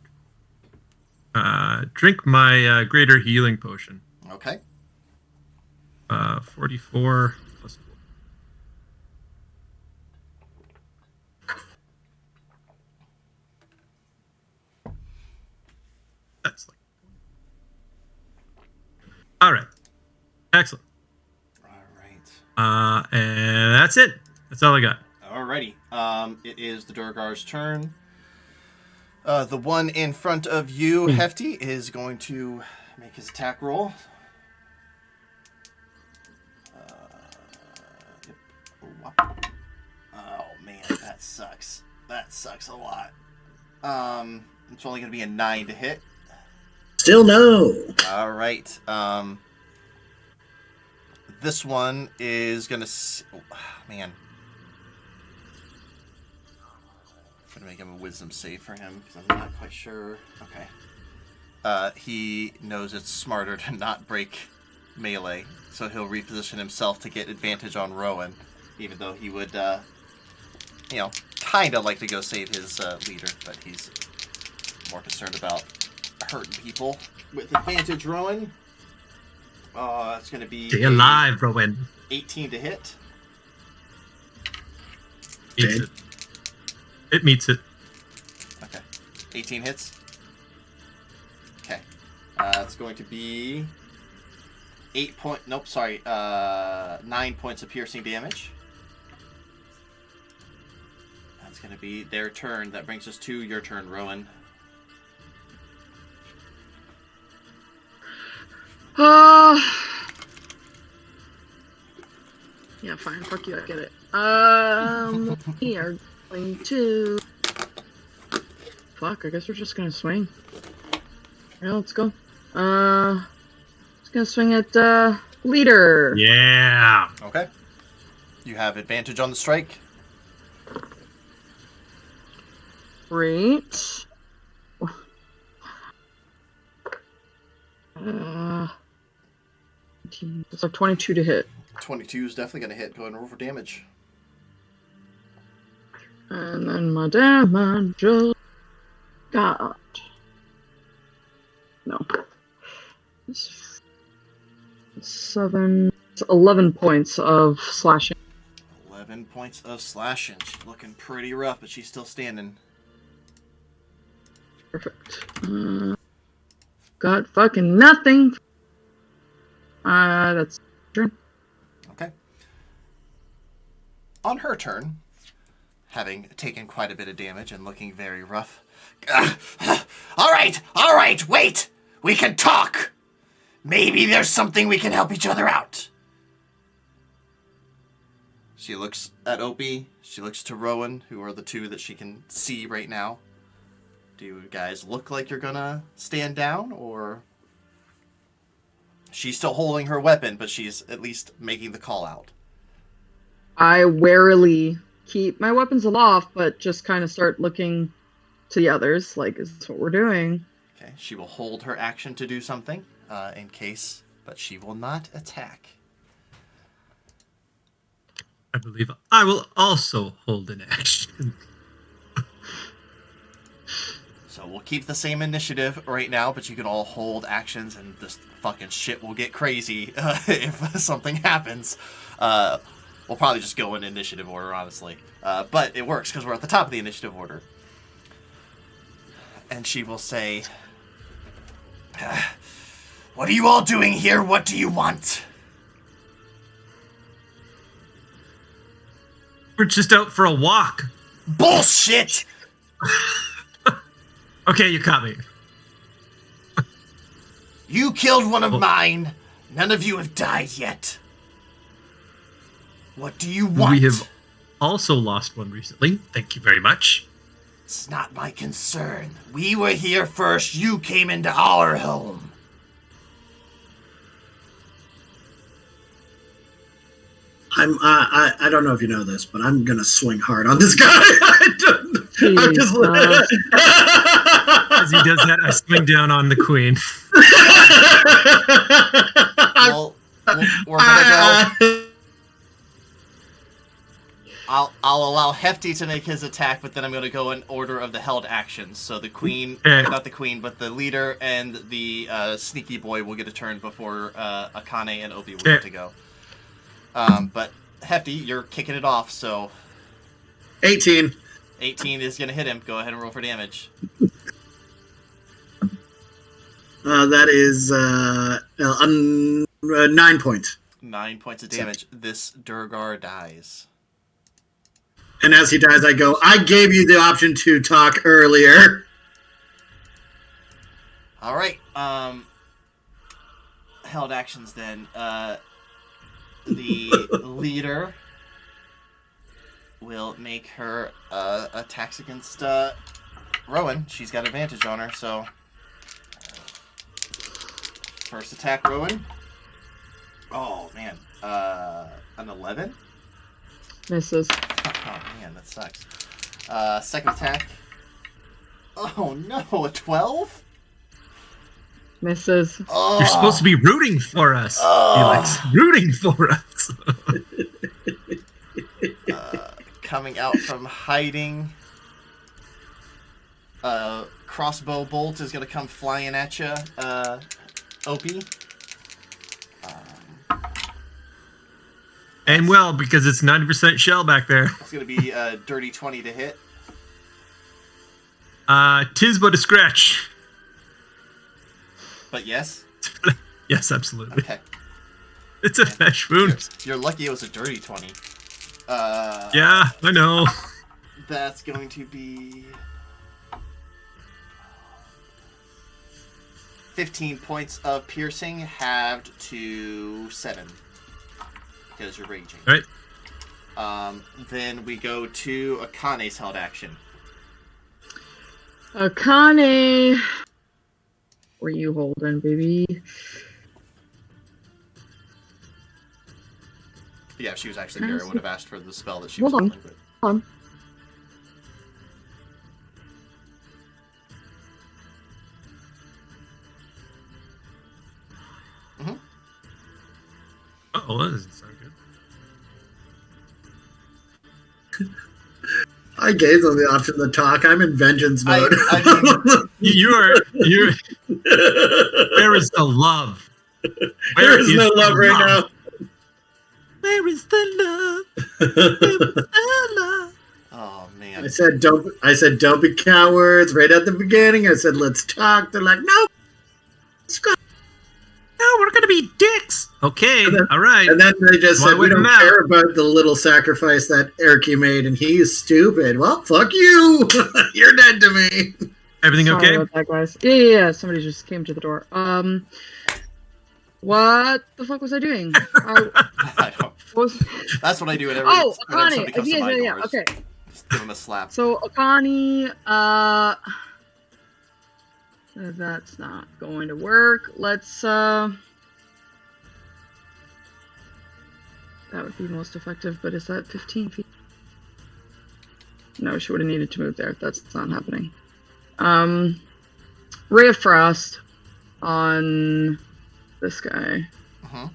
drink my greater healing potion. Okay. 44 plus 4. That's like. All right. Excellent. All right. And that's it. That's all I got. Alrighty. It is the Durgar's turn. The one in front of you, Hefty, is going to make his attack roll. Oh man, that sucks. That sucks a lot. It's only going to be a 9 to hit. Still no. All right. This one is going to... man. I'm going to make him a wisdom save for him because I'm not quite sure. Okay. He knows it's smarter to not break melee, so he'll reposition himself to get advantage on Rowan, even though he would, kind of like to go save his leader, but he's more concerned about hurting people. With advantage, Rowan. It's going to be Stay alive, Rowan. 18 to hit. Meets it. It meets it. Okay. 18 hits. Okay. It's going to be 9 points of piercing damage. That's going to be their turn. That brings us to your turn, Rowan. Yeah, fine. Fuck you. I get it. We are going to. Fuck. I guess we're just gonna swing. Yeah, let's go. Just gonna swing at leader. Yeah. Okay. You have advantage on the strike. Great. It's like 22 to hit. 22 is definitely going to hit. Go ahead and roll for damage. And then my damage got. No. 11 points of slashing. 11 points of slashing. She's looking pretty rough, but she's still standing. Perfect. Got fucking nothing. That's turn. Okay. On her turn, having taken quite a bit of damage and looking very rough. All right, wait! We can talk! Maybe there's something we can help each other out. She looks at Opie. She looks to Rowan, who are the two that she can see right now. Do you guys look like you're gonna stand down, or... She's still holding her weapon, but she's at least making the call out. I warily keep my weapons aloft, but just kind of start looking to the others. Like, is this what we're doing? Okay, she will hold her action to do something, in case, but she will not attack. I believe I will also hold an action. So we'll keep the same initiative right now, but you can all hold actions, and this fucking shit will get crazy if something happens. We'll probably just go in initiative order, honestly. But it works, because we're at the top of the initiative order. And she will say, "What are you all doing here? What do you want?" We're just out for a walk. Bullshit! Okay, you caught me. You killed one of mine. None of you have died yet. What do you want? We have also lost one recently. Thank you very much. It's not my concern. We were here first. You came into our home. I don't know if you know this, but I'm gonna swing hard on this guy. I'm just As he does that, I swing down on the queen. Well, we're gonna go. I'll allow Hefty to make his attack, but then I'm gonna go in order of the held actions. So the queen, not the queen, but the leader and the sneaky boy will get a turn before Akane and Obi will get to go. But Hefty, you're kicking it off, so 18. 18 is gonna hit him. Go ahead and roll for damage. That is 9 points. 9 points of damage. This Durgar dies. And as he dies, I go, I gave you the option to talk earlier. All right. Held actions then. The leader will make her attacks against Rowan. She's got advantage on her, so first attack, Rowan. Oh man, an 11. Misses. Oh man, that sucks. Second attack. Oh no, a 12. Misses. Oh. You're supposed to be rooting for us, Felix. Rooting for us. Coming out from hiding. Crossbow bolt is going to come flying at you, Opie. And well, because it's 90% shell back there. It's going to be a dirty 20 to hit. Tis but a scratch. But yes? Yes, absolutely. Okay. It's a flesh wound. You're lucky it was a dirty 20. Yeah, I know. That's going to be 15 points of piercing, halved to 7. Because you're raging. All right. Then we go to Akane's held action. Akane. Where you holding, baby? Yeah, if she was actually here, I would have asked for the spell that she Hold was on. holding. But... Hold on. Oh, that doesn't sound good. I gave them the option to talk. I'm in vengeance mode. You're. Where is the love? There is no love right now. Where is the love? Where is the love? Oh man! I said don't be cowards. Right at the beginning, I said let's talk. They're like, no. Let's go. No, we're gonna be dicks. Okay, all right. And then they just Why said we wouldn't don't that? care about the little sacrifice that Erky made, and he's stupid. Well, fuck you. You're dead to me. Everything Sorry okay? about that, guys. Yeah. Somebody just came to the door. What the fuck was I doing? I don't. That's what I do whenever, Oh, whenever Akane. somebody comes to my Yeah. doors. Okay. Just give him a slap. So Akane, that's not going to work. Let's that would be most effective, but is that 15 feet? No, she would have needed to move there. That's not happening. Ray of Frost on this guy. Uh-huh.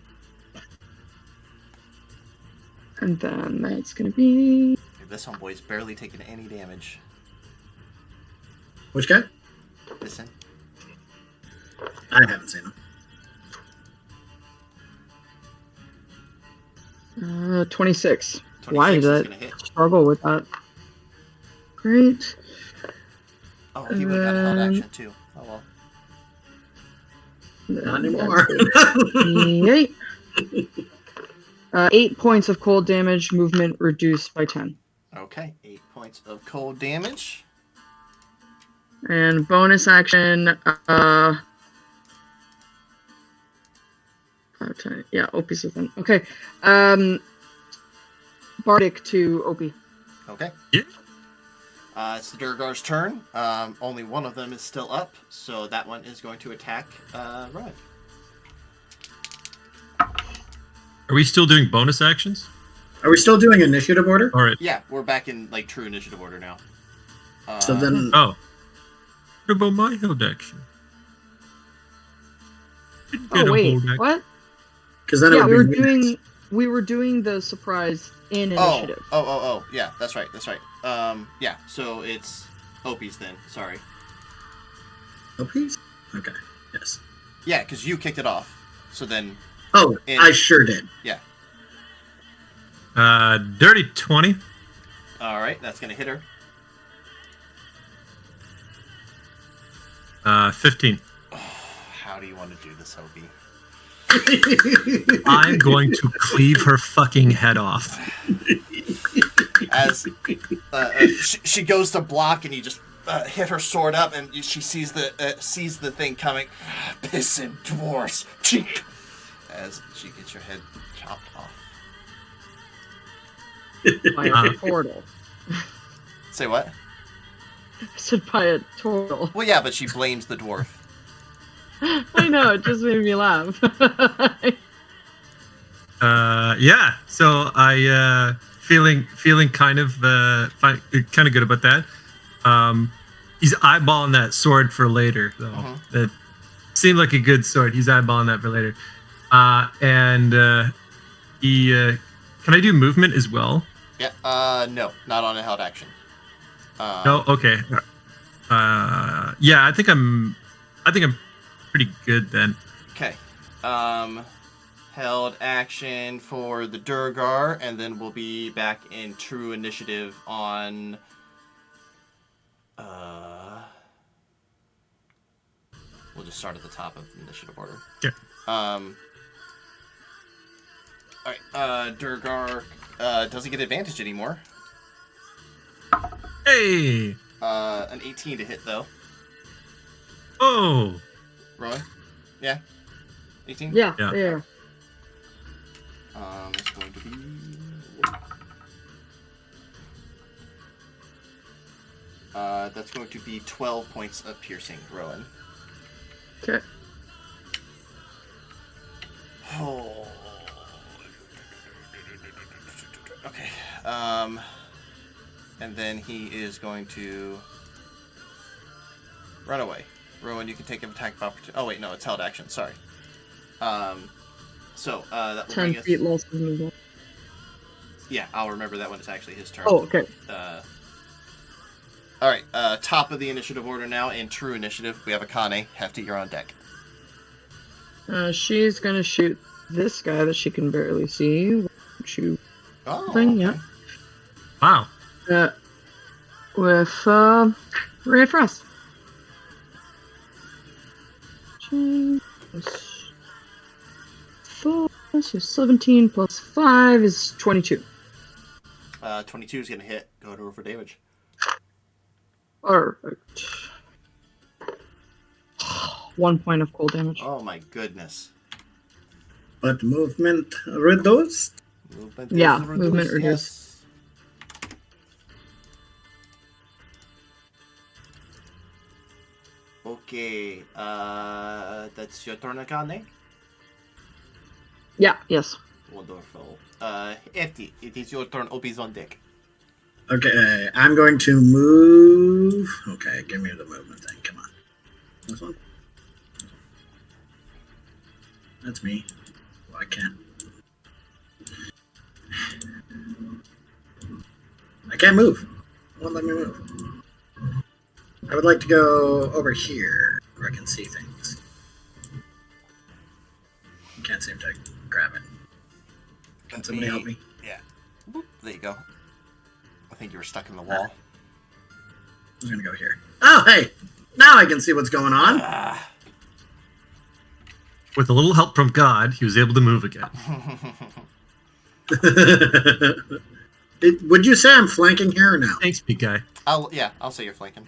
And then that's gonna be This homeboy's barely taken any damage. Which guy? Listen. I haven't seen him. 26. 26 Why is did gonna hit. I struggle with that? Great. Oh, he would have got a held action too. Oh well. Not anymore. 8. 8 points of cold damage, movement reduced by 10. Okay, 8 points of cold damage. And bonus action, 5, 10. Yeah, Opie's within. Okay. Bardic to Opie. Okay. Yeah. It's the Durgar's turn. Only one of them is still up, so that one is going to attack Rod. Are we still doing bonus actions? Are we still doing initiative order? All right. Yeah, we're back in like true initiative order now. So then, Oh. What about my held action? Didn't get Oh a wait, hold action. what? because then Yeah, it we would were be doing the surprise in Oh, initiative. oh, yeah, that's right. Yeah, so it's Opie's then. Sorry. Oh, please? Okay. Yes. Yeah, because you kicked it off. So then, Oh, And- I sure did. yeah. Dirty 20. All right, that's gonna hit her. 15. How do you want to do this, Opie? I'm going to cleave her fucking head off. As she goes to block, and you just hit her sword up, and she sees the thing coming. Pissing dwarfs, cheek. As she gets your head chopped off. By a turtle. Say what? I said by a turtle. Well, yeah, but she blames the dwarf. I know, it just made me laugh. Yeah. So I feeling kind of kind of good about that. He's eyeballing that sword for later, though. Uh-huh. That seemed like a good sword. He's eyeballing that for later. And he can I do movement as well? Yeah. No, not on a held action. No. Okay. Yeah. I think I'm pretty good then. Okay. held action for the Durgar, and then we'll be back in true initiative on. We'll just start at the top of the initiative order. Okay. All right. Durgar doesn't get advantage anymore. Hey! An 18 to hit though. Oh! Rowan? Yeah? 18? Yeah. Yeah. It's going to be... that's going to be 12 points of piercing, Rowan. Okay. Oh. Okay. And then he is going to run away. Rowan, you can take an attack of opportunity. Oh wait, no, it's held action. Sorry. That will 10 bring us. feet less than movement. Yeah, I'll remember that when it's actually his turn. Oh, okay. All right. Top of the initiative order now in true initiative. We have Akane. Hefty, you're on deck. She's gonna shoot this guy that she can barely see. Shoot. Oh. Thing, Okay. yeah. Wow. With Ray of Frost. Plus 4, so 17 plus 5 is 22. 22 is gonna hit. Go to roll for damage. Perfect. 1 point of cold damage. Oh my goodness. But movement reduced. Movement Yeah, is movement reduced. Yes. Okay, that's your turn, Akane? Yeah, yes. Wonderful. Hefty, it is your turn. Opie's on deck. Okay, I'm going to move. Okay, give me the movement thing. Come on. This one? That's me. Well, I can't. I can't move. It won't let me move. I would like to go over here where I can see things. Can't seem to grab it. Can somebody help me? Yeah. Boop. There you go. I think you were stuck in the wall. I'm gonna go here. Oh, hey! Now I can see what's going on. With a little help from God, he was able to move again. Would you say I'm flanking here or no? Thanks, big guy. I'll say you're flanking.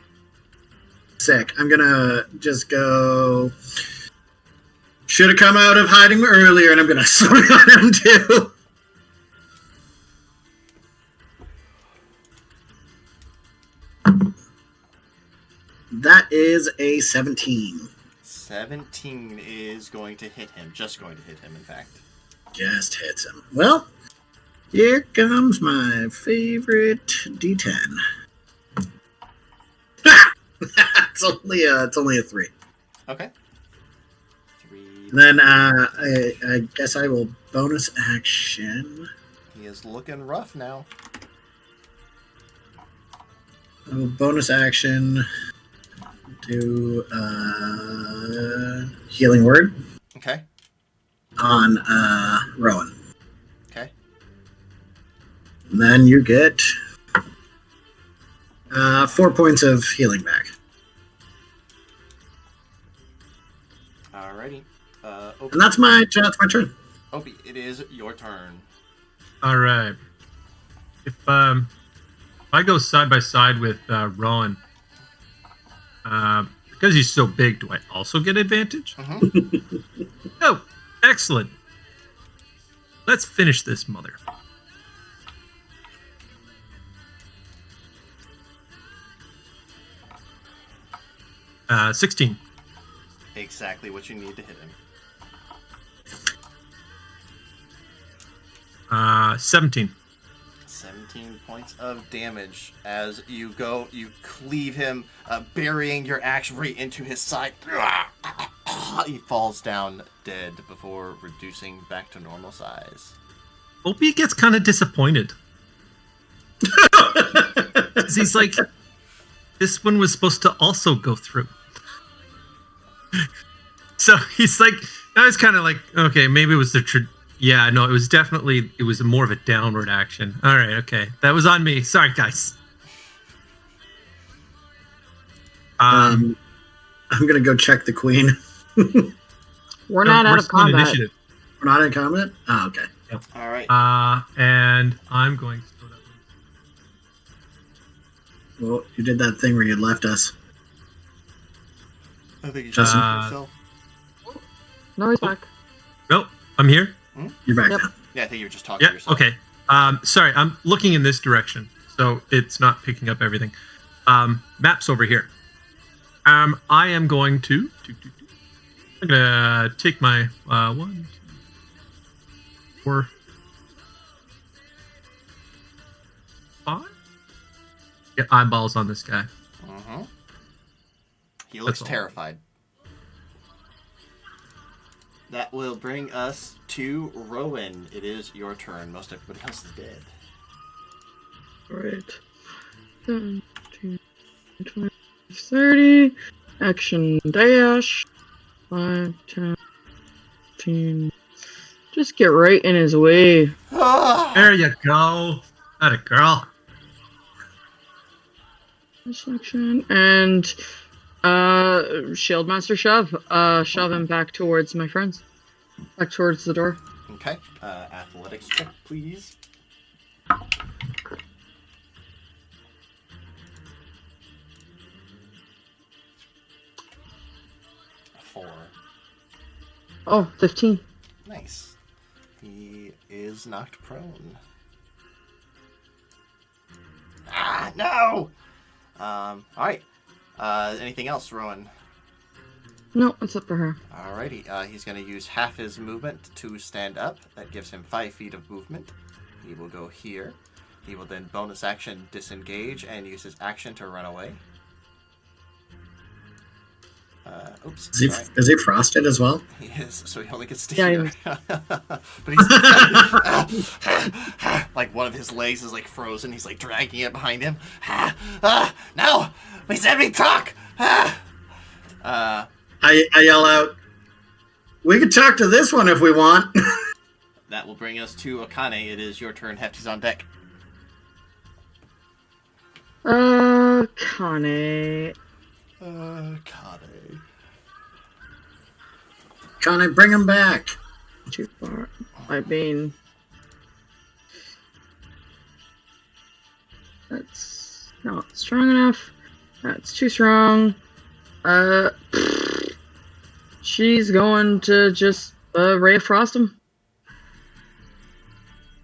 Sick. I'm gonna just go. Should have come out of hiding earlier, and I'm gonna swing on him too. That is a 17. 17 is going to hit him. Just going to hit him, in fact. Just hits him. Well, here comes my favorite D10. It's only a 3. Okay. 3. Then I guess I will bonus action. He is looking rough now. I will bonus action do healing word Okay. on Rowan. Okay. And then you get 4 points of healing back. Alrighty. Opie. And that's my turn. Opie, it is your turn. All right. If I go side by side with Rowan, because he's so big, do I also get advantage? Mm-hmm. Oh, excellent. Let's finish this, mother. Uh, 16. Exactly what you need to hit him. 17. 17 points of damage as you cleave him, burying your axe right into his side. He falls down dead before reducing back to normal size. Opie gets kind of disappointed. 'Cause he's like, this one was supposed to also go through. So he's like, I was kind of like, okay, maybe it was the Yeah, no, it was more of a downward action. All right, okay. That was on me. Sorry, guys. I'm gonna go check the queen. We're not out we're of still in combat. initiative. We're not in combat? Oh, okay. All right. And I'm going to throw that one. Well, you did that thing where you left us. I think you Justin. yourself. No, he's back. Nope, I'm here. You're back Yep. now. Yeah, I think you were just talking to Yeah, yourself. okay. Sorry, I'm looking in this direction, so it's not picking up everything. Map's over here. I am going to. I'm gonna take my 1, 2, 4, 5. Get eyeballs on this guy. Mm-hmm. He looks all. terrified. That will bring us to Rowan. It is your turn. Most everybody else is dead. Alright. 17, 20, 30. Action dash. 5, 10, 15. Just get right in his way. There you go. That a girl. This action. And Shieldmaster shove. Shove him back towards my friends. Back towards the door. Okay. Athletics check, please. Four. Oh, 15. Nice. He is knocked prone. Ah, no! Alright. Anything else, Rowan? No, it's up for her. Alrighty. He's going to use half his movement to stand up. That gives him 5 feet of movement. He will go here. He will then bonus action disengage and use his action to run away. Oops. Is he frosted as well? He is, so he only gets to Yeah, here. But he's like one of his legs is like frozen. He's like dragging it behind him. No, please let me talk. I yell out, "We can talk to this one if we want." That will bring us to Akane. It is your turn. Hefty's on deck. Kane. Akane. Can I bring him back? Too far. I mean, that's not strong enough. That's too strong. She's going to just Ray of Frost him.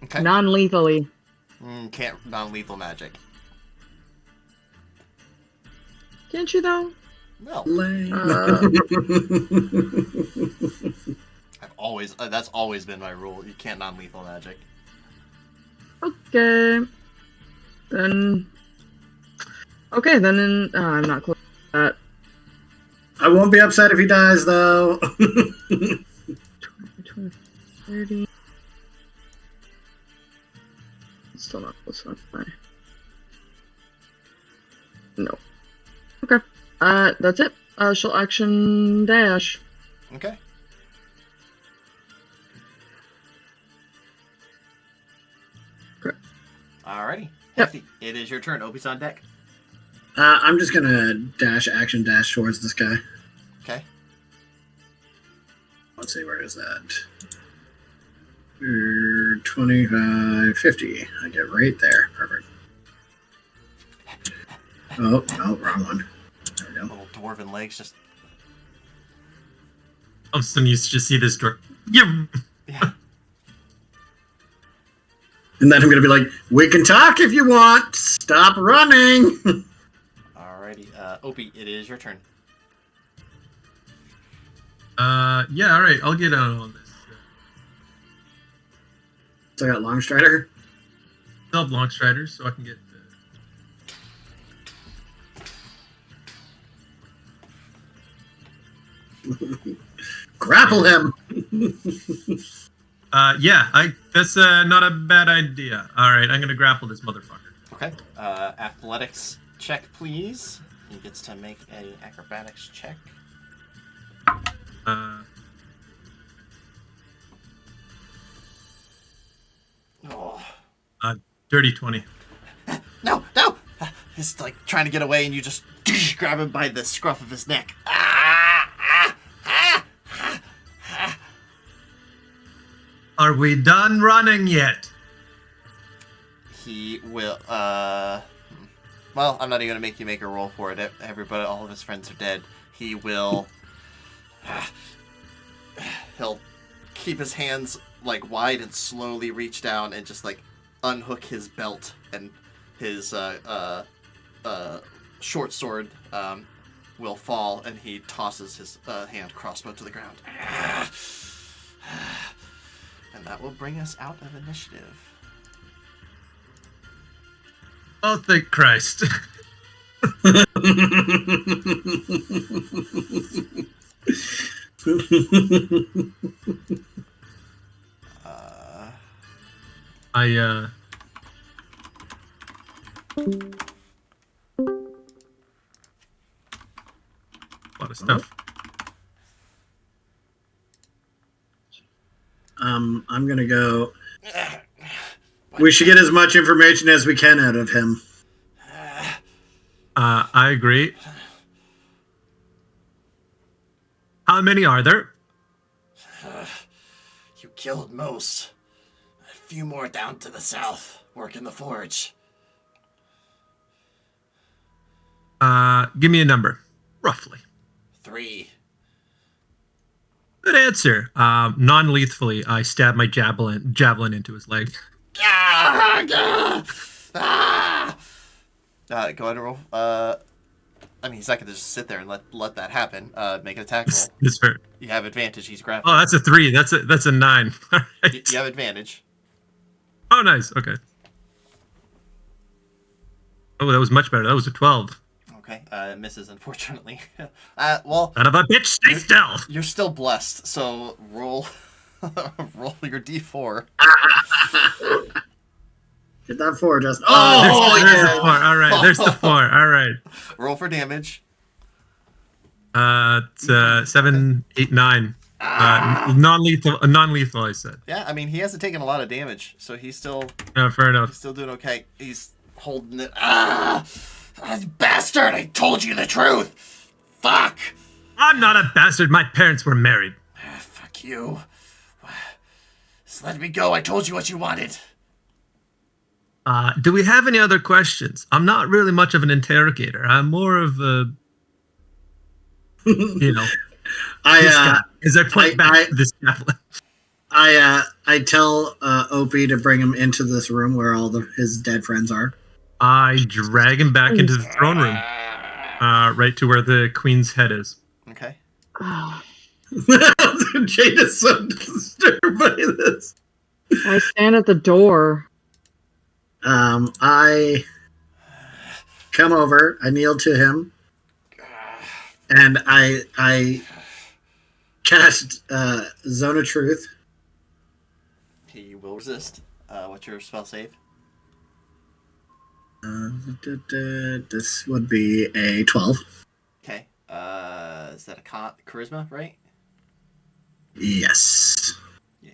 Okay. Non-lethally. Can't non-lethal magic. Can't you though? No. Lame. I've always that's always been my rule. You can't non-lethal magic. Okay. Then. Okay, then I'm not close to that. I won't be upset if he dies, though. 20, 30. Still not close enough. No. Okay. That's it. She'll action dash. Okay. Okay. Alrighty. Yep. Hefty, it is your turn. Opie's on deck. I'm just gonna action dash towards this guy. Okay. Let's see, where is that? 25, 50. I get right there. Perfect. Oh, no, wrong one. There we go. Little dwarven legs just. All of a sudden, you just see this door. Yeah. Yeah. And then I'm gonna be like, "We can talk if you want. Stop running." Alrighty. Opie, it is your turn. Yeah, all right. I'll get out on this. So I got Longstrider. Sub Long Striders, so I can get. Grapple him. Yeah, that's not a bad idea. All right, I'm gonna grapple this motherfucker. Okay. Athletics check, please. He gets to make an acrobatics check. Dirty 20. No! He's like trying to get away, and you just grab him by the scruff of his neck. Are we done running yet? He will, well, I'm not even gonna make you make a roll for it. Everybody, all of his friends are dead. He will, he'll keep his hands, like, wide and slowly reach down and just, like, unhook his belt, and his, short sword, will fall, and he tosses his, hand crossbow to the ground. And that will bring us out of initiative. Oh, thank Christ. A lot of stuff. I'm gonna go. We should get as much information as we can out of him. I agree. How many are there? You killed most. A few more down to the south, work in the forge. Give me a number, roughly. 3. Good answer. Non-lethally, I stab my javelin into his leg. Go ahead and roll. I mean, he's not gonna just sit there and let that happen. Make an attack roll. It's fair. You have advantage. He's grappling. Oh, that's a 3. That's a 9. All right. You have advantage. Oh, nice. Okay. Oh, that was much better. That was a 12. Okay, it misses, unfortunately. Well, Son of a bitch, stay still. you're still blessed, so roll your d4. Get that 4, Justin. There's the 4. All right. There's the 4. All right. Roll for damage. It's 7, 8, 9. Non-lethal. I said. Yeah, I mean, he hasn't taken a lot of damage, so he's still Fair enough. doing okay. He's holding it. Bastard! I told you the truth. Fuck. I'm not a bastard. My parents were married. Fuck you. Just let me go. I told you what you wanted. Do we have any other questions? I'm not really much of an interrogator. I'm more of a, this guy. As I point back to this javelin. I tell Opie to bring him into this room where all his dead friends are. I drag him back into the throne room, right to where the queen's head is. Okay. Jade is so disturbed by this. I stand at the door. I come over, I kneel to him, and I cast Zone of Truth. He will resist. What's your spell save? This would be a 12. Okay. Is that a charisma, right? Yes. Yeah.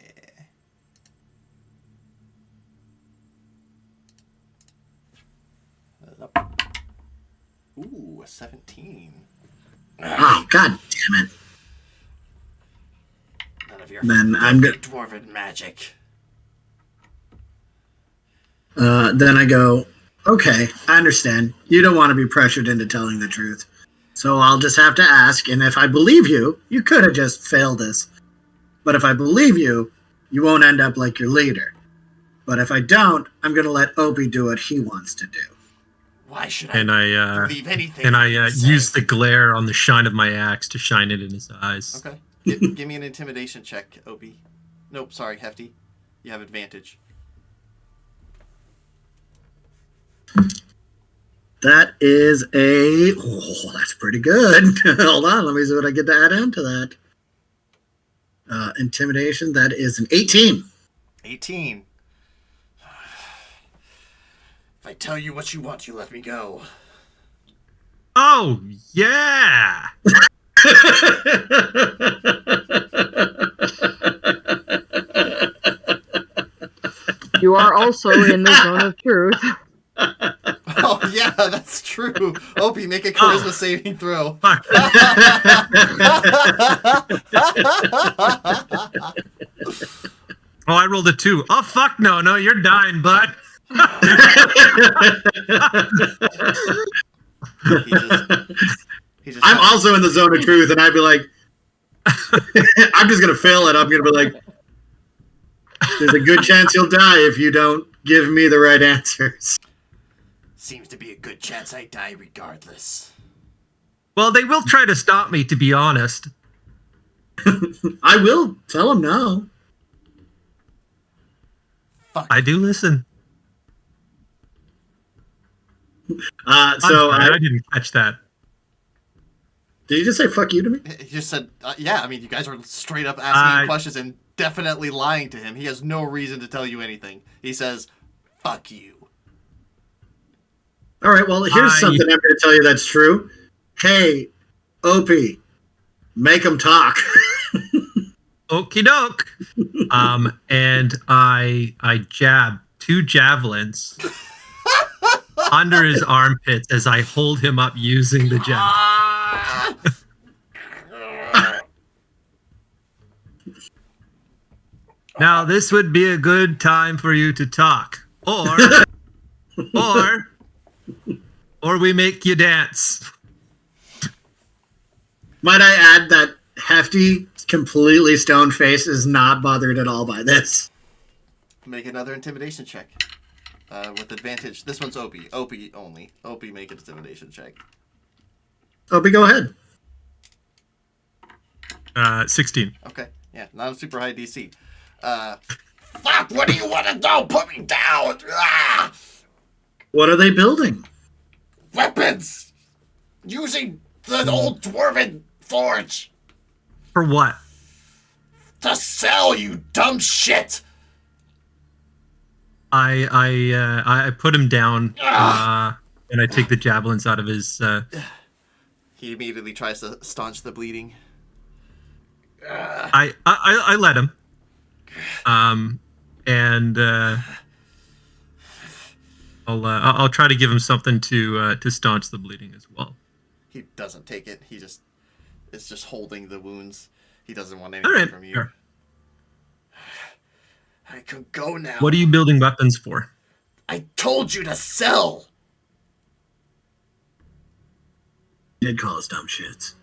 Ooh, a 17. Oh, god damn it. None of your Then I'm good. dwarven magic. Then I go, okay, I understand. You don't want to be pressured into telling the truth. So I'll just have to ask, and if I believe you, you could have just failed this. But if I believe you, you won't end up like your leader. But if I don't, I'm going to let Opie do what he wants to do. Why should And I believe anything? and I you say? use the glare on the shine of my axe to shine it in his eyes. Okay. Give me an intimidation check, Opie. Nope, sorry, Hefty. You have advantage. That is that's pretty good. Hold on, let me see what I get to add on to that. Intimidation, that is an 18. 18. If I tell you what you want, you let me go. Oh yeah. You are also in the zone of truth. Oh yeah, that's true. Opie, make a charisma saving throw. Fuck. Oh, I rolled a 2. Oh, fuck no. No, you're dying, bud. He just I'm also in the zone of truth, and I'd be like, I'm just gonna fail it. I'm gonna be like, there's a good chance you'll die if you don't give me the right answers. Seems to be a good chance I die regardless. Well, they will try to stop me, to be honest. I will tell them no. Fuck. I do listen. So I'm sorry, I didn't catch that. did you just say "fuck you" to me? He just said, yeah, I mean, you guys are straight up asking him questions and definitely lying to him. He has no reason to tell you anything. He says, fuck you. All right. Well, here's something I'm going to tell you that's true. Hey, Opie, make them talk. Okie doke. And I jab 2 javelins under his armpits as I hold him up using the jab. Now this would be a good time for you to talk, or we make you dance. Might I add that Hefty, completely stone face, is not bothered at all by this. Make another intimidation check. With advantage. This one's Opie. Opie only. Opie, make an intimidation check. Opie, go ahead. 16. Okay. Yeah, not a super high DC. Fuck, what do you want to do? Put me down! Ah! What are they building? Weapons! Using the old dwarven forge For what? to sell, you dumb shit! I put him down, and I take the javelins out of his. He immediately tries to staunch the bleeding. I let him. And I'll try to give him something to staunch the bleeding as well. He doesn't take it. He just is just holding the wounds. He doesn't want anything All right, from you. sure. I could go now. What are you building weapons for? I told you to sell. You did call us dumb shits.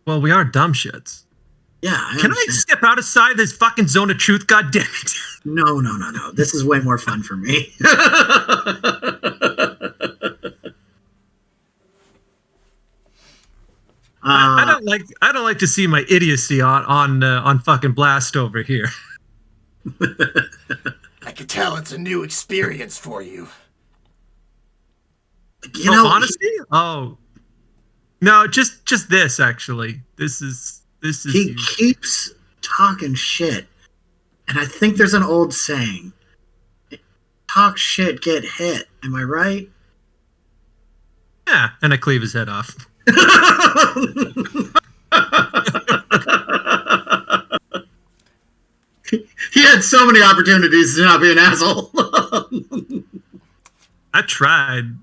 Well, we are dumb shits. Yeah. Can I step outside this fucking zone of truth? God damn it! No. This is way more fun for me. I don't like to see my idiocy on fucking blast over here. I can tell it's a new experience for you. You know, honesty? Oh, no, just this actually. This is. he keeps talking shit, and I think there's an old saying: "Talk shit, get hit." Am I right? Yeah, and I cleave his head off. He had so many opportunities to not be an asshole. I tried.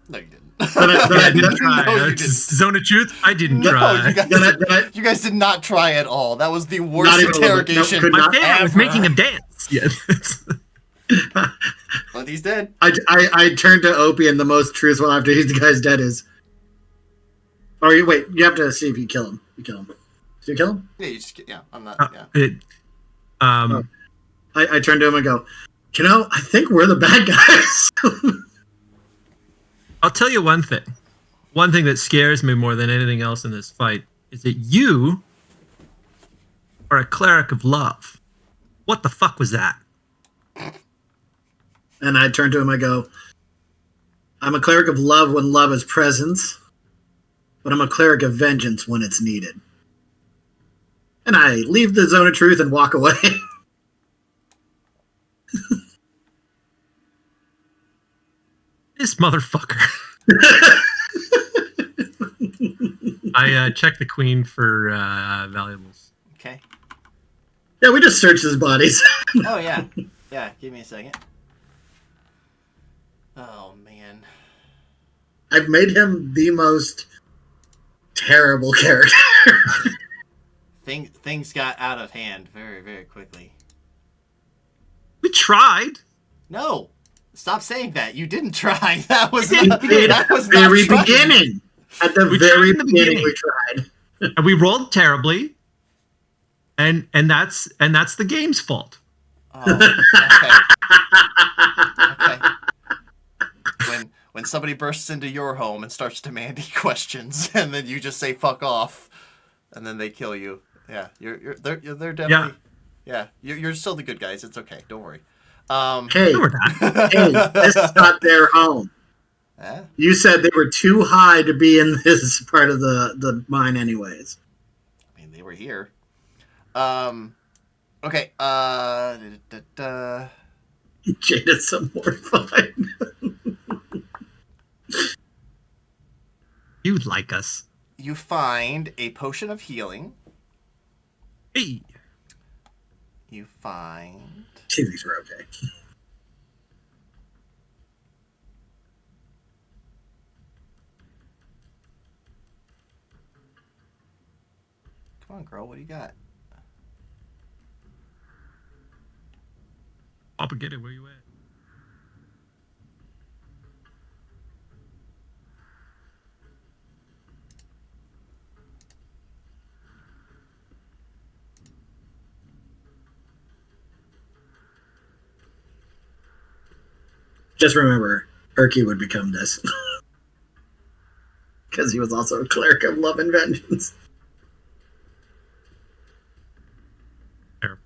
No, you didn't. I didn't try. No, you It's didn't. Zone of truth. I didn't No, try. you guys did not try at all. That was the worst Not even a little bit. interrogation. No, could My not favorite was ever. making him dance. Yeah. But he's dead. I turned to Opie, and the most truthful after he's the guy's dead is. Or wait, you have to see if you kill him. You kill him. Do you kill him? Yeah, you just yeah. I'm not. Yeah. I turn to him and go, I think we're the bad guys. I'll tell you one thing. One thing that scares me more than anything else in this fight is that you are a cleric of love. What the fuck was that? And I turn to him, I go, I'm a cleric of love when love is present, but I'm a cleric of vengeance when it's needed. And I leave the zone of truth and walk away. This motherfucker. I checked the queen for valuables. Okay. Yeah, we just searched his bodies. Oh yeah, yeah. Give me a second. Oh man. I've made him the most terrible character. Things got out of hand very, very quickly. We tried. No, stop saying that. You didn't try. That was We not. did That at was the not very trying. beginning. At the We very tried in the beginning, beginning. we tried. And we rolled terribly. And that's the game's fault. Oh, okay. When somebody bursts into your home and starts demanding questions, and then you just say "fuck off," and then they kill you. Yeah, they're definitely. Yeah, you're still the good guys. It's okay. Don't worry. Hey, No, we're not. hey, this is not their home. Eh? You said they were too high to be in this part of the mine, anyways. I mean, they were here. Okay. Jada's so mortified. You like us. You find a potion of healing. Hey. You find. Chilies were okay. Come on, girl. What do you got? Papa, get it. Where you at? Just remember, Erky would become this. Because he was also a cleric of love and vengeance. There.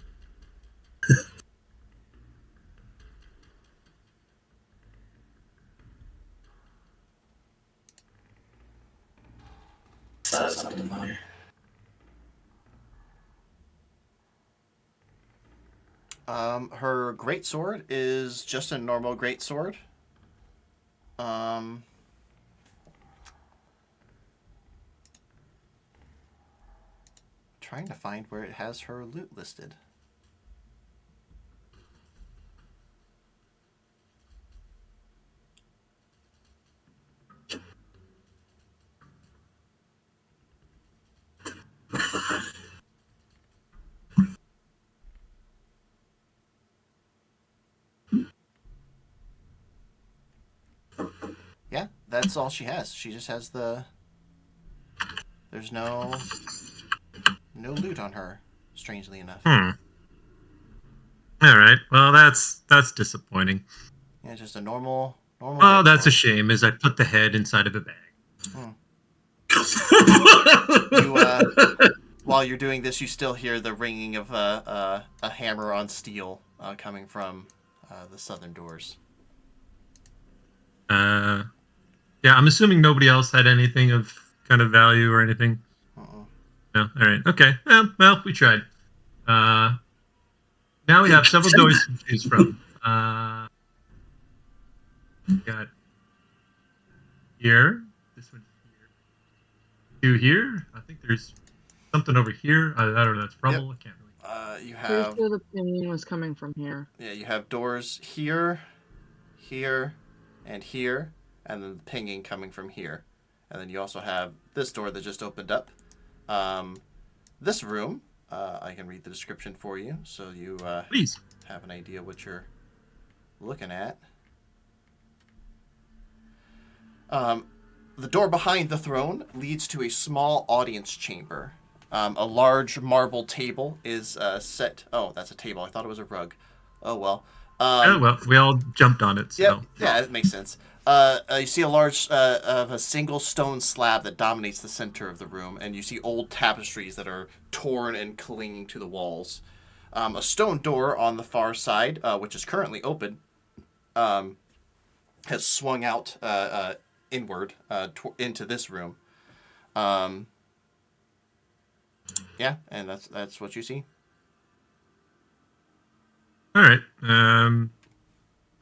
Her greatsword is just a normal greatsword. Trying to find where it has her loot listed. Yeah, that's all she has. She just has the. There's no loot on her, strangely enough. All right. Well, that's disappointing. Yeah, just a normal. Oh, that's a greatsword. shame. As I put the head inside of a bag. You, while you're doing this, you still hear the ringing of a hammer on steel coming from the southern doors. Yeah, I'm assuming nobody else had anything of kind of value or anything. Uh-uh. No. All right. Okay. Well, we tried. Now we have several doors to choose from. We got here. This one here. Two here. I think there's something over here. I don't know. That's rubble. Yep. I can't really. You Pretty have sure the pinging was coming from here. you have doors here, here, and here, and then the pinging coming from here, and then you also have this door that just opened up. This room, I can read the description for you, so you Please. have an idea what you're looking at. The door behind the throne leads to a small audience chamber. A large marble table is set. Oh, that's a table. I thought it was a rug. Oh well. Oh well, we all jumped on it. So. Yep. Yeah, it makes sense. You see a large of a single stone slab that dominates the center of the room, and you see old tapestries that are torn and clinging to the walls. A stone door on the far side, which is currently open, has swung out inward into this room. Yeah, and that's what you see. All right. I'm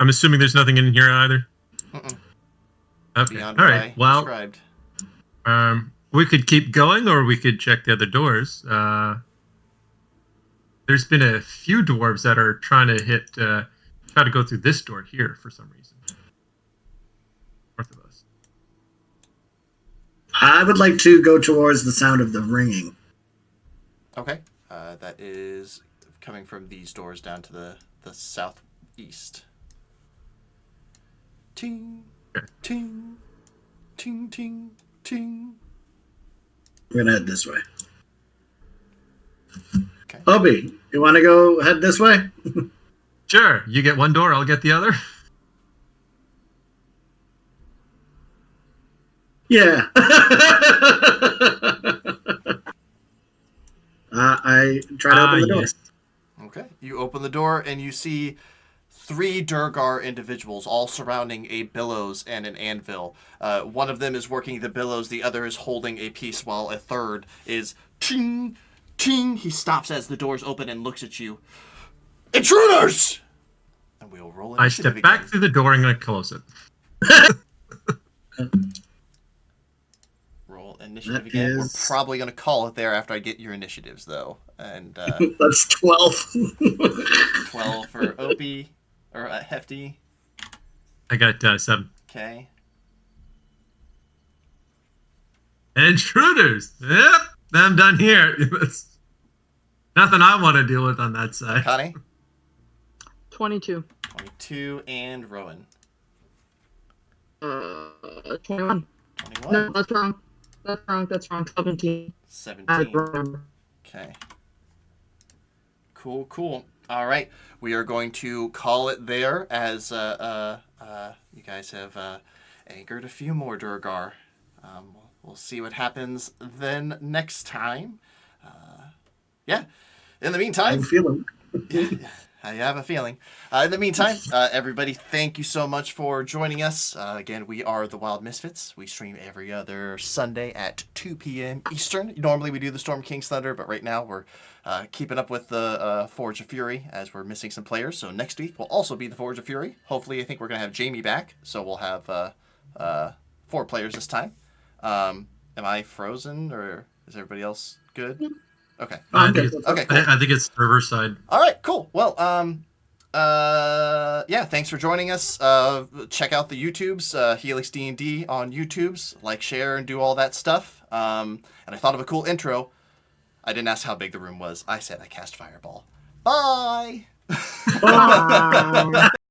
assuming there's nothing in here either. Mm-mm. Okay. Beyond All what right. I Well, described. we could keep going, or we could check the other doors. there's been a few dwarves that are trying to try to go through this door here for some reason. North of us. I would like to go towards the sound of the ringing. Okay. That is coming from these doors down to the southeast. Ting, Okay. ting, ting, ting, ting. We're gonna head this way. Okay. Obi, you want to go head this way? Sure, you get one door, I'll get the other. Yeah. I try to open the door. Yes. Okay. You open the door and you see 3 Durgar individuals all surrounding a billows and an anvil. One of them is working the billows, the other is holding a piece, while a third is ting, ting. He stops as the doors open and looks at you. Intruders! And we'll roll I initiative step back again. through the door and I close it. Roll initiative That again. We're is- probably going to call it there after I get your initiatives, though. And That's 12. 12 for Opie, or Hefty. I got 7. Okay. Intruders! Yep, I'm done here. It's nothing I want to deal with on that side. Connie, 22. 22, and Rowan, 21. 21. No, that's wrong. That's wrong. 17. I 17. remember. Okay. Cool. All right. We are going to call it there as you guys have anchored a few more Durgar. We'll see what happens then next time. Yeah. In the meantime, I'm feeling. I have a feeling. In the meantime, everybody, thank you so much for joining us. Again, we are the Wild Misfits. We stream every other Sunday at 2 p.m. Eastern. Normally we do the Storm King's Thunder, but right now we're keeping up with the Forge of Fury as we're missing some players. So next week will also be the Forge of Fury. Hopefully, I think we're going to have Jamie back, so we'll have 4 players this time. Am I frozen, or is everybody else good? Okay. I think it's, Okay, cool. I think it's server side. All right, cool. Well, yeah, thanks for joining us. Check out the YouTubes, Helix D&D on YouTubes. Like, share, and do all that stuff. And I thought of a cool intro. I didn't ask how big the room was. I said I cast Fireball. Bye! Bye.